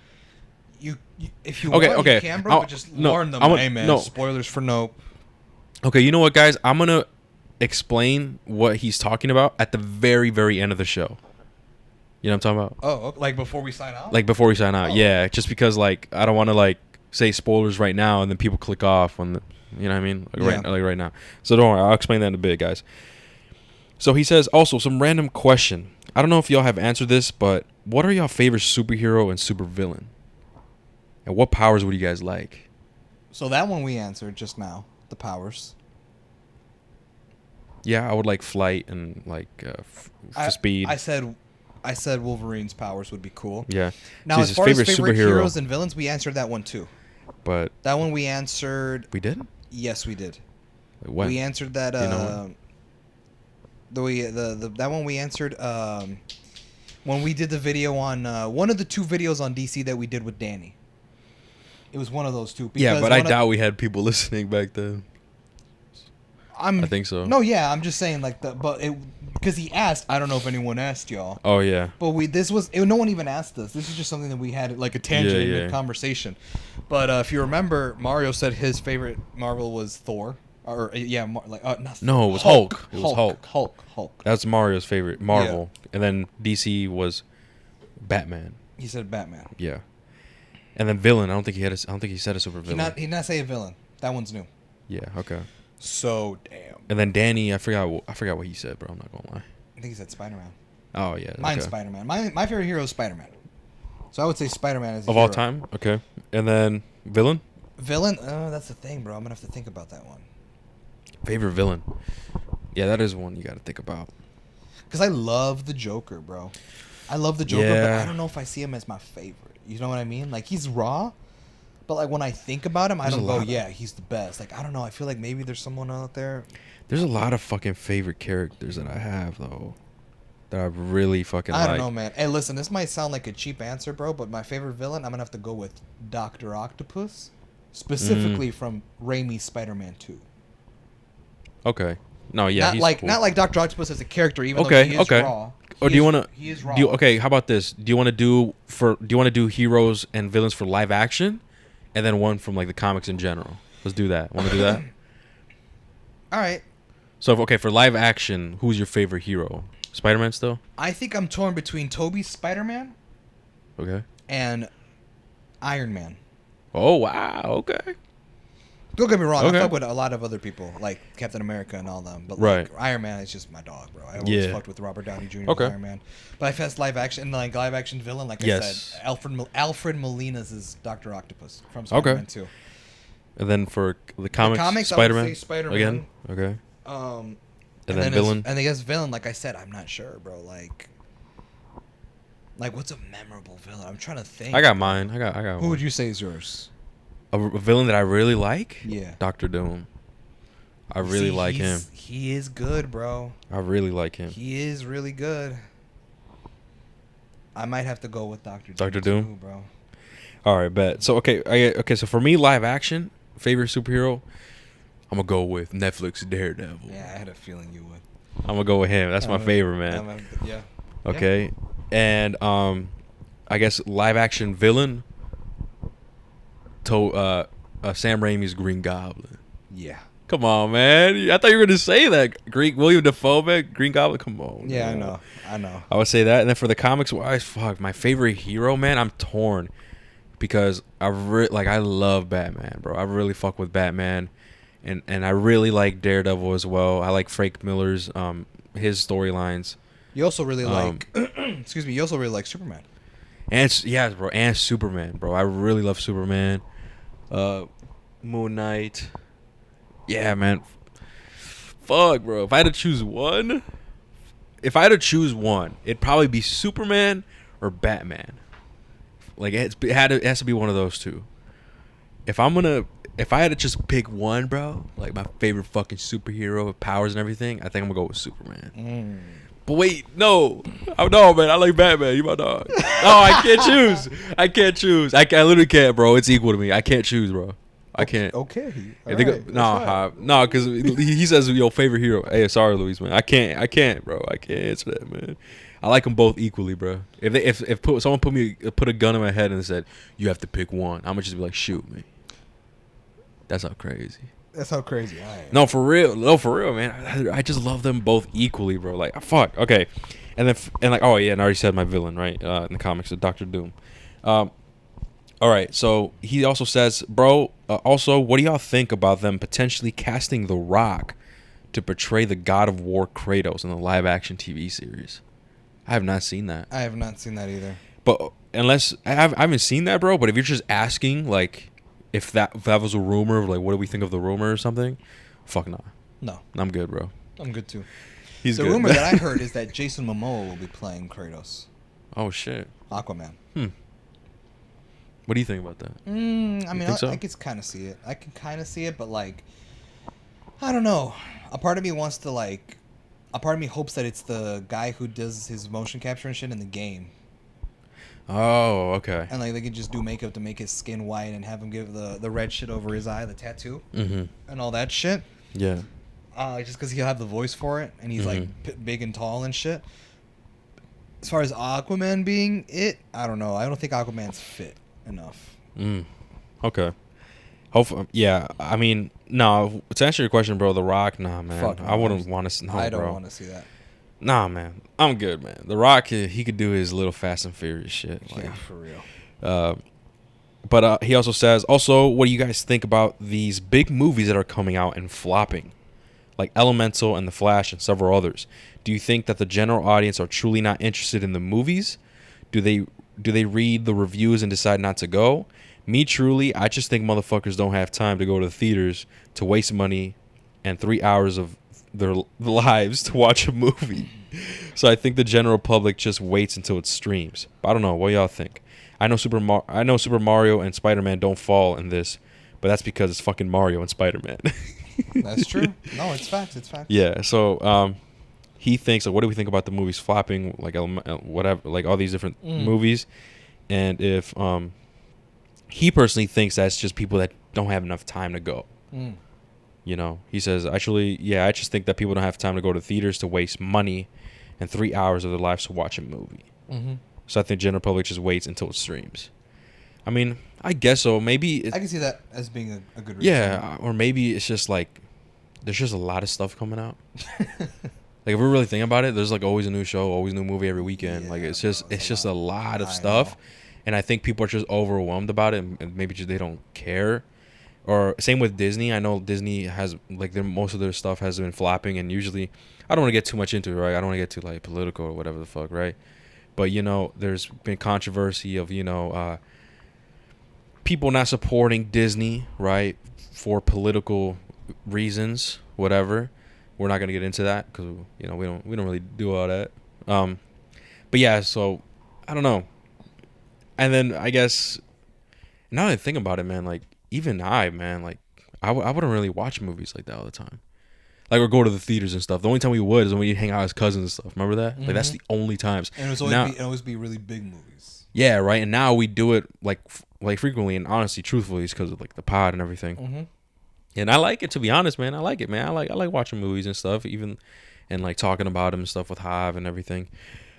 if you want, you can, bro, but just warn them. Hey, man, spoilers for Nope. Okay, you know what, guys? I'm going to explain what he's talking about at the very, very end of the show. You know what I'm talking about? Oh, like before we sign out? Like before we sign out, yeah. Just because, like, I don't want to, like, say spoilers right now and then people click off when, you know what I mean? Like, right now. So don't worry, I'll explain that in a bit, guys. So he says, also, some random question. I don't know if y'all have answered this, but what are y'all favorite superhero and supervillain? And what powers would you guys like? So that one we answered just now. The powers. Yeah, I would like flight and like speed. I said Wolverine's powers would be cool. Yeah. Now, as far as favorite heroes and villains, we answered that one too. But that one we answered. We did? Yes, we did. When? We answered that. that one we answered when we did the video on one of the two videos on DC that we did with Danny. It was one of those two. Yeah, but I doubt we had people listening back then. I think so. No, yeah, I'm just saying because he asked. I don't know if anyone asked y'all. Oh yeah. But no one even asked us. This is just something that we had like a tangent in the conversation. But if you remember, Mario said his favorite Marvel was Thor. Or no, it was Hulk. It was Hulk. Hulk. That's Mario's favorite Marvel, and then DC was Batman. He said Batman. Yeah, and then villain. I don't think he said a super villain. He did not say a villain. That one's new. Yeah. Okay. So damn. And then Danny, I forgot what he said, bro. I'm not gonna lie. I think he said Spider-Man. Oh yeah. Mine's Spider-Man. My favorite hero is Spider-Man. So I would say Spider-Man is of all time. Okay. And then villain. Villain. That's the thing, bro. I'm gonna have to think about that one. Favorite villain. Yeah, that is one you got to think about. Because I love the Joker, bro. I love the Joker, but I don't know if I see him as my favorite. You know what I mean? Like, he's raw, but like when I think about him, I don't go, yeah, he's the best. Like, I don't know. I feel like maybe there's someone out there. There's a lot of fucking favorite characters that I have, though, that I really fucking like. I don't know, man. Hey, listen, this might sound like a cheap answer, bro, but my favorite villain, I'm going to have to go with Dr. Octopus, specifically from Raimi's Spider-Man 2. Okay. No, yeah, not like Dr. Octopus as a character, even though he is raw. Or do you want to? He is raw. Okay, how about this? Do you want to do heroes and villains for live action, and then one from like the comics in general? Let's do that. Want to do that? All right. So for live action, who's your favorite hero? Spider-Man still? I think I'm torn between Tobey's Spider-Man. Okay. And Iron Man. Oh wow! Okay. Don't get me wrong. I fuck with a lot of other people, like Captain America and all them. But like, Iron Man is just my dog, bro. I always fucked with Robert Downey Jr. With Iron Man. But if it's live action villain, like I said, Alfred Molina's is Dr. Octopus from Spider-Man 2. And then for the comics Spider-Man? I would say Spider-Man. Again? Okay. And then villain? And I guess villain, like I said, I'm not sure, bro. Like what's a memorable villain? I'm trying to think. I got mine. I got Who one. would you say is yours? A villain that I really like? Yeah. Dr. Doom. I really like him. He is good, bro. I really like him. He is really good. I might have to go with Dr. Doom. Dr. Doom? Too, bro. All right, bet. So, so for me, live action, favorite superhero, I'm going to go with Netflix Daredevil. Yeah, I had a feeling you would. I'm going to go with him. That's my favorite, man. Yeah. Okay. Yeah. And I guess live action villain, Sam Raimi's Green Goblin. Yeah. Come on, man. I thought you were going to say that. William Dafoe, man. Green Goblin. Come on. Yeah, man. I know. I would say that. And then for the comics wise, my favorite hero, man, I'm torn. Because I love Batman, bro. I really fuck with Batman. And I really like Daredevil as well. I like Frank Miller's, his storylines. You also really like, you also really like Superman. And Superman, bro. I really love Superman. Moon Knight. Yeah, man. Fuck, bro. If I had to choose one, it'd probably be Superman or Batman. Like it has to be one of those two. If I had to just pick one, bro, like my favorite fucking superhero with powers and everything, I think I'm gonna go with Superman. But wait, no, man. I like Batman. You my dog. No, I can't choose. I literally can't, bro. It's equal to me. I can't choose, bro. I can't. Okay. No, because he says your favorite hero. Hey, sorry, Luis, man. I can't, bro. I can't answer that, man. I like them both equally, bro. If someone put a gun in my head and said you have to pick one, I'm gonna just be like, shoot me. That's how crazy. I am. No, for real, man. I just love them both equally, bro. Like, fuck. Okay, and I already said my villain, right? In the comics, Dr. Doom. All right. So he also says, bro. Also, what do y'all think about them potentially casting The Rock to portray the God of War Kratos in the live-action TV series? I have not seen that. I have not seen that either. But unless I haven't seen that, bro. But if you're just asking, like, if that was a rumor, like, what do we think of the rumor or something? Fuck nah. No. I'm good, bro. I'm good too. The good. Rumor that I heard is that Jason Momoa will be playing Kratos. Oh shit. Aquaman. What do you think about that? I mean, I can kind of see it. But like, I don't know. A part of me wants to like a part of me hopes that it's the guy who does his motion capture and shit in the game. Oh, okay. And like they could just do makeup to make his skin white and have him give the red shit over his eye, the tattoo, and all that shit. Yeah. Just because he'll have the voice for it, and he's like big and tall and shit. As far as Aquaman being it, I don't know. I don't think Aquaman's fit enough. Okay. Hopefully, yeah. I mean, no. To answer your question, bro, The Rock, nah, man. Fuck no, I wouldn't want to. No, I don't bro. want to see that. Nah, man. I'm good, man. The Rock, he could do his little Fast and Furious shit. Like, Yeah, for real. But he also says, also, what do you guys think about these big movies that are coming out and flopping? Like Elemental and The Flash and several others. Do you think that the general audience are truly not interested in the movies? Do they read the reviews and decide not to go? Me, truly, I just think motherfuckers don't have time to go to the theaters to waste money and 3 hours of their lives to watch a movie. So I think the general public just waits until it streams. But I don't know. What y'all think? I know Super Mario and Spider-Man don't fall in this, but that's because it's fucking Mario and Spider-Man. That's true. No, it's facts. It's facts. Yeah. So he thinks, like, what do we think about the movies flopping, like whatever, like all these different movies, and if he personally thinks that's just people that don't have enough time to go. You know, he says, actually, yeah, I just think that people don't have time to go to theaters to waste money and 3 hours of their lives to watch a movie. So I think general public just waits until it streams. I mean, I guess so. Maybe I can see that as being a good reason. Yeah, or maybe it's just like there's just a lot of stuff coming out. Like if we're really thinking about it, there's like always a new show, always a new movie every weekend. Yeah, like it's just a lot of stuff, and I think people are just overwhelmed about it, and maybe just they don't care. Or same with Disney. I know Disney has like most of their stuff has been flopping, and usually I don't want to get too much into it, right? I don't want to get too like political or whatever the fuck, right? But you know, there's been controversy of people not supporting Disney, right, for political reasons, whatever. We're not gonna get into that because we don't really do all that. But yeah, so I don't know. And then I guess now that I think about it, man, like even I wouldn't really watch movies like that all the time. Like, or go to the theaters and stuff. The only time we would is when we hang out as cousins and stuff. Remember that? Like, that's the only times. And it would always be really big movies. Yeah, right. And now we do it like frequently and honestly, truthfully, it's because of like the pod and everything. And I like it, to be honest, man. I like it, man. I like watching movies and stuff, even and like talking about them and stuff with Hive and everything.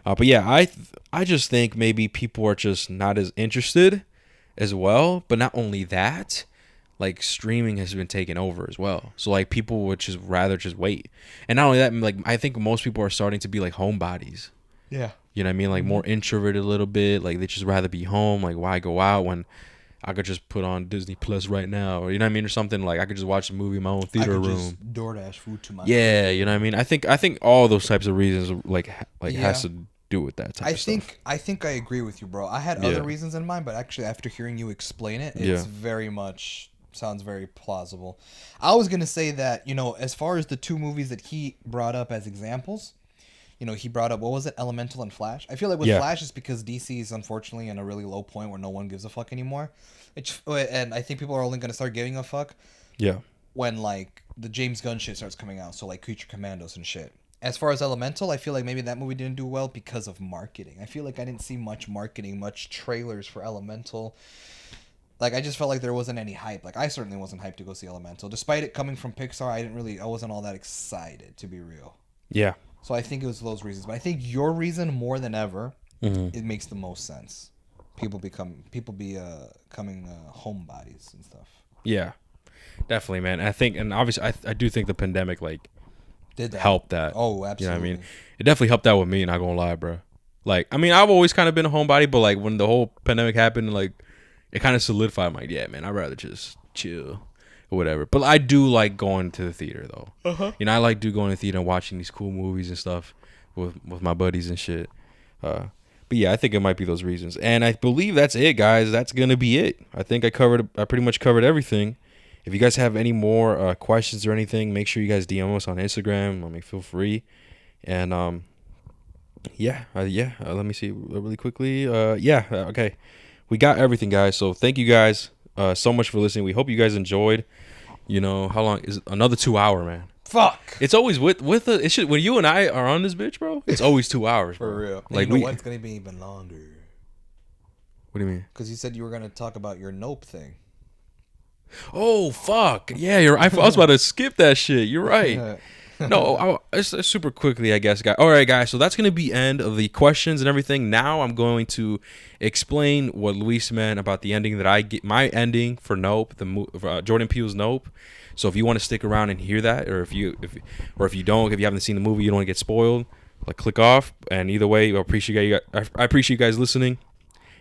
But yeah, I just think maybe people are just not as interested as well. But not only that, like streaming has been taken over as well. So like people would just rather just wait. And not only that, like I think most people are starting to be like homebodies. Yeah. You know what I mean? Like more introverted a little bit. Like they just rather be home. Like why go out when I could just put on Disney Plus right now, or you know what I mean, or something. Like I could just watch a movie in my own theater room. Just DoorDash food to my yeah, you know what I mean. I think all those types of reasons has to do with that type of stuff. I think I agree with you, bro. I had other reasons in mind, but actually after hearing you explain it, it's very much sounds very plausible. I was gonna say that as far as the two movies that he brought up as examples. He brought up, what was it, Elemental and Flash? I feel like with Flash, it's because DC is unfortunately in a really low point where no one gives a fuck anymore. And I think people are only going to start giving a fuck when, like, the James Gunn shit starts coming out. So, like, Creature Commandos and shit. As far as Elemental, I feel like maybe that movie didn't do well because of marketing. I feel like I didn't see much marketing, much trailers for Elemental. Like, I just felt like there wasn't any hype. Like, I certainly wasn't hyped to go see Elemental. Despite it coming from Pixar, I wasn't all that excited, to be real. Yeah. So I think it was those reasons, but I think your reason more than ever, it makes the most sense. People becoming homebodies and stuff. Yeah, definitely, man. I think, and obviously, I do think the pandemic did help that. Oh, absolutely. You know what I mean? It definitely helped out with me. Not gonna lie, bro. Like, I mean, I've always kind of been a homebody, but like when the whole pandemic happened, like it kind of solidified. I'm like, yeah, man, I'd rather just chill. Or whatever, but I do like going to the theater though. I like going to the theater and watching these cool movies and stuff with my buddies and shit. But yeah, I think it might be those reasons, and I believe that's it, guys. That's gonna be it. I think I pretty much covered everything. If you guys have any more questions or anything, make sure you guys DM us on Instagram. I mean, feel free. And let me see really quickly. Okay, we got everything, guys. So thank you guys so much for listening. We hope you guys enjoyed. How long is it? Another 2 hour, man? Fuck. It's always with a. It should when you and I are on this bitch, bro. It's always 2 hours, bro. For real. Like you know what? It's gonna be even longer. What do you mean? Because you said you were gonna talk about your nope thing. Oh fuck! Yeah, I was about to skip that shit. You're right. No, it's super quickly, I guess, guys. All right, guys. So that's gonna be end of the questions and everything. Now I'm going to explain what Luis meant about the ending that I get. My ending for Nope, Jordan Peele's Nope. So if you want to stick around and hear that, or if you don't, if you haven't seen the movie, you don't want to get spoiled, like click off. And either way, I appreciate you guys listening.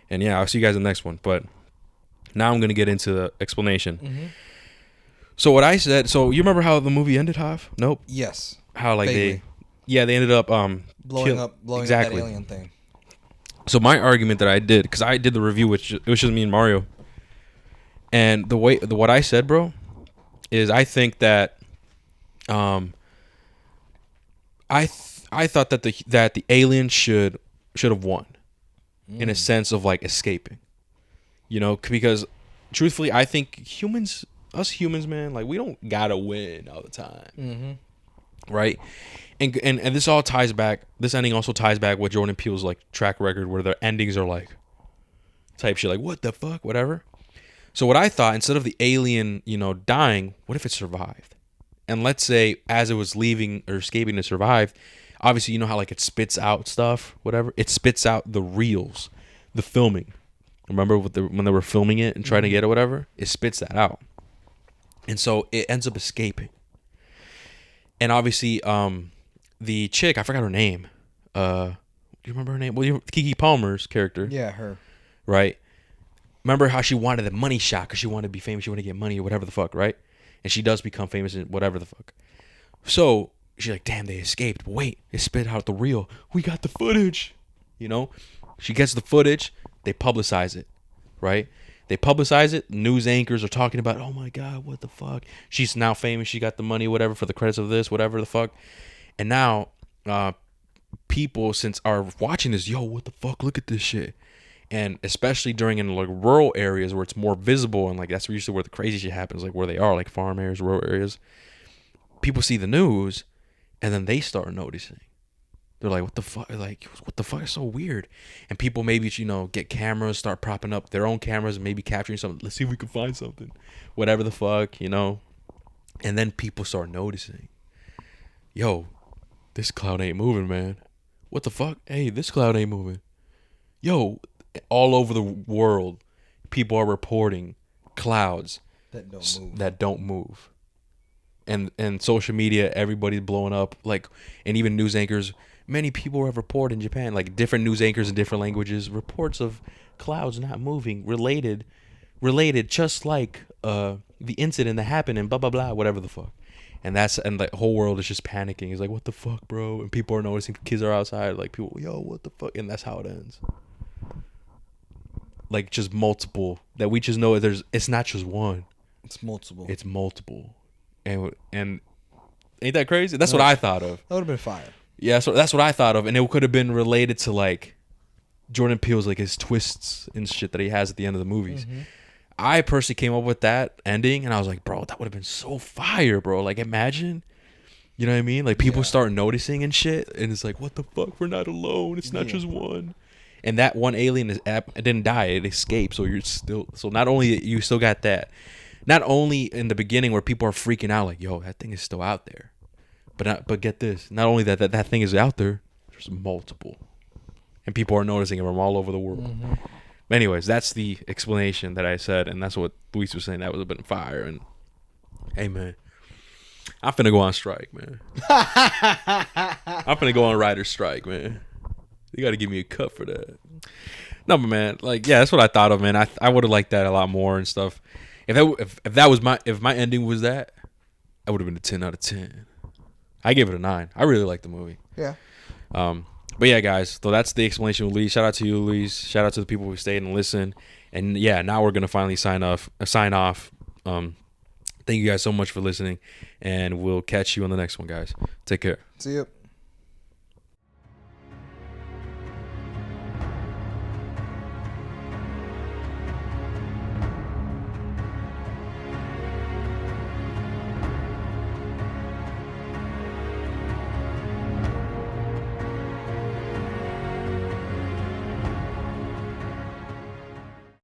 And yeah, I'll see you guys in the next one. But now I'm gonna get into the explanation. Mm-hmm. So what I said. So you remember how the movie ended, Hoff? Nope. Yes. How like Vaguely. they ended up blowing up that alien thing. So my argument that I did, because I did the review, which it was just me and Mario, and what I said, bro, is I think that I thought that the alien should have won, in a sense of like escaping, because truthfully I think us humans, man, like we don't gotta win all the time, right? And this all ties back. This ending also ties back with Jordan Peele's like track record, where their endings are like type shit, like what the fuck, whatever. So what I thought, instead of the alien, dying, what if it survived? And let's say as it was leaving or escaping to survive, obviously you know how like it spits out stuff, whatever. It spits out the reels, the filming. Remember when they were filming it and trying to get it, whatever? It spits that out. And so it ends up escaping. And obviously, the chick, I forgot her name. Do you remember her name? Well, Keke Palmer's character. Yeah, her. Right? Remember how she wanted the money shot because she wanted to be famous, she wanted to get money or whatever the fuck, right? And she does become famous and whatever the fuck. So she's like, damn, they escaped. But wait, it spit out the reel. We got the footage. She gets the footage. They publicize it, right? They publicize it. News anchors are talking about, oh my God, what the fuck? She's now famous. She got the money, whatever, for the credits of this, whatever the fuck. And now people are watching this, yo, what the fuck? Look at this shit. And especially in like rural areas where it's more visible, and like that's usually where the crazy shit happens, like where they are, like farm areas, rural areas. People see the news, and then they start noticing. They're like, what the fuck? Like, what the fuck is so weird? And people maybe, get cameras, start propping up their own cameras, and maybe capturing something. Let's see if we can find something. Whatever the fuck, And then people start noticing. Yo, this cloud ain't moving, man. What the fuck? Hey, this cloud ain't moving. Yo, all over the world, people are reporting clouds that don't move. And social media, everybody's blowing up. Like, and even news anchors. Many people have reported in Japan, like different news anchors in different languages, reports of clouds not moving, related, just like the incident that happened and blah blah blah, whatever the fuck. And the whole world is just panicking. It's like, what the fuck, bro? And people are noticing. Kids are outside, like people, yo, what the fuck? And that's how it ends. Like just multiple that we just know. It's not just one. It's multiple. It's multiple, and ain't that crazy? That's what I thought of. That would have been fire. Yeah, so that's what I thought of, and it could have been related to like Jordan Peele's like his twists and shit that he has at the end of the movies. I personally came up with that ending, and I was like, bro, that would have been so fire, bro. Like, imagine, you know what I mean? Like people start noticing and shit, and it's like, what the fuck? We're not alone. It's not just one. And that one alien it didn't die; it escaped. So not only you still got that, not only in the beginning where people are freaking out, like, yo, that thing is still out there. But get this, not only that thing is out there, there's multiple. And people are noticing it from all over the world. Anyways, that's the explanation that I said, and that's what Luis was saying. That was a bit of fire. And hey, man, I'm finna go on strike, man. I'm finna go on writer's strike, man. You got to give me a cut for that. No, but man, like, yeah, that's what I thought of, man. I would have liked that a lot more and stuff. If my ending was that, I would have been a 10 out of 10. I gave it a 9. I really like the movie. Yeah. But yeah, guys. So that's the explanation with Luis. Shout out to you, Luis. Shout out to the people who stayed and listened. And yeah, now we're gonna finally sign off. Thank you guys so much for listening, and we'll catch you on the next one, guys. Take care. See you.